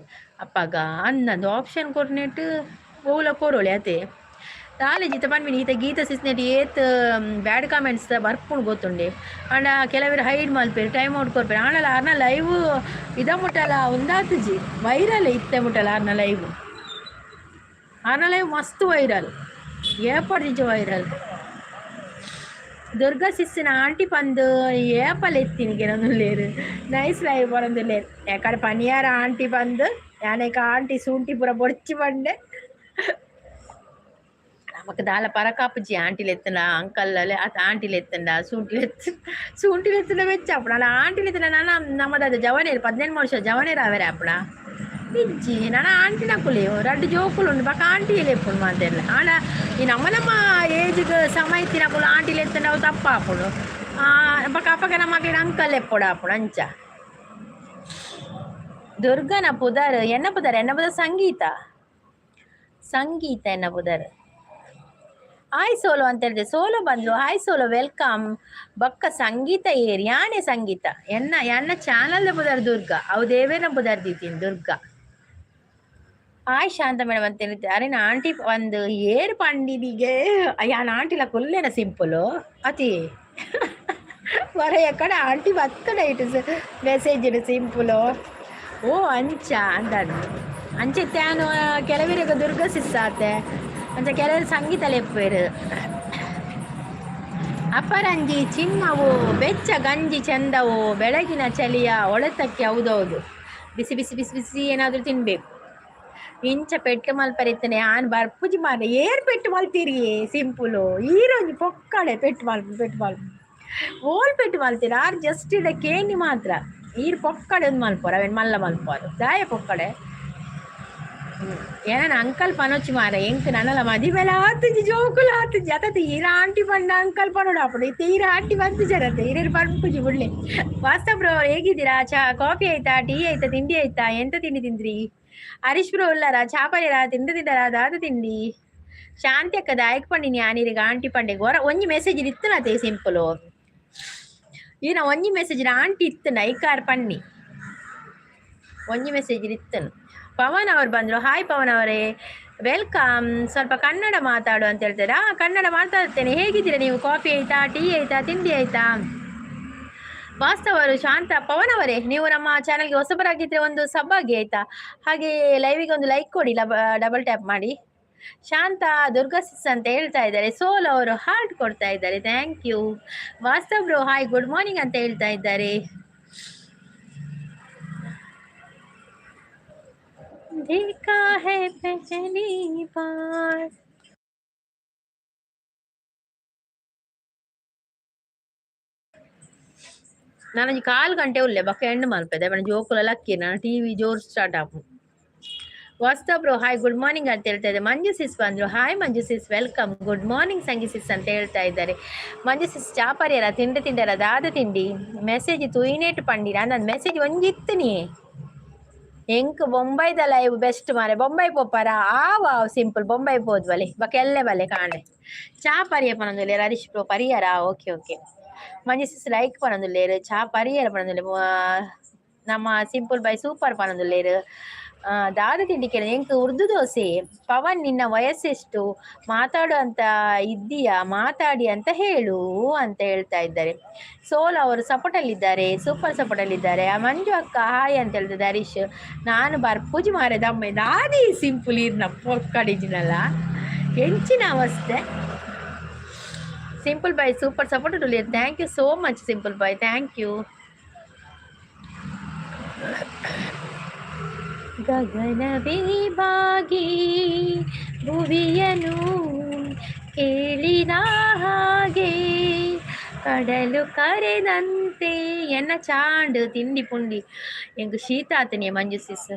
ಅಪ್ಪಗ ಅಂದಂದು ಆಪ್ಷನ್ ಕೊರ್ನೆಟ್ ಓಲ ಕೊರೋಳಿ ಅತೆ ತಾಲೆ ಜಿತ ಪನ್ಮಿನಿ ಈತ ಗೀತ ಸಿಸ್ನೆಟ್ ಏತ್ ಬ್ಯಾಡ್ ಕಾಮೆಂಟ್ಸ್ ಬರ್ಪುಂಡು ಗೊತ್ತುಂಡೆ ಅಂಡ ಕೆಲವರು ಹೈಡ್ ಮಲ್ಪೇರು ಟೈಮ್ ಔಟ್ ಕೊರ್ಪೇರು ಆನಲ ಅರ್ನ ಲೈವ್ ಇದ ಮುಟ್ಟಲ ಒಂದಾತುಜಿ ವೈರಲ್ ಇತ್ತೆ ಮುಟ್ಟಲ ಅರ್ನ ಲೈವ್ ಮಸ್ತ್ ವೈರಲ್ ಏಪಡಿಜ ವೈರಲ್ ದುರ್ಗಾ ಸಿಸ್ಸಿನ ಆಂಟಿ ಪಂದು ಏಪಲ್ ಎತ್ತಿನಿಗೆ ನೊಂದುಲ್ಲೇರು ನೈಸ್ ಲೈವ್ ಪರೊಂದುಲ್ಲೇರು ಯಾಕಡೆ ಪನಿಯಾರ ಆಂಟಿ ಬಂದು ಯಾನೇಕ ಆಂಟಿ ಸೂಂಟಿ ಪೂರ ಬೊಡ್ಚಿ ಬಂಡೆ ನಮಕ್ ದಾಲ ಪರಕಾಪುಜಿ ಆಂಟಿಲು ಎತ್ತಂಡ ಅಂಕಲ್ ಆಂಟಿಲು ಎತ್ತಂಡ ಸೂಂಟಿಲು ಎತ್ತಂಡ ವೆಚ್ಚ ಅಪ್ಪಣ ಅಲ್ಲ ಆಂಟಿಲು ಎತ್ತಂಡ ನಾನು ನಮ್ಮದು ಜವನೇರು 18 ವರ್ಷ ಜವನೇರು ಅವರೇ ಅಪ್ಪಣ ಇಜ್ಜಿ ನಾನು ಆಂಟಿನ ಕುಲಿಯು 2 ಜೋಕುಲು ಉಂಡು ಬಕ್ಕ ಆಂಟಿ ಎಲೆಪ್ಪುಡು ಮಾತೆಲ್ಲ ಆಂಡ ಈ ನಮ್ಮ ಏಜ್ಗೆ ಸಮ ಇತ್ತಿನ ಕುಲು ಆಂಟಿಲು ಎತ್ತಂಡ ಅವು ತಪ್ಪ ಆಪುಡು ಬಕ್ಕ ಅಪ್ಪಗೆ ನಮ್ಮ ಮಕ್ಕಳಿಗೆ ಅಂಕಲ್ ಎಪ್ಪುಡು ಆಪುಡು ಅಂಚ ದುರ್ಗನ ಪುದರ್ ಎನ್ನ ಪುದರ್ ಸಂಗೀತ ಎನ್ನ ಪುದರ್ ಹಾಯ್ ಸೋಲೋ ಅಂತ ಹೇಳಿದೆ ಸೋಲೋ ಬಂದ್ರು ಹಾಯ್ ಸೋಲೋ ವೆಲ್ಕಮ್ ಬಕ್ಕ ಸಂಗೀತ ಏರಿ ಯಾನೇ ಸಂಗೀತ ಎನ್ನ ಚಾನಲ್ ಬುದರ್ ದುರ್ಗಾ ಅವು ದೇವೇನ ಬುದರ್ ದೀತೀನಿ ದುರ್ಗಾ ಹಾಯ್ ಶಾಂತ ಮೇಡಮ್ ಅಂತ ಹೇಳಿದ್ದೆ ಅರೆ ನಾ ಆಂಟಿ ಒಂದು ಏರ್ ಪಂಡಿನಿಗೆ ಯಾನ ಆಂಟಿಲ ಕೊಲ್ಲೇನ ಸಿಂಪಲು ಅತಿ వర ఎక్కడ ఆంటీ వస్తాడు ఇటు ಮೆಸೇಜ್ ಸಿಂಪಲು ಓ ಅಂಚ ಅಂದನು ಅಂಚೆ ತ್ಯಾನು ಕೆಲವರಿಗೆ ದುರ್ಗ ಸಿಸ್ಸಾತೆ ಅಂಚ ಕೆಲವರು ಸಂಗೀತ ಲೆಪ್ಪೇರು ಅಪರಂಜಿ ಚಿನ್ನವು ಬೆಚ್ಚ ಗಂಜಿ ಚೆಂದವು ಬೆಳಗಿನ ಚಳಿಯ ಒಳತಕ್ಕೆ ಹೌದೌದು ಬಿಸಿ ಬಿಸಿ ಬಿಸಿ ಬಿಸಿ ಏನಾದರೂ ತಿನ್ಬೇಕು ಇಂಚ ಪೆಟ್ಟು ಮಲ್ಪರಿತಾನೆ ಆನ್ ಬರ್ಪುಜಿ ಮಾರ ಏರ್ ಪೆಟ್ಟು ಮಲ್ತೀರಿ ಸಿಂಪಲು ಈರೋಜಿ ಪೊಕ್ಕಡೆ ಪೆಟ್ಟು ಮಲ್ಪ ಓಲ್ ಪೆಟ್ಟು ಮಲ್ತೀರ ಆರ್ ಜಸ್ಟ್ ಇಡ ಕೇಣಿ ಮಾತ್ರ ಈರ್ ಪೊಕ್ಕಡೆ ಒಂದು ಮಲ್ಪೋರು ಅವೇನು ಮಲ್ಲ ಮಲ್ಪೋರು ದಾಯ ಪೊಕ್ಕಡೆ ಏನ ಅಂಕಲ್ ಪನೊಚ್ಚಿ ಮಾರ ಎಂಕ್ ನನ್ನಲ್ಲ ಮದಿಮೆಲ ಆತುಜಿ ಜೋಕುಲು ಆತುಜಿ ಅತತ ಈರ ಆಂಟಿ ಪಂಡ ಅಂಕಲ್ ಪನೋಡು ಅಪ್ಪಡು ಇತ್ತೆ ಈರ ಆಂಟಿ ಬಂತು ಜರತ್ತೆ ಈರೇರು ಪಂಪುಜಿ ಬಿಡ್ಲೆ ವಾಸ್ತವ ಬ್ರೋ ಹೇಗಿದ್ದೀರಾ ಕಾಫಿ ಆಯ್ತಾ ಟೀ ಆಯ್ತಾ ತಿಂಡಿ ಆಯ್ತಾ ಎಂತ ತಿಂಡಿ ತಿಂದ್ರಿ ಹರೀಶ್ ಬ್ರೋ ಉಳ್ಳಾರ ಚಾಪರಿರಾ ತಿಂದಿದ್ದಾರಾ ದಾದ ತಿಂಡಿ ಶಾಂತಿ ಅಕ್ಕ ದಾಯಕ್ ಪಂಡಿನಿ ಆನಿರಿಗೆ ಆಂಟಿ ಪಂಡೆಗೆ ಹೊರ ಒಂಜಿ ಮೆಸೇಜ್ ಇತ್ತನತೆ ಸಿಂಪಲು ಈನ ಒಂಜಿ ಮೆಸೇಜ್ ಆಂಟಿ ಇತ್ತನ ಐಕಾರ್ ಪಣ್ಣಿ ಒಂಜಿ ಮೆಸೇಜ್ ಇತ್ತನು ಪವನ್ ಅವ್ರು ಬಂದರು ಹಾಯ್ ಪವನ್ ಅವರೇ ವೆಲ್ಕಮ್ ಸ್ವಲ್ಪ ಕನ್ನಡ ಮಾತಾಡು ಅಂತ ಹೇಳ್ತಾರೆ ಕನ್ನಡ ಮಾತಾಡ್ತೇನೆ ಹೇಗಿದ್ದೀರಾ ನೀವು ಕಾಫಿ ಆಯ್ತಾ ಟೀ ಆಯ್ತಾ ತಿಂಡಿ ಆಯ್ತಾ ವಾಸ್ತವರು ಶಾಂತ ಪವನ್ ಅವರೇ ನೀವು ನಮ್ಮ ಚಾನಲ್ಗೆ ಹೊಸಬರಾಗಿದ್ರೆ ಒಂದು ಸಬ್ಬಾಗಿ ಆಯ್ತಾ ಹಾಗೆ ಲೈವಿಗೆ ಒಂದು ಲೈಕ್ ಕೊಡಿ ಡಬಲ್ ಟ್ಯಾಪ್ ಮಾಡಿ ಶಾಂತ ದುರ್ಗಾಸಿಸ್ ಅಂತ ಹೇಳ್ತಾ ಇದ್ದಾರೆ ಸೋಲ್ ಅವರು ಹಾರ್ಟ್ ಕೊಡ್ತಾ ಇದ್ದಾರೆ thank you Vastav bro hi good morning ಅಂತ ಹೇಳ್ತಾ ಇದ್ದಾರೆ देखा है पहली बार ನಾನು 4 ಗಂಟೆ ಉಳ್ಳೆ ಬಕ್ಕ ಎಂಡ್ ಮಲ್ಪದೆ ಬಣ್ಣ ಜೋಕುಲೆಲ್ಲ ಅಕ್ಕಿ ನಾನು ಟಿವಿ ಜೋರ್ ಸ್ಟಾರ್ಟ್ ಆಪು Vastav bro hi good morning ಅಂತ ಹೇಳ್ತಾ ಇದ್ದಾರೆ ಮಂಜು ಸಿಸ್ ಬಂದ್ರು hi Manju sis welcome good morning Sangi sis ಅಂತ ಹೇಳ್ತಾ ಇದ್ದಾರೆ ಮಂಜು ಸಿಸ್ ಚಾಪರಿಯರ ತಿಂಡರ ದಾದ ತಿಂಡಿ ಮೆಸೇಜ್ ತುಯಿನೇಟ್ ಪಂಡಿರ ನನ್ನ ಮೆಸೇಜ್ ಒಂಜಿತ್ತು ನೀ ಎಂಕ್ ಬೊಂಬೈದ ಲೈವ್ ಬೆಸ್ಟ್ ಮಾರೆ ಬೊಂಬೈ ಪೋಪಾರ ವಾವ್ ಸಿಂಪಲ್ ಬೊಂಬೈ ಪೋದ್ವಲೆ ಬಕೆಲ್ಲೆ ಬಲೆ ಕಾಣೆ ಚಾ ಪರಿಯ ಪನೊಂದುಲ್ಲೇರು ಹರೀಶ್ ಬ್ರೋ ಪರಿಯರ ಓಕೆ ಓಕೆ ಮಂಜು ಸಿಸ್ ಲೈಕ್ ಪನೊಂದುಲ್ಲೇರು ಚಾ ಪರಿಯರ ಪನೊಂದುಲ್ಲೆ ನಮ್ಮ ಸಿಂಪಲ್ ಬೈ ಸೂಪರ್ ಪನೊಂದುಲ್ಲೇರು ದಾದ ತಿಂಡಿ ಕೇಳ ಎಂಕ್ ಉರ್ದು ದೋಸೆ ಪವನ್ ನಿನ್ನ ವಯಸ್ಸೆಷ್ಟು ಮಾತಾಡು ಅಂತ ಇದ್ದೀಯಾ ಮಾತಾಡಿ ಅಂತ ಹೇಳು ಅಂತ ಹೇಳ್ತಾ ಇದ್ದಾರೆ ಸೋಲ್ ಅವರು ಸಪೋರ್ಟಲ್ಲಿದ್ದಾರೆ ಸೂಪರ್ ಸಪೋರ್ಟಲ್ಲಿದ್ದಾರೆ ಮಂಜು ಅಕ್ಕ ಹಾಯ್ ಅಂತ ಹೇಳ್ತಿದ್ದೆ ಹರೀಶ್ ನಾನು ಬರ್ಪೂಜಿ ಮಾರೆ ದಮ್ಮೆ ದಾದಿ ಸಿಂಪಲ್ ಇರ್ನ ಕಡಿಜಿನಲ್ಲ ಹೆಂಚಿನ ಅವಸ್ಥೆ simple boy super support thank you so much simple boy thank you ಗಗನವೇ ಬಾಗಿ ಭುವಿಯನು ಕೇಳಿದ ಹಾಗೆ ಕಡಲು ಕರೆದಂತೆ ಎನ್ನ ಚಾಂಡು ತಿಂಡಿ ಪುಂಡಿ ಎಂಗು ಶೀತ ಆತನಿಯ ಮಂಜು ಸಿಸ್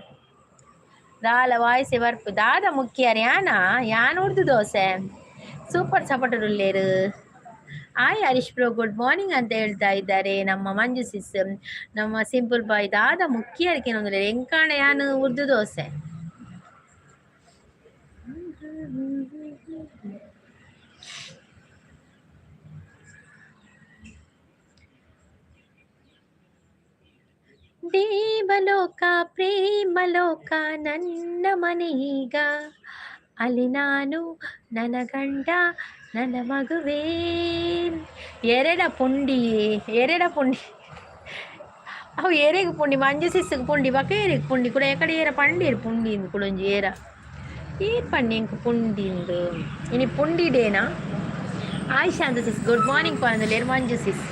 ದಾಲ ವಾಯ್ಸೆ ಬರ್ಪು ದಾದ ಮುಖ್ಯರು ಯಾನ್ ಉರ್ದು ದೋಸೆ ಸೂಪರ್ ಸಪೋರ್ಟ್ ಉಳ್ಳೇರು hi Harish bro good morning ಅಂತ ಹೇಳ್ತಾ ಇದ್ದಾರೆ ನಮ್ಮ ಮಂಜು ಸಿಸ್ ನಮ್ಮ ಸಿಂಪಲ್ ಬಾಯ್ ದಾದ ಮುಖ್ಯರಿಗೆ ಏನಂದ್ರೆ ಎಂಕಾಣ ಯಾನು ಉರ್ದು ದೋಸೆ ದೇವಲೋಕ ಪ್ರೇಮಲೋಕ ನನ್ನ ಮನೆಯೀಗ ಅಲ್ಲಿ ನಾನು ನನ್ನ ಗಂಡ ನನ್ನ ಮಗುವೇ ಎರಡ ಪುಂಡಿ ಅವು ಏರೆಗೆ ಪುಂಡಿ ಮಂಜು ಸಿಸ್ಸಿಗೆ ಪುಂಡಿ ಬಕ ಏರಿಗೆ ಪುಂಡಿ ಕೂಡ ಎಕಡೆ ಏರ ಪಂಡೀರು ಪುಂಡಿಂದು ಕುಳಂಜಿ ಏರ ಏರ್ ಪಂಡಿ ಎಂಕು ಪುಂಡಿಂದು ಇನಿ ಪುಂಡಿ ಡೇನಾ ಆಯ್ಷಾ ಅಂತ ಸಿಸ್ ಗುಡ್ ಮಾರ್ನಿಂಗ್ ಪಂದಲೇರು ಮಂಜು ಸಿಸ್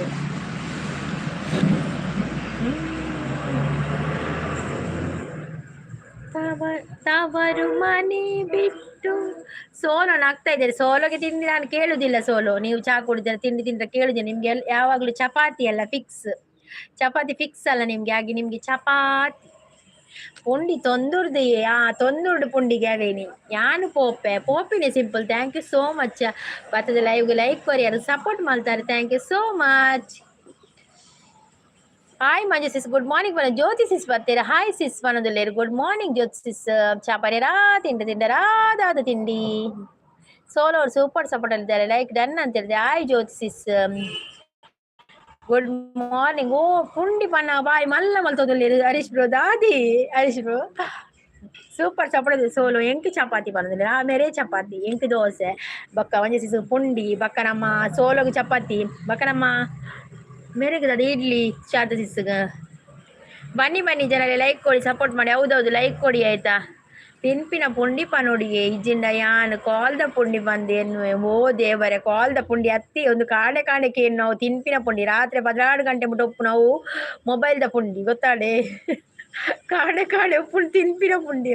ತವರು ಮನೆ ಬಿಟ್ಟು ಸೋಲೋ ನಾಗ್ತಾ ಇದ್ದಾರೆ ಸೋಲೋಗೆ ತಿಂಡಿ ನಾನು ಕೇಳುದಿಲ್ಲ ಸೋಲೋ ನೀವು ಚಾ ಕುಡಿದ್ರೆ ತಿಂಡಿ ತಿಂದ್ರೆ ಕೇಳುದಿಲ್ಲ ನಿಮ್ಗೆ ಯಾವಾಗಲೂ ಚಪಾತಿ ಅಲ್ಲ ಫಿಕ್ಸ್ ಚಪಾತಿ ಫಿಕ್ಸ್ ಅಲ್ಲ ನಿಮ್ಗೆ ಹಾಗೆ ನಿಮ್ಗೆ ಚಪಾತಿ ಪುಂಡಿ ತೊಂದುರ್ದು ತೊಂದುರ್ಡು ಪುಂಡಿಗೆ ಅವೇನಿ ಯಾನು ಪೋಪಿನೇ simple thank you so much ಬರ್ತದೆ ಲೈವ್ಗೆ ಲೈಕ್ ಕೊರಿ ಯಾರು ಸಪೋರ್ಟ್ ಮಾಡ್ತಾರೆ thank you so much hi Manju sis good morning ಬನ್ನ ಜ್ಯೋತಿ ಸಿಸ್ ಬರ್ತೀರಾ ಹಾಯ್ ಸಿಸ್ ಬನ್ನೋದಿಲ್ಲೇರು ಗುಡ್ ಮಾರ್ನಿಂಗ್ ಜ್ಯೋತಿ ಸಿಸ್ ಚಾಪರಿಯರಾ ತಿಂಡರಾದಾದ ತಿಂಡಿ ಸೋಲೋ ಅವ್ರು ಸೂಪರ್ ಸಪೋರ್ಟ್ ಅಲ್ಲಿದ್ದಾರೆ ಲೈಕ್ ಡನ್ ಅಂತ ಹೇಳಿದೆ hi Jyoti sis good morning ಓ ಪುಂಡಿ ಪನ್ನ ಬಾಯ್ ಮಲ್ಲ ಮಲ್ತೋದಿಲ್ಲೇರು ಹರೀಶ್ ಬ್ರೋ ದಾದಿ Harish bro super support solo ಎಂಟು ಚಪಾತಿ ಬನ್ನೋದಿಲ್ಲ ಮೇರೆ ಚಪಾತಿ ಎಂಟು ದೋಸೆ ಬಕ್ಕ ಮಂಜು ಸಿಸ್ ಪುಂಡಿ ಬಕ್ಕ ನಮ್ಮ ಸೋಲೋಗೆ ಚಪಾತಿ ಬಕ್ಕ ನಮ್ಮ ಮೆರಗದ ಇಡ್ಲಿ ಶಾಂತ ಸಿಸ್ಗ ಬನ್ನಿ ಬನ್ನಿ ಜನರೇ ಲೈಕ್ ಕೊಡಿ ಸಪೋರ್ಟ್ ಮಾಡಿ. ಹೌದೌದು ಲೈಕ್ ಕೊಡಿ ಆಯ್ತಾ. ತಿನ್ಪಿನ ಪುಂಡಿ ಪನೋಡಿಗೆ ಇಜ್ಜಿಂಡ ಯಾನ್ ಕಾಲ್ದ ಪುಂಡಿ ಬಂದೇನು ಓ ದೇವರೇ ಕಾಲ್ದ ಪುಂಡಿ ಅತ್ತಿ ಒಂದು ಕಾಣೆ ಕಾಣೆಗೆ ನಾವು ತಿನ್ಪಿನ ಪುಂಡಿ ರಾತ್ರಿ 16 ಗಂಟೆ ಮುಟ್ಟ ಉಪ್ಪು ನಾವು ಮೊಬೈಲ್ದ ಪುಂಡಿ ಗೊತ್ತಾಡೆ ಕಾಣೆ ಕಾಣೆ ಉಪ್ಪು ತಿನ್ಪಿನ ಪುಂಡಿ.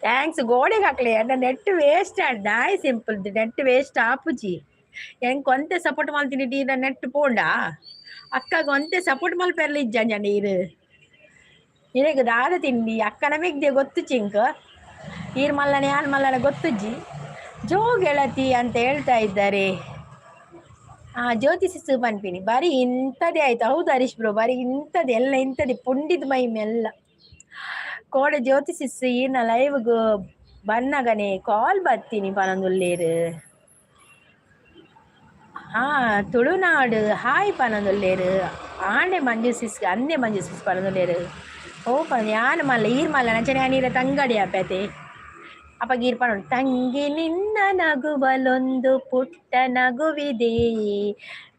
ಥ್ಯಾಂಕ್ಸ್ ಗೋಡೆಗೆ ಹಾಕ್ಲಿ ಅಣ್ಣ ನೆಟ್ ವೇಸ್ಟ್ ನಾಯ್ ಸಿಂಪಲ್ ನೆಟ್ ವೇಸ್ಟ್ ಆಪುಜಿ ಹೆಂಗೆ ಕೊಂತೆ ಸಪೋರ್ಟ್ ಮಾಡ್ತೀನಿ ಟೀ ನೆಟ್ ಪೋಂಡ ಅಕ್ಕಗ ಒಂತೆ ಸಪೋರ್ಟ್ ಮಲ್ಪೆರ್ಲಿ ಇಜ್ಜ ನೀರು ನಿನಗೆ ದಾದ ತಿಂಡಿ ಅಕ್ಕನ ಮಿಗ್ದೆ ಗೊತ್ತು ಚಿಂಕ್ ಈರ್ ಮಲ್ಲನೆ ಯಾನ್ ಮಲ್ಲನ ಗೊತ್ತುಜ್ಜಿ ಜೋ ಗೆಳತಿ ಅಂತ ಹೇಳ್ತಾ ಇದ್ದಾರೆ. ಜ್ಯೋತಿ ಸಿಸ್ಸು ಪನ್ಪಿನಿ ಬರೀ ಇಂಥದ್ದೇ ಆಯ್ತು. ಹೌದು ಹರೀಶ್ ಬ್ರೋ ಬರೀ ಇಂಥದ್ದು ಎಲ್ಲ ಇಂಥದ್ದೇ ಪುಂಡಿದ ಮೈಮೆ ಎಲ್ಲ ಕೋಡೆ ಜ್ಯೋತಿ ಸಿಸ್ಸು ಈನ ಲೈವ್ಗೆ ಬನ್ನಗನೆ ಕಾಲ್ ಬರ್ತೀನಿ ಪನೊಂದುಲ್ಲೇರು. ತುಳುನಾಡು ಹಾಯ್ ಪನೊಂದುಲ್ಲೇರು ಆಂಡೆ ಮಂಜು ಸಿಸ್ ಅಂದೆ ಮಂಜು ಸಿಸ್ ಪನೊಂದುಲ್ಲೇರು ಓ ಯಾನ್ ಮಲ್ಲ ಈರ್ ಮಲ್ಲ ನಂಚನೆ ನೀರ ತಂಗಡಿ ಆಪೇತೆ ಅಪ್ಪ ಗೀರ್ ಪಣ ತಂಗಿ ನಿನ್ನ ನಗುವಲೊಂದು ಪುಟ್ಟ ನಗುವಿದೆ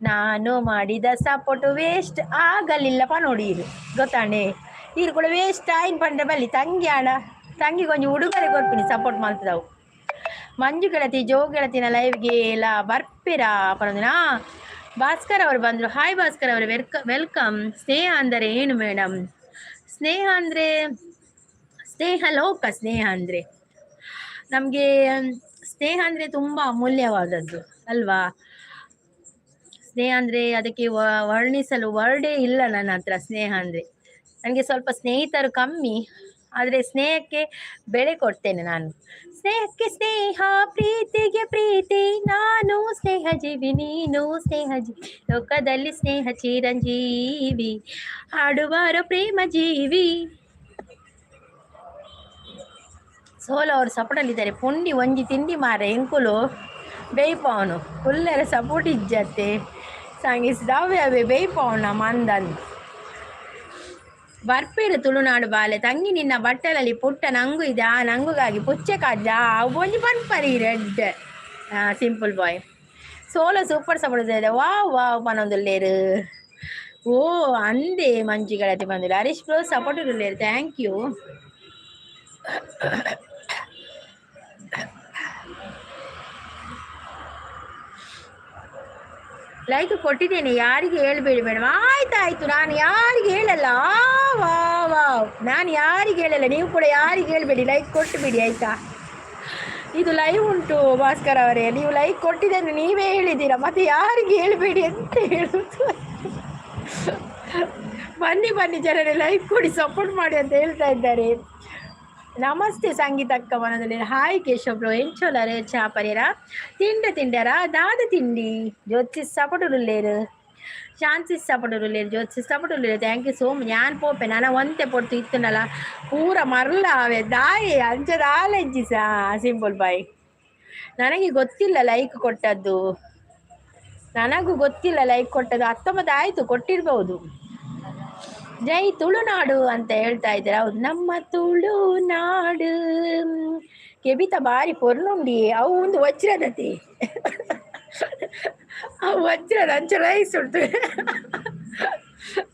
ನಾನು ಮಾಡಿದ ಸಪೋರ್ಟ್ ವೇಸ್ಟ್ ಆಗಲಿಲ್ಲ ಪನೋಡೀರು ಗೊತ್ತಾಣೆ ಈರು ಕೂಡ ವೇಸ್ಟ್ ಆಯ್ನ್ ಪಂಡ್ರೆ ಬಲ್ಲಿ ತಂಗಿ ಆಡ ತಂಗಿ ಕೊಂಚ ಉಡುಗೊರೆ ಕೊಡ್ತೀನಿ ಸಪೋರ್ಟ್ ಮಾಡ್ತಿದ್ದವು. ಮಂಜು ಗೆಳತಿ ಜೋ ಗೆಳತಿನ ಲೈವ್ಗೆ ಎಲ್ಲ ಬರ್ಪಿರಾ ಪರದಿನ ಭಾಸ್ಕರ್ ಅವರು ಬಂದರು. ಹಾಯ್ ಭಾಸ್ಕರ್ ಅವರು ವೆಲ್ಕಮ್. ಸ್ನೇಹ ಅಂದರೆ ಏನು ಮೇಡಮ್? ಸ್ನೇಹ ಅಂದರೆ ಸ್ನೇಹ ಲೋಕ. ಸ್ನೇಹ ಅಂದರೆ ನಮಗೆ ಸ್ನೇಹ ಅಂದರೆ ತುಂಬ ಅಮೂಲ್ಯವಾದದ್ದು ಅಲ್ವಾ. ಸ್ನೇಹ ಅಂದರೆ ಅದಕ್ಕೆ ವರ್ಣಿಸಲು ವರ್ಡೇ ಇಲ್ಲ ನನ್ನ ಹತ್ರ. ಸ್ನೇಹ ಅಂದರೆ ನನಗೆ ಸ್ವಲ್ಪ ಸ್ನೇಹಿತರು ಕಮ್ಮಿ, ಆದರೆ ಸ್ನೇಹಕ್ಕೆ ಬೆಲೆ ಕೊಡ್ತೇನೆ ನಾನು. ಸ್ನೇಹಕ್ಕೆ ಸ್ನೇಹ, ಪ್ರೀತಿಗೆ ಪ್ರೀತಿ, ನಾನು ಸ್ನೇಹ ಜೀವಿ ನೀನು ಸ್ನೇಹ ಜೀವಿ, ಲೋಕದಲ್ಲಿ ಸ್ನೇಹ ಚಿರಂಜೀವಿ, ಹಾಡುವಾರ ಪ್ರೇಮ ಜೀವಿ. ಸೋಲು ಅವರು ಸಪೋರ್ಟಲ್ಲಿದ್ದಾರೆ. ಪುಂಡಿ ಒಂಜಿ ತಿಂಡಿ ಮಾರೆ ಎಂಕುಲು ಬೇಯ್ಪವನು ಫುಲ್ಲರ ಸಪೋರ್ಟ್ ಇಜ್ಜತ್ತೆ ಸಂಗಿಸಿದವೆ ಅವೇ ಬೇಯ್ಪವನ ಮಂದನ್ ಬರ್ಪೇರು ತುಳುನಾಡು ಬಾಲೆ ತಂಗಿ ನಿನ್ನ ಬಟ್ಟಲಲ್ಲಿ ಪುಟ್ಟ ನಂಗು ಇದೆ ಆ ನಂಗುಗಾಗಿ ಪುಚ್ಚೆ ಕಜ್ಜ ಒಂಜಿ ಪನ್ಪರಿ red simple boy. Solo super support ಇದೆ. ವಾವ್ ವಾವ್ ಪನೊಂದುಲ್ಲೇರು ಓ ಅಂದೆ ಮಂಜು ಗೆಳತಿ ಬಂದಿಲ್ಲ. ಹರೀಶ್ ಬ್ರೋ ಸಪೋರ್ಟ್ ಇರಲೇರು ಥ್ಯಾಂಕ್ ಯು. ಲೈಕ್ ಕೊಟ್ಟಿದ್ದೇನೆ ಯಾರಿಗೆ ಹೇಳ್ಬೇಡಿ ಮೇಡಮ್. ಆಯ್ತಾಯ್ತು ನಾನು ಯಾರಿಗೆ ಹೇಳಲ್ಲ. ವಾವ್ ನಾನು ಯಾರಿಗೆ ಹೇಳಲ್ಲ, ನೀವು ಕೂಡ ಯಾರಿಗೆ ಹೇಳ್ಬೇಡಿ, ಲೈಕ್ ಕೊಟ್ಟು ಬಿಡಿ ಆಯ್ತಾ. ಇದು ಲೈವ್ ಉಂಟು ಭಾಸ್ಕರ್ ಅವರೇ, ನೀವು ಲೈಕ್ ಕೊಟ್ಟಿದ್ದನ್ನು ನೀವೇ ಹೇಳಿದ್ದೀರಾ, ಮತ್ತೆ ಯಾರಿಗೆ ಹೇಳ್ಬೇಡಿ ಅಂತ ಹೇಳುದು. ಬನ್ನಿ ಬನ್ನಿ ಜನರೇ ಲೈಕ್ ಕೊಡಿ ಸಪೋರ್ಟ್ ಮಾಡಿ ಅಂತ ಹೇಳ್ತಾ ಇದ್ದಾರೆ. ನಮಸ್ತೆ ಸಂಗೀತಕ್ಕ ಮನದಲ್ಲಿ ಹಾಯ್ ಕೇಶವ್ ಬ್ರೋ ಎಂಚೋಲರ ಚಾಪರ್ಯರ ತಿಂಡ್ಯಾರ ದಾದ ತಿಂಡಿ Jyothi's ಸಪೋರ್ಟುಲ್ಲೇರು ಶಾಂತಿಸ್ ಸಪೋರ್ಟುಲ್ಲೇರು Jyothi's ಸಪೋರ್ಟುಲ್ಲೇರು thank you so much. ഞാൻ പോപ്പെ ನಾನು ಒಂತೆ ಪೊಡ್ತು ಇತ್ತನಲ್ಲ ಪೂರ ಮರಲ ಅವೇ ದಾಯಿ ಅಂಚದ ಆಲೆಜ್ಜಿ ಸಿಂಪಲ್ ಬಾಯ್. ನನಗೆ ಗೊತ್ತಿಲ್ಲ ಲೈಕ್ ಕೊಟ್ಟದ್ದು, ನನಗೂ ಗೊತ್ತಿಲ್ಲ ಲೈಕ್ ಕೊಟ್ಟದ್ದು. 19 ಆಯಿತು ಕೊಟ್ಟಿರ್ಬೋದು. ಜೈ ತುಳುನಾಡು ಅಂತ ಹೇಳ್ತಾ ಇದ್ದಾರೆ. ಹೌದು ನಮ್ಮ ತುಳುನಾಡು ಕೆಬಿತ ಬಾರಿ ಪೊರ್ಲುಂಡಿ ಅವು ಒಂದು ವಜ್ರದತಿ ಆ ವಜ್ರದ ಅಂಚ ರೈಸ್ ಉಂಟು.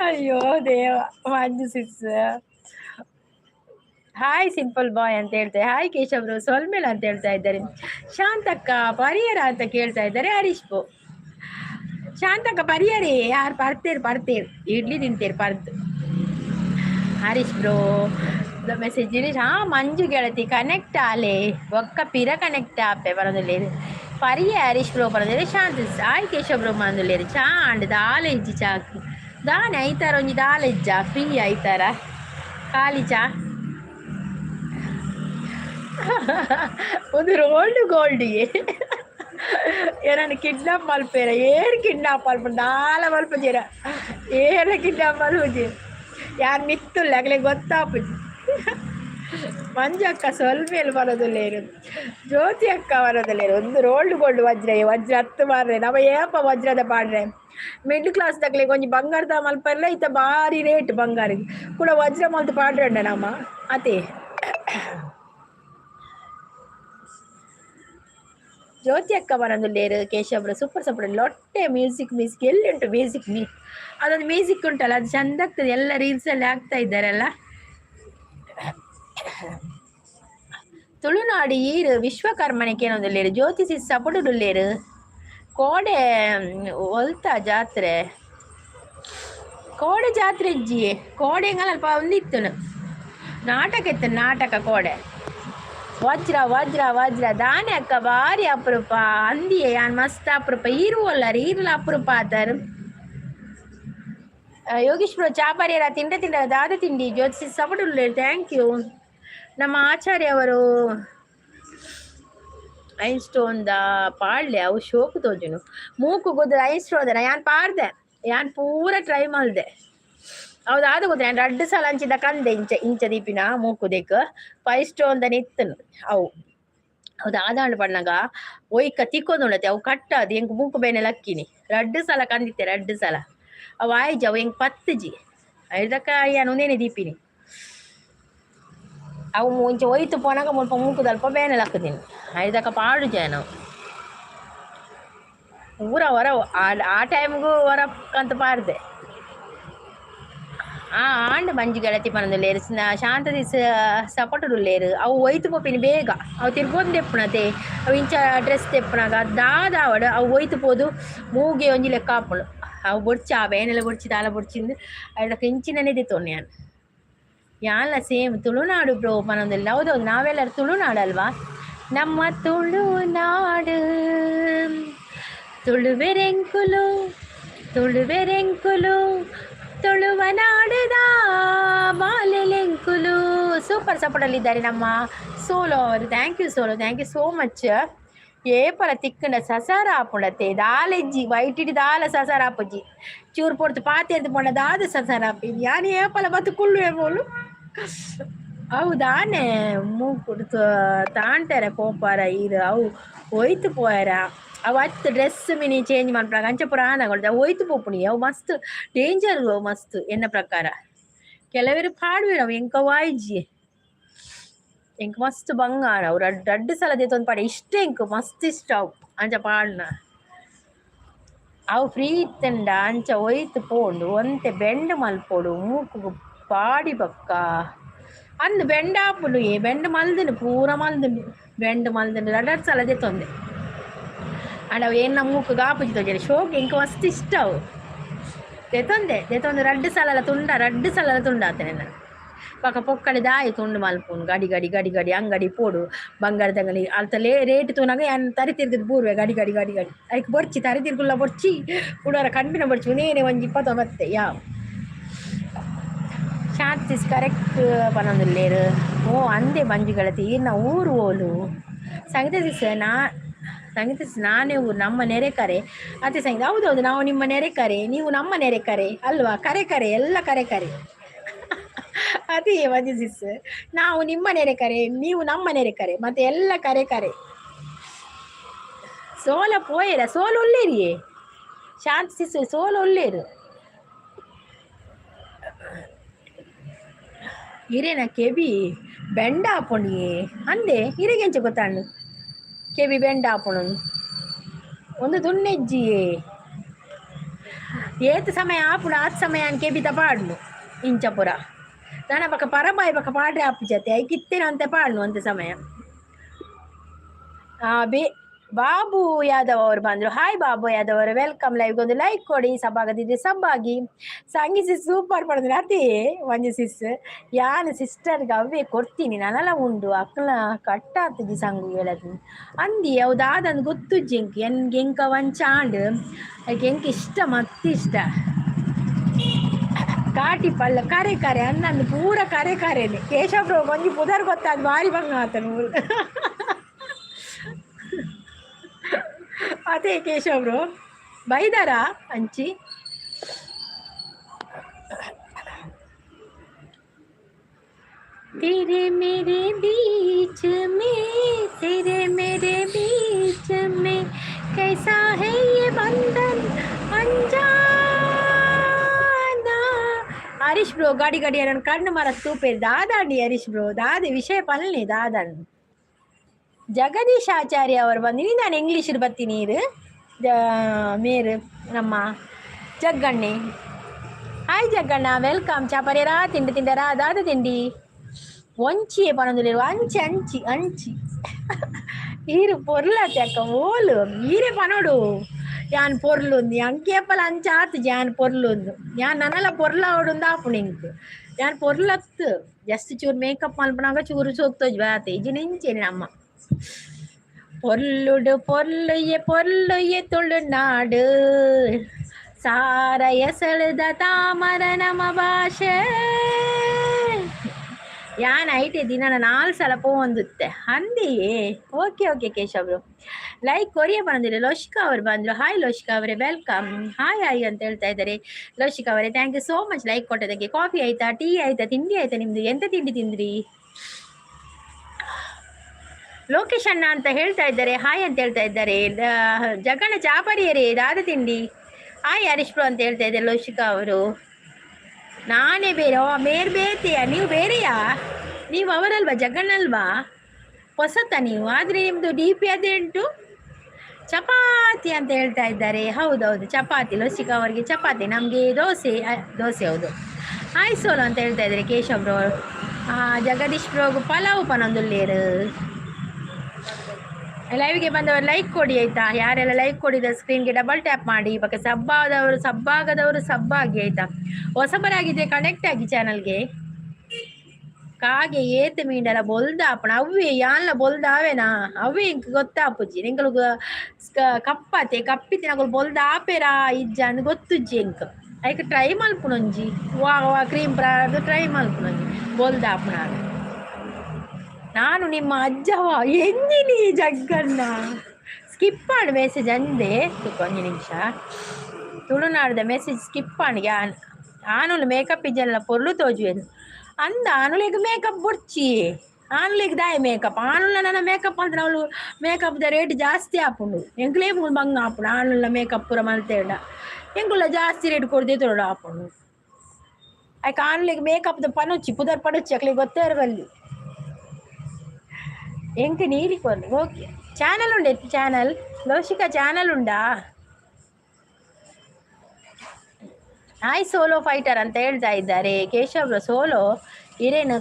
ಅಯ್ಯೋ ದೇವ. ಮಂಜು ಸಿಸ್ ಹಾಯ್ ಸಿಂಪಲ್ ಬಾಯ್ ಅಂತ ಹೇಳ್ತಾರೆ. ಹಾಯ್ ಕೇಶವ್ರು ಸೊಲ್ಮೇಲ ಅಂತ ಹೇಳ್ತಾ ಇದ್ದಾರೆ. ಶಾಂತಕ್ಕ ಪರಿಯರ ಅಂತ ಕೇಳ್ತಾ ಇದ್ದಾರೆ. ಹರೀಶ್ ಬೋ ಶಾಂತಕ್ಕ ಪರಿಯರೇ ಯಾರು ಪರ್ತೇರು ಇಡ್ಲಿ ತಿಂತೇರು ಪರ್ದು. ಹರೀಶ್ ಬ್ರೋ ಮೆಸೇಜ್ ಮಂಜು ಗೆಳತಿ ಕನೆಕ್ಟ್ ಆಲೆ ಒಕ್ಕ ಪಿರ ಕನೆಕ್ಟ್ ಆಪೆ ಬರೋದಿಲ್ಲ ಪರಿಯೆ ಹರೀಶ್ ಬ್ರೋ ಬರೋದಿಲ್ಲ. ಶಾಂತಿ ಆಯ್ ಕೇಶವ್ ಬ್ರೋ ಬಂದಿಲ್ಲ ಚಾ ಅಂಡ್ ದಾಲ ಇಜ್ಜಿ ಚಾಕ್ ದಾನೆ ಐತಾರ ಒಂಜಿ ದಾಲ ಇಜ್ಜ ಫ್ರೀ ಐತಾರ ಖಾಲಿ ಚಾ ಒಂದು ರೋಲ್ಡ್ ಗೋಲ್ಡಿಗೆ ಏನನ್ನು ಕಿಡ್ನಾಪ್ ಮಲ್ಪೇರ ಏರು ಕಿಡ್ನಾಪ್ ಮಲ್ಪ ದಾಲ ಮಲ್ಪಜೀರ ಏರ ಕಿಡ್ನಾಪ್ ಮಲ್ಪಜಿ ಯಾರು ಮಿತ್ತುಲ್ಲ ಆಗಲೇ ಗೊತ್ತಾಪುಜಿ. ಮಂಜು ಅಕ್ಕ ಸ್ವಲ್ಮೇಲೆ ಬರೋದಿಲ್ಲ ಇರೋದು, ಜ್ಯೋತಿ ಅಕ್ಕ ಬರೋದಿಲ್ಲ ಇರೋದು. ಒಂದು ರೋಲ್ಡ್ ಗೋಲ್ಡ್ ವಜ್ರ 10 ಮಾರ್ರೆ ನಮ್ಮ ಏಪ ವಜ್ರದ ಪಾಡ್ರೆ ಮಿಡ್ಲ್ ಕ್ಲಾಸ್ ತಗಲಿ ಕೊಂಚ ಬಂಗಾರದ ಮಲ್ಪಲ್ಲ ಇತ್ತ ಭಾರಿ ರೇಟ್ ಬಂಗಾರಿಗೆ ಕೂಡ ವಜ್ರ ಮಲ್ತು ಪಾಡ್ರಂಡ ನಮ್ಮ ಅದೇ ಜ್ಯೋತಿ ಅಕ್ಕ ಬರೋದಿಲ್ಲೇರು ಕೇಶವ್ರ ಸೂಪರ್ ಸೂಪರ್ ಲೊಟ್ಟೆ ಮ್ಯೂಸಿಕ್ ಎಲ್ಲಿ ಉಂಟು ಮ್ಯೂಸಿಕ್ ಅದೊಂದು ಮ್ಯೂಸಿಕ್ ಉಂಟಲ್ಲ ಅದು ಚಂದ ಆಗ್ತದೆ, ಎಲ್ಲ ರೀಲ್ಸಲ್ಲಿ ಆಗ್ತಾ ಇದ್ದಾರಲ್ಲ. ತುಳುನಾಡು ಈರು ವಿಶ್ವಕರ್ಮನಿಗೆ ಏನೊಂದಿಲ್ಲೇರು ಜ್ಯೋತಿಷಿ ಸಪಡುಡುಲ್ಲೇರು ಕೋಡೆ ಒಲ್ತ ಜಾತ್ರೆ ಕೋಡೆ ಜಾತ್ರೆ ಇಜ್ಜಿ ಕೋಡೆಂಗಲ್ಪ ಒಂದಿತ್ತು ನಾಟಕ ಇತ್ತು, ನಾಟಕ ಕೋಡೆ ವಜ್ರ ವಜ್ರ ವಜ್ರ ದಾನೆ ಅಕ್ಕ ಭಾರಿ ಅಪರೂಪ ಅಂದಿಯೇ ಯಾನ್ ಮಸ್ತ್ ಅಪರೂಪ ಈರುವಲ್ಲ ಈರ್ಲ ಅಪರೂಪ ಆತಾರ. ಯೋಗೀಶ್ ಬ್ರೋ ಚಾಪಾರಿಯರ ತಿಂಡ ದಾದ ತಿಂಡಿ ಜ್ಯೋತಿಷಿ ಸಪಡುಲ್ಲೆ ಥ್ಯಾಂಕ್ ಯು. ನಮ್ಮ ಆಚಾರ್ಯ ಅವರು ಐನ್ಸ್ಟೋನ್ದ ಪಾಡ್ಲೆ ಅವು ಶೋಕು ತೋಜುನು ಮೂಕು ಗೊತ್ತ ಐನ್ಸ್ಟೋನ್ದ ಯಾನ್ ಪಾಡ್ದೆ ಯಾನ್ ಪೂರ ಟ್ರೈ ಮಲ್ದೆ ಹೌದಾದ ಗೊತ್ತ ನಾನು 2 ಸಲ ಅಂಚಿದ ಕಂದೆ ಇಂಚ ದೀಪಿನ ಮೂಕು ದೇಕ್ 5 ಸ್ಟೋನ್ದ ನಿತ್ತನು ಅವು ಹೌದು ಆದಾಂಡ್ ಪಣ್ಣಗ ಒಯ್ಕ ತಿಕ್ಕೊಂದುಂಡತಿ ಅವು ಕಟ್ಟದು ಎಂಕ್ ಮೂಕು ಬೇನೆ ಲಕ್ಕಿನಿ 2 ಸಲ ಕಂದಿತ್ತೆ 2 ಸಲ ಅವು ಆಯ್ಜಿ ಅವು ಎಂಕ್ 10 ಜಿ ಐದಕ್ಕ ಯಾನು ನೇನೆ ದೀಪಿನಿ ಅವು ಮುಂಚೆ ಒಯ್ತು ಪೋನಾಗ ಮುಲ್ಪ ಮೂಕುದಲ್ಪ ಬೇನೆ ಲಕ್ಕದೀನಿ ಐದಕ್ಕ ಪಾಡು ಜನ ಊರ ಹೊರ ಆ ಟೈಮ್ಗೂ ಹೊರ ಕಂತ ಪಾಡ್ದೆ ಆಂಡ ಮಂಜು ಗೆಳತಿ ಪನದುಲ್ಲೇರು ಶಾಂತದಿ ಸಪೋಟುಡುಲ್ಲೇರು ಅವು ಒಯ್ತು ಪೋಪಿನಿ ಬೇಗ ಅವು ತಿರ್ಗೊಂದು ತೆಪ್ಪುನತೆ ಅವು ಇಂಚ ಡ್ರೆಸ್ ತೆಪ್ಪುನಾಗ ದಾದಾವಡು ಅವು ಒಯ್ತು ಪೋದು ಮೂಗೆ ಒಂಜಿ ಲೆಕ್ಕ ಹಾಪುಳು ಅವು ಬೊಡ್ಚಿ ಆ ಬೇನೆಲ್ಲ ಬೊಡ್ಚಿ ತಾಲ ಬೊಡ್ಚಿಂದು ಅದಕ್ಕೆ ಇಂಚಿನನೇ ದಿತ್ತೋನು ಯಾನ್ಲ ಸೇಮ್ ತುಳುನಾಡು ಬ್ರೋ ಪನೊಂದಿಲ್ಲ ಹೌದೌದು ನಾವೆಲ್ಲರೂ ತುಳುನಾಡಲ್ವಾ ನಮ್ಮ ತುಳುನಾಡು ತುಳುವೆರೆಂಕುಲು ತುಳುವೆರೆಂಕುಲು ತುಳುವ ನಾಡುದ ಬಾಲೆಲೆಂಕುಲು ಸೂಪರ್ ಸಪೋರ್ಟಲ್ಲಿದ್ದಾರೆ ನಮ್ಮ ಸೋಲೋ ಅವರು thank you solo thank you so much. ಏಪಲ ತಿಕ್ಕಂಡ ಸಸಾರ ಆಪುಂಡತೆ ದಾಲೆಜ್ಜಿ ವೈಟಿಡಿ ದಾಲ ಸಸಾರ ಆಪುಜ್ಜಿ ಚೂರು ಪೊಡ್ತು ಪಾತಿ ಎದ್ದು ಪೊಂಡ ದಾದ ಸಸಾರ ಆಪಿದ್ದಿ ಯಾನು ಏಪಲ ಬತ್ತು ಕುಳ್ಳು ಬೋಲು ಹೌದಾನೆ ಮೂಕುಡು ತಾಂಟಾರೆ ಪೋಪಾರ ಇದು ಅವು ಒಯ್ತು ಪೋಯಾರ ಅವು ಹತ್ತು ಡ್ರೆಸ್ ಮಿನಿ ಚೇಂಜ್ ಮಾಡ್ಬಿಡಾಗ ಅಂಚೆ ಪುರಾಣಗಳು ಅವು ಒಯ್ತು ಪೋಪುಣಿ ಅವು ಮಸ್ತ್ ಡೇಂಜರ್ ಅವು ಮಸ್ತ್ ಎನ್ನ ಪ್ರಕಾರ ಕೆಲವರು ಪಾಡ್ವೇರು ಅವು ಎಂಕ ವಾಯ್ಜಿ ಎಂಕ್ ಮಸ್ತ್ ಬಂಗಾರ ಅವು 2 ಸಲ ದೇತೊಂದು ಪಾಡ ಇಷ್ಟ ಎಂಕ್ ಮಸ್ತ್ ಇಷ್ಟ ಅವು ಅಂಚ ಪಾಡ್ನ ಅವು ಫ್ರೀ ಇತ್ತಂಡ ಅಂಚ ಒಯ್ತು ಪೋಂಡು ಒಂತೆ ಬೆಂಡ್ ಮಲ್ಪೋಡು ಮೂಕು ಪಾಡಿ ಬಕ್ಕ ಅಂದು ಬೆಂಡ ಆಪುಡು ಬೆಂಡ್ ಮಲ್ದಿನು ಪೂರ ಮಲ್ದಿನು ಬೆಂಡ್ ಮಲ್ದಿನು 2 ಸಲ ದೇತೊಂದೆ ಅಂಡ್ ಅವು ಏನು ಮೂಕು ಗಾಪುಜಿ ತೋಜರಿ ಶೋಕ್ ಎಂಕ ಮಸ್ತ್ ಇಷ್ಟ ಅವು ದೇತೊಂದೆ 2 ಸಲ ತುಂಡ 2 ಸಲ ತುಂಡ ಆತನೆ ನಾನು ಪಕ್ಕ ಪೊಕ್ಕಡೆ ದಾಯಿ ತುಂಡು ಮಲ್ಪುನು ಗಡಿ ಗಡಿ ಗಡಿ ಗಡಿ ಅಂಗಡಿ ಪೋಡು ಬಂಗಾರದ ಅಂಗಡಿ ಅಲ್ತಲೇ ರೇಟ್ ತೂನಾಗ ಯಾನ್ ತರಿ ತಿರ್ಗದ್ ಬೂರ್ವೆ ಗಡಿ ಗಡಿ ಗಡಿ ಗಡಿ ಅದಕ್ಕೆ ಬೊರ್ಚಿ ತರಿ ತಿರ್ಗುಲ್ಲ ಬೊರ್ಚಿ ಉಡೋರ ಕಂಪಿನ ಬೊರ್ಚಿ ನೇನೆ ಒಂಜಿ 20 ಬತ್ತೆ ಯಾವ ಶಾಂತಿಸ್ ಕರೆಕ್ಟ್ ಪನೊಂದುಲ್ಲೇರು ಓ ಅಂದೆ ಮಂಜು ಗೆಳತಿ ನಾ ಊರು ಓಲು ಸಂಗೀತ ನಾನೇ ಊರು ನಮ್ಮ ನೆರೆಕರೆ ಅದೇ ಸಂಗೀತ ಹೌದೌದು ನಾವು ನಿಮ್ಮ ನೆರೆಕರೆ ನೀವು ನಮ್ಮ ನೆರೆಕರೆ ಅಲ್ವಾ ಕರೆ ಎಲ್ಲ ಕರೆ ಅದೇ ಮಂಜು ಸಿಸ್ ನಾವು ನಿಮ್ಮ ನೆರೆಕರೆ ನೀವು ನಮ್ಮ ನೆರೆಕರೆ ಮತ್ತೆ ಎಲ್ಲ ಕರೆ ಸೋಲ ಪೋಯರ ಸೋಲು ಒಳ್ಳೇರಿಯೇ ಶಾಂತಿ ಸಿಸ್ ಸೋಲು ಒಳ್ಳೇರು ಹಿರೇನ ಕೆಬಿ ಬೆಂಡ ಆಪುಣಿಯೇ ಅಂದೆ ಹಿರಿಗೆಂಚ ಗೊತ್ತಾಂಡು ಕೆಬಿ ಬೆಂಡ ಆಪುಣು ಒಂದು ದುಣ್ಣೆಜ್ಜಿಯೇ ಏತ್ ಸಮಯ ಆಪುಣ ಆತ್ ಸಮಯ ಅನ್ ಕೆಬಿ ತಪಾಡ್ನು ಇಂಚಪುರ ನಾನು ಬಕ್ಕ ಪರಬಾಯಿ ಬಕ್ಕ ಪಾಡ್ರೆ ಆಪು ಜತೆ ಐ ಕಿತ್ತೇನ ಅಂತೆ ಪಾಡ್ನು ಅಂತೆ ಸಮಯ ಬಾಬು ಯಾದವ್ ಅವರು ಬಂದ್ರು. ಹಾಯ್ ಬಾಬು ಯಾದವ್ ಅವರು, ವೆಲ್ಕಮ್. ಲೈವ್ಗೊಂದು ಲೈಕ್ ಕೊಡಿ, ಸಬ್ಬಾಗದಿದ್ರೆ ಸಬ್ಬಾಗಿ. ಸಂಗೀಸಿ ಸೂಪರ್ ಪಡೆದ್ರೆ ಅದೇ ಒಂಜಿ ಸಿಸ್ ಯಾನು ಸಿಸ್ಟರ್ಗೆ ಅವೇ ಕೊಡ್ತೀನಿ ನಾನೆಲ್ಲ ಉಂಡು ಅಕ್ಕಲ ಕಟ್ಟಾತಜಿ ಸಂಗು ಹೇಳದು ಅಂದಿ ಯಾವ್ದಾದಂದು ಗೊತ್ತು ಜಿಂಕ್ ಎನ್ಗೆ ಎಂಕ ಒಂಚಾಂಡ್ ಅದಕ್ಕೆ ಎಂಕ ಇಷ್ಟ ಮತ್ತಿಷ್ಟ ಕಾಟಿ ಪಳ್ಳ ಕರೆ ಅನ್ನಂದು ಪೂರ ಕರೆನೆ ಕೇಶವ್ರು ಒಂಜಿ ಪುದರ್ ಗೊತ್ತಾದ ಭಾರಿ ಬಂಗ ಆತನು ಅದೇ ಕೇಶವ್ರು ಬೈದಾರ ಅಂಚಿ तेरे मेरे बीच में कैसा है ये बंधन अनजाना. हरीश ब्रो गाड़ी ನನ್ನ ಕಣ್ಣು ಮರ ತೂಪೆ ದಾದಾಂಡಿ ಹರೀಶ್ ಬ್ರೋ ದಾದ ವಿಷಯ ಪಲ್ನಿ ದಾದಾಂಡ್ ಜಗದೀಶ್ ಆಚಾರ್ಯ ಅವರು ಬಂದಿನಿ, ನಾನು ಇಂಗ್ಲೀಷ್ ಬತ್ತಿ ನೀರು ಮೇರು ನಮ್ಮ ಜಗ್ಗಣ್ಣೆ. Hi Jagganna, welcome. ಚಾಪರೇರಾ ತಿಂಡಿ ತಿಂಡರಾ ದಾದ ತಿಂಡಿ ಒಂಚಿಯೇ ಪನೊಂದುಲ್ಲೇರು ಅಂಚಿ ಅಂಚಿ ಅಂಚಿ ಈರು ಪೊರ್ಲತ್ತೆ ಅಕ್ಕ ಓಲು ಈರೆ ಪನೋಡು ಯಾನ್ ಪೊರ್ಲುಂದು ಅಂಕೇಪಲ ಅಂಚ ಆತು ಯಾನ್ ಪೊರ್ಲುಂದು ಯಾನ್ ನನ್ನಲ್ಲ ಪೊರ್ಲ ಓಡುಂದು ಆಪುಂಡು ಇಂಕ್ ಯಾನ್ ಪೊರ್ಲತ್ತು ಜಸ್ಟ್ ಚೂರು ಮೇಕಪ್ ಮಲ್ಪನಾಗ ಚೂರು ಸೋಕ್ತೋಜ್ ಬಾತೆ ಇಜಿ ನೆಂಚೇನೆ ನಮ್ಮ பொருளுடு பொருளையே ತುಳುನಾಡು ಸಾರ ಎಸಳುದ ತಾಮರ ನಮ ಭಾಷೆ ಯಾನ್ ಐತೆ ದಿನ 4 ಸಲ ಪೋಂದುತ್ತೆ ಅಂದಿಯೇ. ಓಕೆ ಓಕೆ ಕೇಶವ್ರು ಲೈಕ್ ಕೊರಿಯ ಬಂದಿಲ್ಲ. ಲೋಷಿಕಾ ಅವರು ಬಂದ್ರು. ಹಾಯ್ ಲೋಷಿಕಾ ಅವರೇ, ವೆಲ್ಕಮ್. ಹಾಯ್ ಹಾಯ್ ಅಂತ ಹೇಳ್ತಾ ಇದ್ದಾರೆ ಲೋಷಿಕಾ ಅವರೇ. Thank you so much like ಕೊಟ್ಟದಕ್ಕೆ. ಕಾಫಿ ಆಯ್ತಾ, ಟೀ ಆಯ್ತಾ, ತಿಂಡಿ ಆಯ್ತಾ ನಿಮ್ದು? ಎಂತ ತಿಂಡಿ ತಿಂದ್ರಿ? ಲೋಕೇಶ್ ಅಣ್ಣ ಅಂತ ಹೇಳ್ತಾ ಇದ್ದಾರೆ, ಹಾಯ್ ಅಂತ ಹೇಳ್ತಾ ಇದ್ದಾರೆ. ಜಗಣ್ಣ ಚಾಪರಿಯರೇ ದಾದ ತಿಂಡಿ ಹಾಯ್ ಹರೀಶ್ ಪ್ರೋ ಅಂತ ಹೇಳ್ತಾ ಇದ್ದಾರೆ ಲೋಷಿಕಾ ಅವರು. ನಾನೇ ಬೇರೆ ಬೇರ್ಬೇತೆಯ ನೀವು ಬೇರೆಯಾ? ನೀವು ಅವರಲ್ವಾ, ಜಗಣ್ಣಲ್ವಾ? ಹೊಸತ ನೀವು, ಆದರೆ ನಿಮ್ಮದು ಡಿ ಪಿ ಅದೇ ಉಂಟು. ಚಪಾತಿ ಅಂತ ಹೇಳ್ತಾ ಇದ್ದಾರೆ. ಹೌದೌದು ಚಪಾತಿ, ಲೋಷಿಕಾ ಅವರಿಗೆ ಚಪಾತಿ, ನಮಗೆ ದೋಸೆ. ದೋಸೆ ಹೌದು. ಹಾಯ್ ಸೋಲು ಅಂತ ಹೇಳ್ತಾ ಇದ್ದಾರೆ ಕೇಶವ್ ಬ್ರೋ. ಜಗದೀಶ್ ಬ್ರೋಗು ಪಲಾವ್ ಪನೊಂದುಲ್ಲೇರು. ಲೈವ್ಗೆ ಬಂದವರು ಲೈಕ್ ಕೊಡಿ ಆಯ್ತಾ. ಯಾರೆಲ್ಲ ಲೈಕ್ ಕೊಡಿದ ಸ್ಕ್ರೀನ್ಗೆ ಡಬಲ್ ಟ್ಯಾಪ್ ಮಾಡಿ. ಇವಾಗ ಸಬ್ಬಾಗದವರು ಸಬ್ಬಾಗಿ ಆಯ್ತಾ. ಹೊಸಬರಾಗಿದ್ರೆ ಕನೆಕ್ಟ್ ಆಗಿ ಚಾನಲ್ಗೆ. ಕಾಗೆ ಏತ್ ಮೀಂಡಲ ಬೊಲ್ದಾಪಣ ಅವ್ವೆ ಯಾನ್ಲ ಬೊಲ್ದಾವೆನಾ ಅವ್ವೆ ಇಂಕ್ ಗೊತ್ತಾಪುಜ್ಜಿ ನಿಂಗಳು ಕಪ್ಪತೆ ಕಪ್ಪಿತಿ ನಗಳು ಬೊಲ್ದಾಪೆರಾ ಇಜ್ಜ ಅಂದ್ ಗೊತ್ತುಜ್ಜಿ ಇಂಕ್ ಐಕ್ ಟ್ರೈ ಮಲ್ಪುನೊಂಜಿ ವಾ ಕ್ರೀಮ್ ಪ್ರಾಡ್ ಟ್ರೈ ಮಲ್ಪುನೊಂಜಿ ಬೊಲ್ದಾಪಣ. ನಾನು ನಿಮ್ಮ ಅಜ್ಜವ ಎಂದಿನಿ ಜಗ್ಗಣ್ಣ. ಸ್ಕಿಪ್ ಮಾಡು ಮೆಸೇಜ್ ಅಂದೆ ಒಂಜಿ ನಿಮಿಷ. ತುಳುನಾಡದ ಮೆಸೇಜ್ ಸ್ಕಿಪ್ ಮಾಡಿ. ಆನುಲು ಮೇಕಪ್ ಇಜ್ಜಲ್ಲ ಪೊರ್ಲು ತೋಜುವೆನು ಅಂದ ಆನುಲಿಗೆ ಮೇಕಪ್ ಬೊಡ್ಚಿ ಆನುಲಿಗೆ ದಾಯ ಮೇಕಪ್ ಆನುಲ ನನ್ನ ಮೇಕಪ್ ಅಂದ್ರೆ ಅವಳು ಮೇಕಪ್ದ ರೇಟ್ ಜಾಸ್ತಿ ಆಪುಂಡು ಎಂಕ್ಲೇ ಬಂಗ ಆಪುಂಡು. ಆನುಲ ಮೇಕಪ್ ಪೂರ ಮಲ್ತೇಡ ಎಂಕುಲ್ಲ ಜಾಸ್ತಿ ರೇಟ್ ಕೊಡ್ದೇ ತೊಡ ಆಪುಂಡು. ಆಯ್ಕೆ ಆನುಲಿಗೆ ಮೇಕಪ್ದ ಪನುಚ್ಚಿ ಪುದರ್ ಪಡುಚ್ಚಿ ಅಕ್ಲಿಗೆ ಗೊತ್ತೇ ಇರಬಲ್ಲಿ ಎಂಕ್ ನೀಲಿ ಕೊರ್ಲಿ. ಓಕೆ ಚಾನಲ್ ಉಂಡೆ ಚಾನಲ್ ಲೋಷಿಕಾ ಚಾನಲ್ ಉಂಡಾ? ಹಾಯ್ ಸೋಲೋ ಫೈಟರ್ ಅಂತ ಹೇಳ್ತಾ ಇದ್ದಾರೆ ಕೇಶವ್. ಸೋಲೋ ಇರೇನು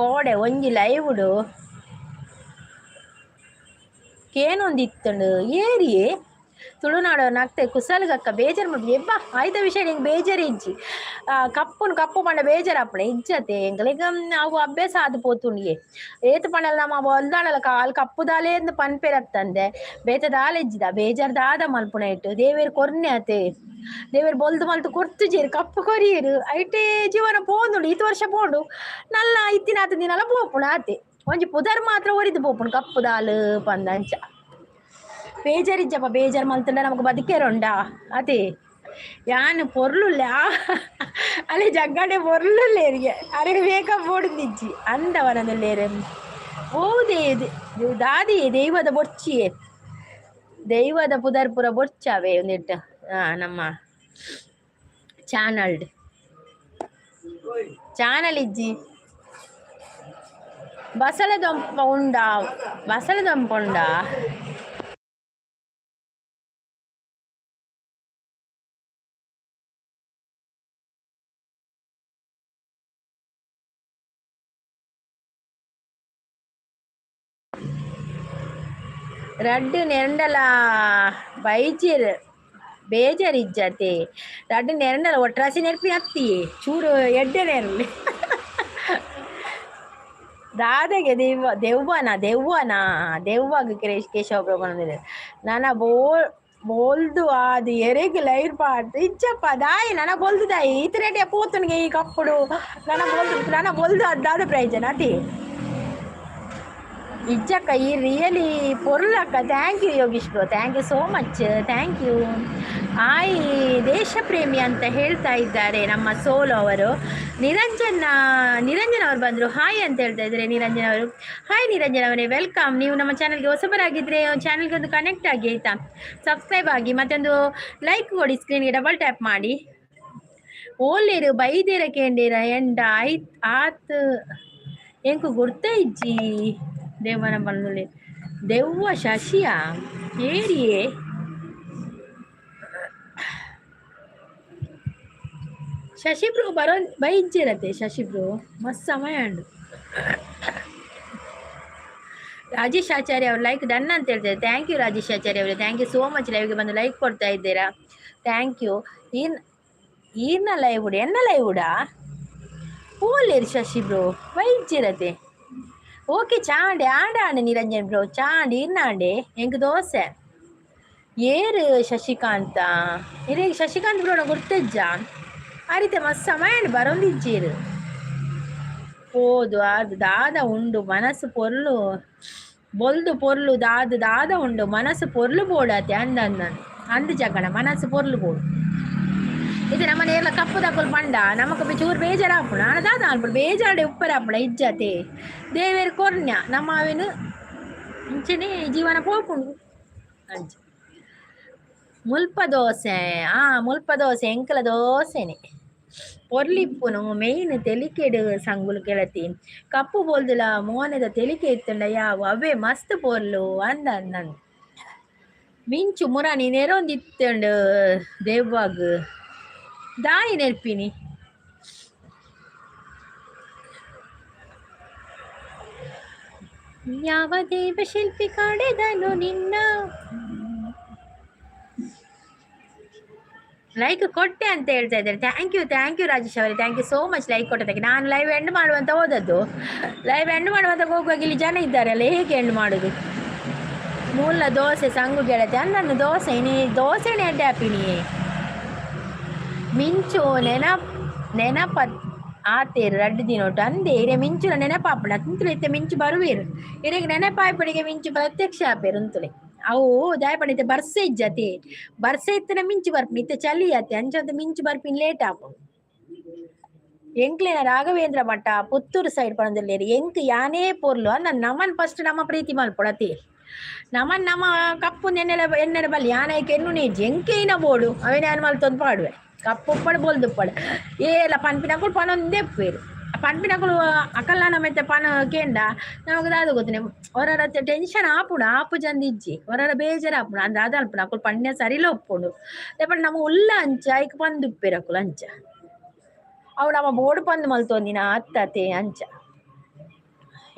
ಕೋಡೆ ಒಂಜಿ ಲೈವ್ಡು ಕೇನೊಂದಿತ್ತಂಡು ಏರಿಯೇ ತುಳುನಾಡು ನಗ್ತೆ ಕುಸಲ್ಗಕ್ಕ ಬೇಜಾರು ಮಾಡಿ ಎಬ್ಬ ಆಯ್ತ ವಿಷಯ ನಿಂಗೆ ಬೇಜಾರು ಇಜ್ಜಿ ಕಪ್ಪು ಪಂಡ ಬೇಜಾರು ಅಪ್ಪಣೆ ಇಜ್ಜತೆ ಎಂಗ್ಲಿಗ ಅವು ಅಭ್ಯಾಸ ಆದು ಪೋತುಂಡಿಗೆ ಏತು ಪಂಡಲ್ಲ ನಮ್ಮ ಹೊಲ್ದಾಣಲ್ಲ ಕಾಲು ಕಪ್ಪುದಾಲೆ ಎಂದು ಪನ್ಪೆರತ್ತಂದೆ ಬೇತದಾಲೆ ಇಜ್ಜಿದ ಬೇಜಾರ್ದಾದ ಮಲ್ಪುಣ ಇಟ್ಟು ದೇವೇರು ಕೊರ್ನೆ ಆತೆ ದೇವೇರು ಬೊಲ್ದು ಮಲ್ತು ಕೊರ್ತು ಜೇರು ಕಪ್ಪು ಕೊರಿಯರು ಐಟೇ ಜೀವನ ಪೋಂದುಂಡು ಈತ ವರ್ಷ ಪೋಂಡು ನಲ್ಲ ಇತ್ತಿನ ಆತ ದಿನಲ್ಲ ಪೋಪುಣ ಆತೆ ಒಂಜಿ ಪುದರ್ ಮಾತ್ರ ಒರಿದು ಪೋಪುಣ ಕಪ್ಪು ದಾಲು ಪಂದಂಚ ಬೇಜಾರಿಜ್ಜಪ್ಪ. ಬೇಜಾರು ಮಲ್ತಂಡ ನಮಗೆ ಬದುಕೇರುಂಡ ಅದೇ ಯಾನು ಪೊರ್ಲುಲ್ಲ ಅಲ್ಲೇ ಜಗ್ಗಡೆ ಪೊರ್ಲುಲ್ಲೇರಿಗೆ ಅರೆ ಮೇಕಪ್ ಓಡಿದ್ದಿಜ್ಜಿ ಅಂದವನಲ್ಲೇರೆ ಓದೇ ದಾದಿ ದೈವದ ಬೊರ್ಚಿಯೇ ದೈವದ ಪುದರ್ಪುರ ಬೊರ್ಚಾವೆ ಒಂದಿಟ್ಟು ನಮ್ಮ ಚಾನಲ್ ಇಜ್ಜಿ ಬಸಳೆದೊಂಪ ಉಂಡಾ ರಡ್ಡು ನೆಂಡಲ ಬೈಜಿರ್ ಬೇಜಾರಿಜ್ಜತೆ ರಡ್ಡು ನೆಂಡಲ ಒಟ್ರಾಸಿ ನೆನಪಿ ಹತ್ತಿ ಚೂರು ಎಡ್ಡೆ ನೆರಲಿ ದಾದೆಗೆ ದೆವ್ವಾಗ ಕೇಶವ ಬಂದಿದೆ ನನ್ನ ಬೋಲ್ದು ಅದು ಎರೆಗೆ ಲೈರ್ ಪಾಟ್ ಇಜ್ಜಪ್ಪ ದಾಯಿ ನನ್ನ ಬೊಲ್ದು ದಾಯಿ ಈತ ರೇಟೆ ಪೋತನಿಗೆ ಈ ಕಪ್ಪುಡು ನನ್ನ ಬೊಲ್ದು ಅದಾದ ಪ್ರಯೋಜನ ಅತಿ ಇಜ್ಜಕ್ಕ ಈ ರಿಯಲಿ ಪೊರ್ಲಕ್ಕ. Thank you Yogish bro, thank you so much, thank you. ದೇಶ ಪ್ರೇಮಿ ಅಂತ ಹೇಳ್ತಾ ಇದ್ದಾರೆ ನಮ್ಮ ಸೋಲು ಅವರು. ನಿರಂಜನ್ ಅವರು ಬಂದರು. ಹಾಯ್ ಅಂತ ಹೇಳ್ತಾ ಇದ್ದಾರೆ ನಿರಂಜನ್ ಅವರು. ಹಾಯ್ ನಿರಂಜನ್ ಅವರೇ, ವೆಲ್ಕಮ್. ನೀವು ನಮ್ಮ ಚಾನಲ್ಗೆ ಹೊಸಬರಾಗಿದ್ದರೆ ಚಾನಲ್ಗೆ ಒಂದು ಕನೆಕ್ಟ್ ಆಗಿ ಆಯಿತಾ, ಸಬ್ಸ್ಕ್ರೈಬ್ ಆಗಿ ಮತ್ತೊಂದು ಲೈಕ್ ಕೊಡಿ, ಸ್ಕ್ರೀನ್ಗೆ ಡಬಲ್ ಟ್ಯಾಪ್ ಮಾಡಿ. ಓಲೇರು ಬೈದೇರ ಕೇಂಡೇರ ಎಂಡ ಆತ್ ಎಂಕು ಗುರ್ತ ಇಜ್ಜಿ ದೇವನ ಬಂದುಲೆ ದೆವ್ವ ಶಶಿಯ ಏರಿಯೇ ಶಶಿ ಬ್ರೋ ಬರೋ ಬೈಜ್ಜಿರತ್ತೆ ಶಶಿ ಬ್ರೋ ಮಸ್ತ್ ಸಮಯ ಉಂಡು. ರಾಜೇಶ್ ಆಚಾರ್ಯ ಅವ್ರು ಲೈಕ್ ಡನ್ ಅಂತ ಹೇಳ್ತಾರೆ. ಥ್ಯಾಂಕ್ ಯು ರಾಜೇಶ್ ಆಚಾರ್ಯ ಅವರೇ, ಥ್ಯಾಂಕ್ ಯು ಸೋ ಮಚ್. ಲೈವ್ಗೆ ಬಂದು ಲೈಕ್ ಕೊಡ್ತಾ ಇದ್ದೀರಾ, ಥ್ಯಾಂಕ್ ಯು. ಈರ್ನ ಲೈವ್ ಉಡ ಎನ್ನ ಲೈವ್ ಉಡ ಪೋಲೇರು ಶಶಿ ಬ್ರೋ ವೈಜ್ಜಿರತೆ. ಓಕೆ ಚಾಂಡೆ ಆಂಡೆ ನಿರಂಜನ್ ಬ್ರೋ ಚಾಂಡೆ ಇರ್ನಾಂಡೆ ಎಂಕ್ ದೋಸೆ ಏರು ಶಶಿಕಾಂತ ಇರೇಗ ಶಶಿಕಾಂತ್ ಬ್ರೋನ ಗುರ್ತಜ್ಜ ಅರಿತೆ ಮಸ್ತ್ ಸಮಯ ಬರೋಂದಿಜ್ಜೀರು పోదు అది దాద ఉండు మనసు పొర్లు బొల్దు పొర్లు దాదు దాద ఉండు మనసు పొర్లు పోಡಾತೆ ಅಂದ ಜಗಣ ಮನಸ್ಸು ಪೊರ್ಲು ಪೋಡು. ಇದು ನಮ್ಮ ನೇರ್ಲ ಕಪ್ಪು ತಕೊಲ್ ಪಂಡ ನಮಕ್ ಚೂರು ಬೇಜಾರಾಪುಣ ಅಣ್ಣ ದಾದ ಅನ್ಪುಡು ಬೇಜಾಡೆ ಉಪ್ಪರಾಪುಣ ಇಜ್ಜತೆ ದೇವೇರು ಕೊರ್ನ್ಯ ನಮ್ಮ ಅವೇನು ಇಂಚನೆ ಜೀವನ ಪೋಪುಂಡು ಅಂಚ. ಮುಲ್ಪ ದೋಸೆ ಮುಲ್ಪ ದೋಸೆ ಎಂಕಲ ದೋಸೆನೆ పొర్లిప్పును మెయిన్ తెలికేడు సంగులు కెళతి కప్పు బోల్దుల మోనెద తెలిಕೆ ಇತ್ತಂಡ ಯಾವು ಅವೇ ಮಸ್ತ್ ಪೊರ್ಲು ಅಂದ ಮಿಂಚು ಮುರ ನೀನೆರೊಂದಿತ್ತಂಡು ದೇವ್ವಾಗ್ ದಾಯಿ ನೆರ್ಪಿನಿ ಯಾವ ದೇವ ಶಿಲ್ಪಿ ಕಡೆದನು ನಿನ್ನ ಲೈಕ್ ಕೊಟ್ಟೆ ಅಂತ ಹೇಳ್ತಾ ಇದ್ದಾರೆ. ಥ್ಯಾಂಕ್ ಯು ರಾಜೇಶ್ ಅವರೇ, thank you so much like ಕೊಟ್ಟದಕ್ಕೆ. ನಾನು ಲೈವ್ ಎಂಡ್ ಮಾಡುವಂತ ಹೋದದ್ದು, ಲೈವ್ ಎಂಡ್ ಮಾಡುವಂತ ಹೋಗುವಾಗ ಇಲ್ಲಿ ಜನ ಇದ್ದಾರಲ್ಲ, ಹೇಗೆ ಎಂಡ್ ಮಾಡೋದು? ಮೂಲ ದೋಸೆ ಸಂಗು ಗೆಳತಿ ಅಂದನ್ನು ದೋಸೆ ನೀ ದೋಸೆನೇ ಅಡ್ಡೆ ಹಾಪಿನಿ ಮಿಂಚು ನೆನಪ ಆತೇರು ರಡ್ಡು ದಿನೊಟ್ಟು ಅಂದೆ ಇರೇ ಮಿಂಚುನ ನೆನಪಾಪಣ ತುಂತುಲೆ ಇತ್ತೆ ಮಿಂಚು ಬರುವೇರು ಇರೆಗೆ ನೆನಪಾಯ್ಪಡಿಗೆ ಮಿಂಚು ಪ್ರತ್ಯಕ್ಷ ಆಪೇರು ಅಂತುಲೆ ಅವು ದಾಯಪಡಿತೆ ಬರ್ಸೆ ಇಜ್ಜತೆ ಬರ್ಸೆ ಇತ್ತನ ಮಿಂಚು ಬರ್ಪಿನಿ ಇತ್ತೆ ಚಳಿ ಆತೆ ಅಂಚಂತ ಮಿಂಚು ಬರ್ಪಿನ ಲೇಟ್ ಆಪು ಎಂಕ್ಲೇನ ರಾಘವೇಂದ್ರ ಮಠ ಪುತ್ತೂರು ಸೈಡ್ ಪಣದಲ್ಲಿ ಎಂಕ್ ಯಾನೇ ಪೊರ್ಲು ನನ್ನ ನಮನ್ ಫಸ್ಟ್ ನಮ್ಮ ಪ್ರೀತಿ ಮಲ್ಪೊಡತಿ ನಮನ್ ನಮ್ಮ ಕಪ್ಪು ಎಣ್ಣೆರ ಬಲ್ಲಿ ಯಾನೈಕೆ ಎನ್ನು ನೇಜಿ ಎಂಕೇನ ಬೋಡು ಅವೇನೇ ಅನ್ ಮಲ್ತೊಂದು ಪಾಡುವೆ ಕಪ್ಪು ಉಪ್ಪಡು ಬೋಲ್ದುಪ್ಪಡು ಏಲ ಪನ್ಪಿನಕುಳು ಪನೊಂದೇ ಪೇರು ಪನ್ಪಿನಕುಳು ಅಕಲ್ಲಾನ ಮೆತ್ತೆ ಪನ ಕೇಂಡ ನಮಗೆ ದಾದ ಗೊತ್ತಿನ ಹೊರರ ಟೆನ್ಷನ್ ಆಪು ಜಂದಿಜ್ಜಿ ಹೊರರ ಬೇಜಾರು ಆಪುಣ ಅಂದ್ರೆ ಅದು ಅಲ್ಪುಣ ಅಕುಲು ಪಣ್ಯ ಸರಿಲ ಒಪ್ಪುಂಡು ಲೇಪಟ್ ನಮ್ಮ ಉಲ್ಲ ಅಂಚ ಐಕ್ ಪಂದು ಉಪ್ಪೇರಕುಲು ಅಂಚ ಅವು ನಮ್ಮ ಬೋಡು ಪಂದು ಮಲ್ತೊಂದಿನ ಅತ್ತತೆ ಅಂಚ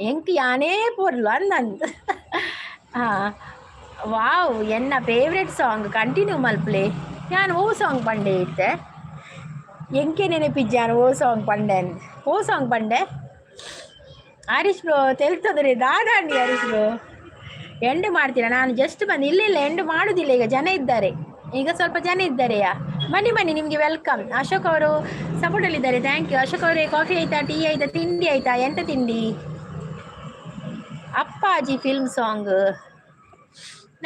ಎಂಕ್ ಯಾನೇ ಪೊರ್ಲು ಅಂದಂತ ವಾವ್ ಎನ್ನ ಫೇವ್ರೆಟ್ ಸಾಂಗ್ ಕಂಟಿನ್ಯೂ ಮಲ್ಪ್ಲೆ ಯಾನ್ ಓ ಸಾಂಗ್ ಪಂಡೆ ಇತ್ತೆ ಎಂಕೆ ನೆನಪಿಜ್ಜಾನು ಓ ಸಾಂಗ್ ಪಂಡೆ ಹರೀಶ್ ಬ್ರೋ ತೆಲ್ತದ್ರಿ ದಾದಾಂಡಿ ಹರೀಶ್ ಬ್ರೋ ಎಂಡ್ ಮಾಡ್ತೀರಾ ನಾನು ಜಸ್ಟ್ ಬಂದು ಇಲ್ಲ ಎಂಡ್ ಮಾಡುದಿಲ್ಲ ಈಗ ಜನ ಇದ್ದಾರೆ ಈಗ ಸ್ವಲ್ಪ ಜನ ಇದ್ದಾರೆಯಾ ಬನ್ನಿ ನಿಮಗೆ ವೆಲ್ಕಮ್ ಅಶೋಕ್ ಅವರು ಸಪೋರ್ಟಲ್ಲಿದ್ದಾರೆ ಥ್ಯಾಂಕ್ ಯು ಅಶೋಕ್ ಅವರೇ ಕಾಫಿ ಆಯ್ತಾ ಟೀ ಆಯ್ತಾ ತಿಂಡಿ ಆಯ್ತಾ ಎಂತ ತಿಂಡಿ ಅಪ್ಪಾಜಿ ಫಿಲ್ಮ್ ಸಾಂಗ್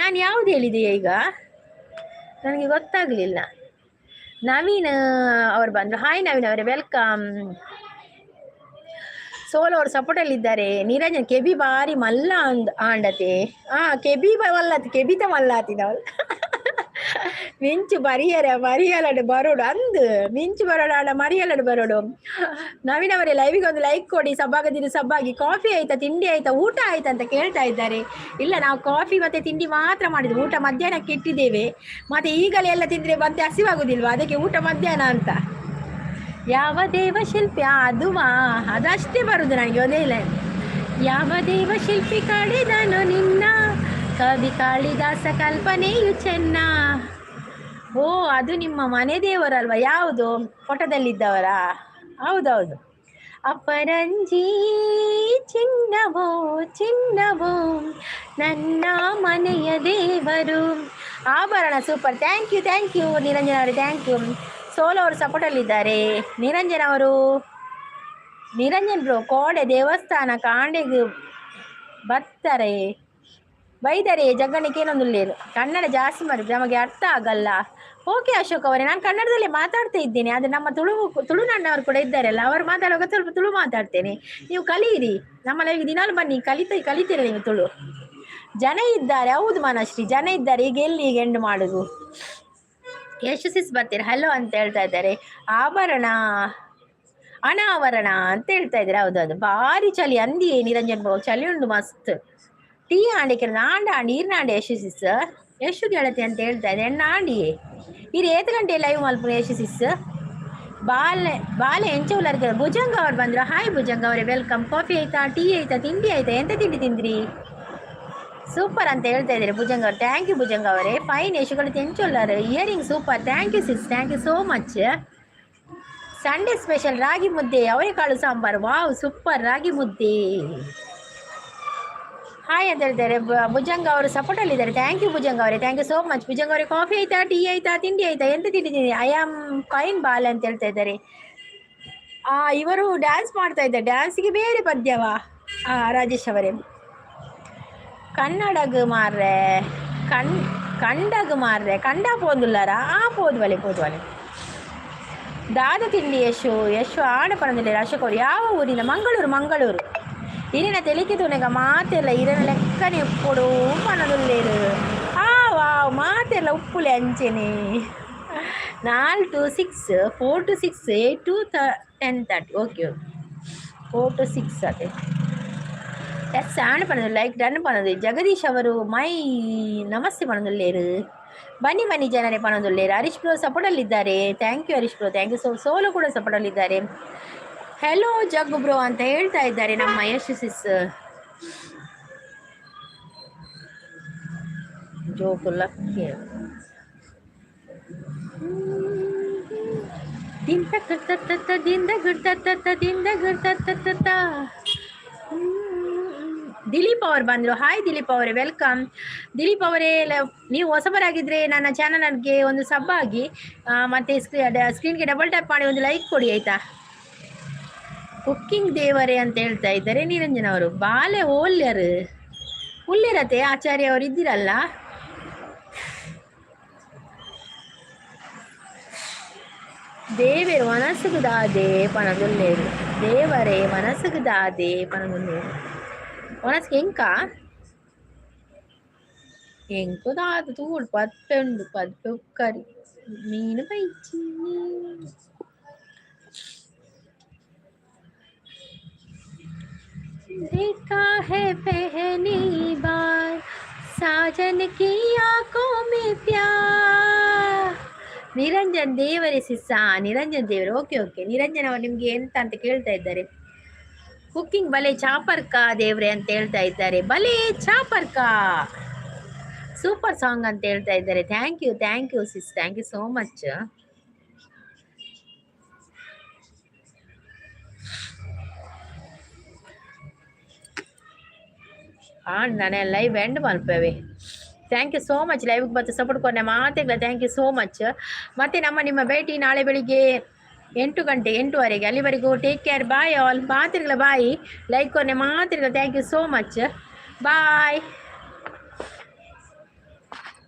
ನಾನು ಯಾವ್ದು ಹೇಳಿದೆ ಈಗ ನನಗೆ ಗೊತ್ತಾಗಲಿಲ್ಲ ನವೀನ್ ಅವರು ಬಂದರು ಹಾಯ್ ನವೀನ್ ಅವರೇ ವೆಲ್ಕಮ್ ಸೋಲು ಅವರು ಸಪೋರ್ಟಲ್ಲಿದ್ದಾರೆ ನಿರಂಜನ್ ಕೆಬಿ ಬಾರಿ ಮಲ್ಲ ಆಂಡತೆ ಕೆಬಿ ಮಲ್ಲತಿ ಕೆಬಿತ ಮಲ್ಲಾತಿನವಳು ಮಿಂಚು ಮರಿಯಲಡು ಬರೋಡು ಅಂದು ಮಿಂಚು ಬರೋಡು ಆಡ ಮರಿಯಲಡು ಬರೋಡು ನವೀನ್ ಅವರೇ ಲೈವಿಗೆ ಒಂದು ಲೈಕ್ ಕೊಡಿ ಸಬ್ಬಾಗಿ ಕಾಫಿ ಆಯ್ತಾ ತಿಂಡಿ ಆಯ್ತಾ ಊಟ ಆಯ್ತಾ ಅಂತ ಕೇಳ್ತಾ ಇದ್ದಾರೆ ಇಲ್ಲ ನಾವು ಕಾಫಿ ಮತ್ತೆ ತಿಂಡಿ ಮಾತ್ರ ಮಾಡಿದ್ವಿ ಊಟ ಮಧ್ಯಾಹ್ನಕ್ಕೆ ಇಟ್ಟಿದ್ದೇವೆ ಮತ್ತೆ ಈಗಲೇ ಎಲ್ಲ ತಿಂದ್ರೆ ಮತ್ತೆ ಹಸಿವಾಗುದಿಲ್ವಾ ಅದಕ್ಕೆ ಊಟ ಮಧ್ಯಾಹ್ನ ಅಂತ ಯಾವ ದೇವ ಶಿಲ್ಪಿ ಅದಷ್ಟೇ ಬರುದು ನನಗೆ ಅದೇ ಇಲ್ಲ ಯಾವ ದೇವ ಶಿಲ್ಪಿ ಕಡೆದನು ನಿನ್ನ ಕವಿ ಕಾಳಿದಾಸ ಕಲ್ಪನೆಯು ಚೆನ್ನ ಓ ಅದು ನಿಮ್ಮ ಮನೆ ದೇವರಲ್ವಾ ಯಾವುದು ಫೋಟೋದಲ್ಲಿದ್ದವರಾ ಹೌದೌದು ಅಪರಂಜಿ ಚಿನ್ನವೋ ನನ್ನ ಮನೆಯ ದೇವರು ಆಭರಣ ಸೂಪರ್ ಥ್ಯಾಂಕ್ ಯು ನಿರಂಜನ್ ಅವರೇ ಥ್ಯಾಂಕ್ ಯು ಸೋಲು ಅವರು ಸಪೋರ್ಟಲ್ಲಿದ್ದಾರೆ ನಿರಂಜನ್ ಬ್ರೋ ಕೋಡೆ ದೇವಸ್ಥಾನ ಕಾಂಡೆಗೆ ಬರ್ತಾರೆ ಬೈದರೆ ಜಗ್ಗಣಿಕೆ ಏನೊಂದು ಲೇರು ಕನ್ನಡ ಜಾಸ್ತಿ ಮಾಡಿದ್ರೆ ನಮಗೆ ಅರ್ಥ ಆಗಲ್ಲ ಓಕೆ ಅಶೋಕ್ ಅವರೇ ನಾನು ಕನ್ನಡದಲ್ಲಿ ಮಾತಾಡ್ತಾ ಇದ್ದೇನೆ ಆದರೆ ನಮ್ಮ ತುಳುನಾಡಿನವರು ಕೂಡ ಇದ್ದಾರಲ್ಲ ಅವರು ಮಾತಾಡುವಾಗ ಸ್ವಲ್ಪ ತುಳು ಮಾತಾಡ್ತೇನೆ ನೀವು ಕಲಿಯಿರಿ ನಮ್ಮ ಲೈವ್ಗೆ ದಿನಾಲು ಬನ್ನಿ ಕಲಿತೀರ ನೀವು ತುಳು ಜನ ಇದ್ದಾರೆ ಹೌದು ಮನಶ್ರೀ ಜನ ಇದ್ದಾರೆ ಈಗ ಎಂಡ್ ಮಾಡುದು ಯಶಸ್ಸಿಸ್ ಬರ್ತೀರ ಹಲೋ ಅಂತ ಹೇಳ್ತಾ ಇದ್ದಾರೆ ಅನಾವರಣ ಅಂತ ಹೇಳ್ತಾ ಇದ್ದಾರೆ ಹೌದೌದು ಭಾರಿ ಚಳಿ ಅಂದಿ ನಿರಂಜನ್ ಬಾಬು ಚಳಿ ಉಂಟು ಮಸ್ತ್ ಟೀ ಆಂಡಿಕೆ ಆಂಡಿ ಇರ್ನಾಂಡಿ ಯಶು ಸಿಸ್ ಎಷ್ಟು ಗೆಳತಿ ಅಂತ ಹೇಳ್ತಾ ಇದೆ ಎಣ್ಣ ಆಂಡಿಯೇ ಇರು 8 ಗಂಟೆ ಲೈವ್ ಮಲ್ಪುನ ಯಶು ಸಿಸ್ ಬಾಲೆ ಬಾಲೆ ಎಂಚುಲರ್ಗೆ ಭುಜಂಗ ಅವ್ರು ಬಂದ್ರು. ಹಾಯ್ ಭುಜಂಗ ಅವರೇ, ವೆಲ್ಕಮ್. ಕಾಫಿ ಆಯ್ತಾ, ಟೀ ಆಯ್ತಾ, ತಿಂಡಿ ಆಯ್ತಾ, ಎಂತ ತಿಂಡಿ ತಿಂದ್ರಿ? ಸೂಪರ್ ಅಂತ ಹೇಳ್ತಾ ಇದ್ದಾರೆ ಭುಜಂಗ ಅವರು. ಥ್ಯಾಂಕ್ ಯು ಭುಜಂಗ ಅವರೇ. ಫೈನ್ ಯಶುಗಳು ಎಂಚುಲ್ಲರ್ earring super. Thank you sis, thank you so much. Sunday special ರಾಗಿ ಮುದ್ದೆ ಅವರೆಕಾಳು ಸಾಂಬಾರು. ವಾವ್ ಸೂಪರ್, ರಾಗಿ ಮುದ್ದೆ. ಹಾಯ್ ಅಂತ ಹೇಳ್ತಾರೆ ಭುಜಂಗ ಅವರು, ಸಪೋರ್ಟಲ್ಲಿದ್ದಾರೆ. ಥ್ಯಾಂಕ್ ಯು ಭುಜಂಗ ಅವರೇ, thank you so much. Bhujanga ಅವರೇ, ಕಾಫಿ ಆಯ್ತಾ, ಟೀ ಆಯ್ತಾ, ತಿಂಡಿ ಆಯ್ತಾ, ಎಂತ ತಿಂಡಿ? ಐ ಆಮ್ ಫೈನ್ ಬಾಲ್ ಅಂತ ಹೇಳ್ತಾ ಇದ್ದಾರೆ. ಇವರು ಡ್ಯಾನ್ಸ್ ಮಾಡ್ತಾ ಇದ್ದಾರೆ. ಡ್ಯಾನ್ಸಿಗೆ ಬೇರೆ ಪದ್ಯವಾ ರಾಜೇಶ್ ಅವರೇ? ಕನ್ನಡಗ ಮಾರ್ರೆ ಕಂಡಗ ಮಾರ್ರೆ ಕಂಡ ಪೋದುಲ್ಲಾರ ಪೋದ್ವಲೆ ದಾದ ತಿಂಡಿ ಯಶು ಆಡ ಪಣದಲ್ಲಿ ಅಶೋಕ್ ಅವರು ಯಾವ ಊರಿಂದ? ಮಂಗಳೂರು. ಇರಿನ ತೆಲಿಕೆ ತುನೆಗ ಮಾತೆಲ್ಲ ಇರನ ಲೆಕ್ಕನೆ ಉಪ್ಪುಡು ಪಣದುಲ್ಲೇರು ವಾವ್ ಮಾತೆಲ್ಲ ಉಪ್ಪುಲೆ ಅಂಚೆನೆ 4 to 6 4 to 6 8 to 10:30 okay 4 to 6 ಅದೇ ಎಸ್ ಆಣ ಪಣದು ಲೈಕ್ ಡನ್ ಪಣದು. ಜಗದೀಶ್ ಅವರು ಮೈ ನಮಸ್ತೆ ಪಣದುಲ್ಲೇರು. ಬನ್ನಿ ಜನರೇ ಪಣದುಲ್ಲೇರು. ಹರೀಶ್ ಬ್ರೋ ಸಪೋರ್ಟಲ್ಲಿದ್ದಾರೆ. Thank you Harish bro, thank you. ಸೋಲು ಕೂಡ ಸಪೋರ್ಟಲ್ಲಿದ್ದಾರೆ. ಹೆಲೋ ಜಗ್ಗು ಬ್ರೋ ಅಂತ ಹೇಳ್ತಾ ಇದ್ದಾರೆ ನಮ್ಮ ಯಶು ಸಿಸ್. ಜೋಕುಲ್ಲ ದಿಲೀಪ್ ಅವರು ಬಂದರು. ಹಾಯ್ ದಿಲೀಪ್ ಅವರೇ, ವೆಲ್ಕಮ್. ದಿಲೀಪ್ ಅವರೇ, ನೀವು ಹೊಸಬರಾಗಿದ್ದರೆ ನನ್ನ ಚಾನಲ್ಗೆ ಒಂದು ಸಬ್ ಆಗಿ ಮತ್ತು ಸ್ಕ್ರೀನ್ಗೆ ಡಬಲ್ ಟ್ಯಾಪ್ ಮಾಡಿ ಒಂದು ಲೈಕ್ ಕೊಡಿ ಆಯಿತಾ. ಕುಕ್ಕಿಂಗ್ ದೇವರೇ ಅಂತ ಹೇಳ್ತಾ ಇದ್ದಾರೆ ನಿರಂಜನ್ ಅವರು. ಬಾಲೆ ಹುಲ್ಲೆರತೆ ಆಚಾರ್ಯ ಅವರು ಇದ್ದೀರಲ್ಲ. ದೇವರೇ ಮನಸ್ಸುಗೆ ದಾದೆ ಪಣದುಲ್ಲೇರು. ದೇವರೇ ಮನಸ್ಸುಗೆ ದಾದೆ ಪಣದುಲ್ಲೇರು. ಮನಸ್ಸಿಗೆ ಎಂಕು ದಾದು ತೂಡು ಪದ್ಪೆ ಉಕ್ಕರಿ ಮೀನು ಪೈಚಿ. देखा है पहली बार साजन की आंखों में प्यार. ನಿರಂಜನ್ ದೇವರೇ ಸಿಸ್ಸ, ನಿರಂಜನ್ ದೇವರು. ಓಕೆ ನಿರಂಜನ್ ಅವರು ನಿಮ್ಗೆ ಎಂತ ಅಂತ ಕೇಳ್ತಾ ಇದ್ದಾರೆ. ಕುಕ್ಕಿಂಗ್ ಬಲೆ ಚಾಪರ್ಕ ದೇವ್ರೆ ಅಂತ ಹೇಳ್ತಾ ಇದ್ದಾರೆ. ಬಲೆ ಚಾಪರ್ಕ ಸೂಪರ್ ಸಾಂಗ್ ಅಂತ ಹೇಳ್ತಾ ಇದ್ದಾರೆ. Thank you sis, thank you so much. ನಾನೇ ಲೈವ್ ಎಂಡ್ ಮಲ್ಪೇವೆ. ಥ್ಯಾಂಕ್ ಯು ಸೋ ಮಚ್ ಲೈವ್ಗೆ ಬಂದು ಸಪೋರ್ಟ್ ಕೊನೆ ಮಾತೆಗಳ. Thank you so much. ಮತ್ತೆ ನಿಮ್ಮ ಭೇಟಿ ನಾಳೆ ಬೆಳಿಗ್ಗೆ 8:08 ಅಲ್ಲಿವರೆಗೂ ಟೇಕ್ ಕೇರ್. Bye all. ಮಾತಿರ್ಗಳ ಬಾಯಿ ಲೈಕ್ ಕೊನೆ ಮಾತಿರ್ಗಳ. Thank you so much. Bye.